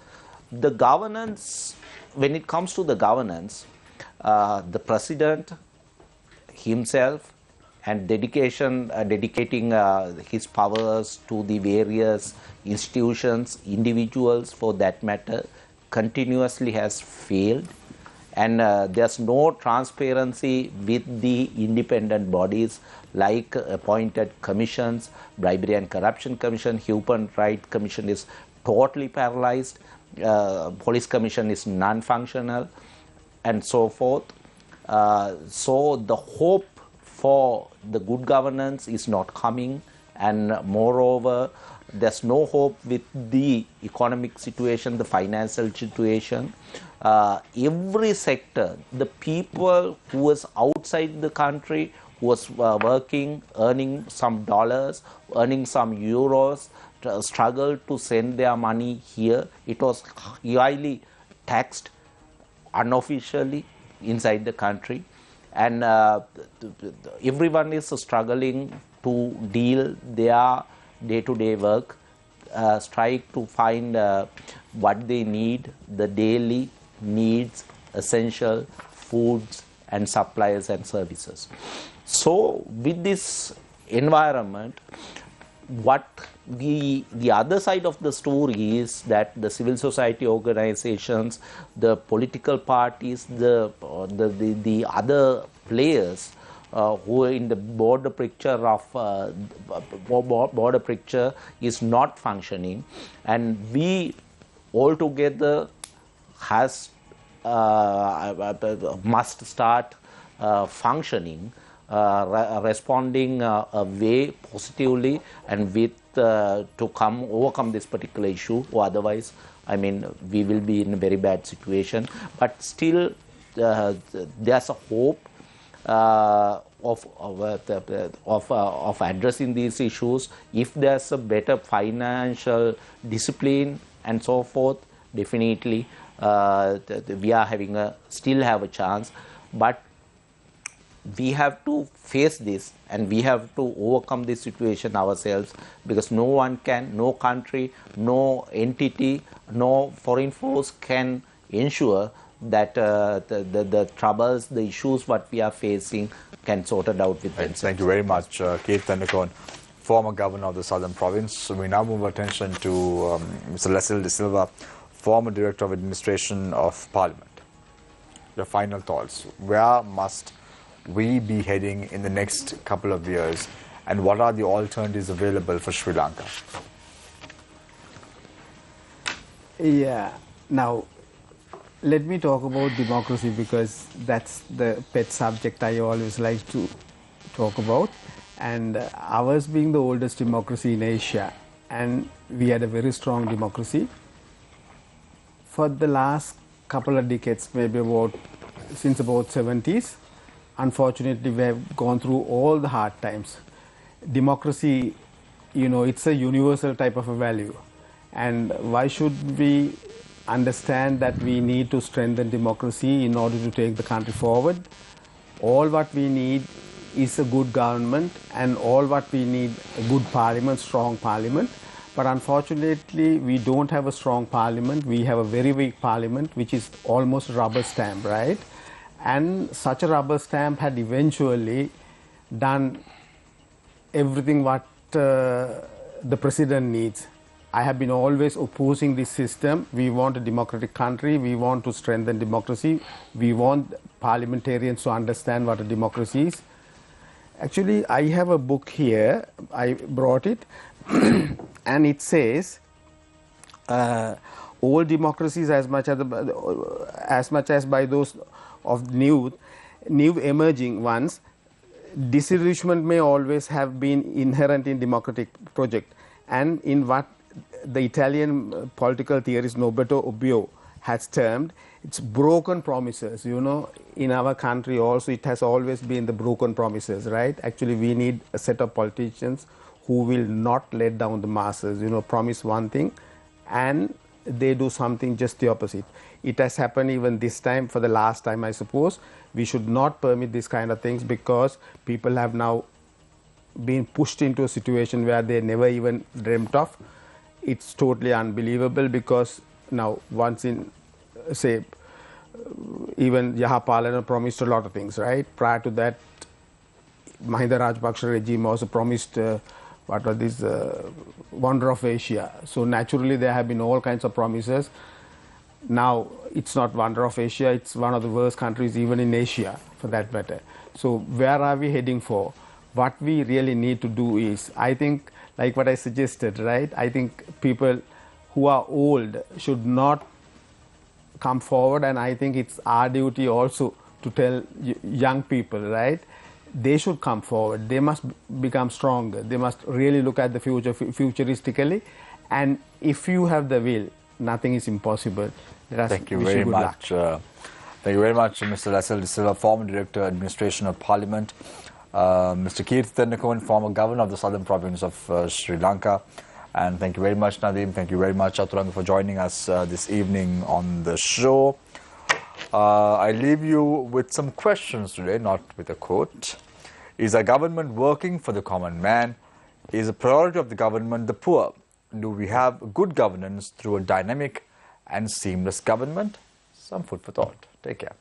The governance, when it comes to the governance, the president himself and dedicating his powers to the various institutions, individuals for that matter, continuously has failed. And there's no transparency with the independent bodies like appointed commissions. Bribery and Corruption Commission, Human Rights Commission is totally paralyzed. Police Commission is non-functional, and so forth. So the hope for the good governance is not coming, and moreover, there's no hope with the economic situation, the financial situation. Every sector, the people who was outside the country, who was working, earning some dollars, earning some euros, struggled to send their money here. It was highly taxed unofficially inside the country, and everyone is struggling to deal their day-to-day work, strike to find what they need, the daily needs, essential foods and supplies and services. So with this environment, what the other side of the story is that the civil society organizations, the political parties, the other players who are in the border picture is not functioning, and we altogether must start functioning, responding a way positively and with to overcome this particular issue, or otherwise, I mean, we will be in a very bad situation. But still, there's a hope of addressing these issues. If there's a better financial discipline and so forth, definitely we are still have a chance. But we have to face this, and we have to overcome this situation ourselves, because no one can, no country, no entity, no foreign force can ensure that the troubles, the issues what we are facing can sort it out with themselves. Thank you very much, Keith Tendakon, former governor of the Southern Province. So we now move attention to Mr. Lesil De Silva, former Director of Administration of Parliament. Your final thoughts. Where must we be heading in the next couple of years, and what are the alternatives available for Sri Lanka? Yeah, now let me talk about democracy, because that's the pet subject I always like to talk about, and ours being the oldest democracy in Asia, and we had a very strong democracy for the last couple of decades, maybe since about 70s. Unfortunately, we have gone through all the hard times. Democracy, it's a universal type of a value. And why should we understand that we need to strengthen democracy in order to take the country forward? All what we need is a good government, and all what we need, a good parliament, strong parliament. But unfortunately, we don't have a strong parliament. We have a very weak parliament, which is almost rubber stamp, right? And such a rubber stamp had eventually done everything what the president needs. I have been always opposing this system. We want a democratic country. We want to strengthen democracy. We want parliamentarians to understand what a democracy is. Actually, I have a book here. I brought it. And it says, all democracies, as much as by those of new emerging ones, disillusionment may always have been inherent in democratic project, and in what the Italian political theorist Norberto Bobbio has termed, it's broken promises. In our country also, it has always been the broken promises, right? Actually, we need a set of politicians who will not let down the masses, promise one thing and they do something just the opposite. It has happened even this time, for the last time I suppose. We should not permit these kind of things because people have now been pushed into a situation where they never even dreamt of. It's totally unbelievable because now once in, say, even Yahapalana promised a lot of things, right? Prior to that, Mahinda Rajapaksa regime also promised what was this wonder of Asia. So naturally there have been all kinds of promises. Now it's not wonder of Asia, it's one of the worst countries even in Asia for that matter. So where are we heading for? What we really need to do is, I think, like what I suggested, right? I think people who are old should not come forward, and I think it's our duty also to tell young people, right? They should come forward. They must become stronger. They must really look at the future futuristically. And if you have the will, nothing is impossible. Thank you very much. Thank you very much, Mr. Lassell De Silva, former Director, Administration of Parliament. Mr. Keith Tennakoon, former Governor of the Southern Province of Sri Lanka. And thank you very much, Nadeem. Thank you very much, Chaturanga, for joining us this evening on the show. I leave you with some questions today, not with a quote. Is our government working for the common man? Is the priority of the government the poor? Do we have good governance through a dynamic and seamless government? Some food for thought. Take care.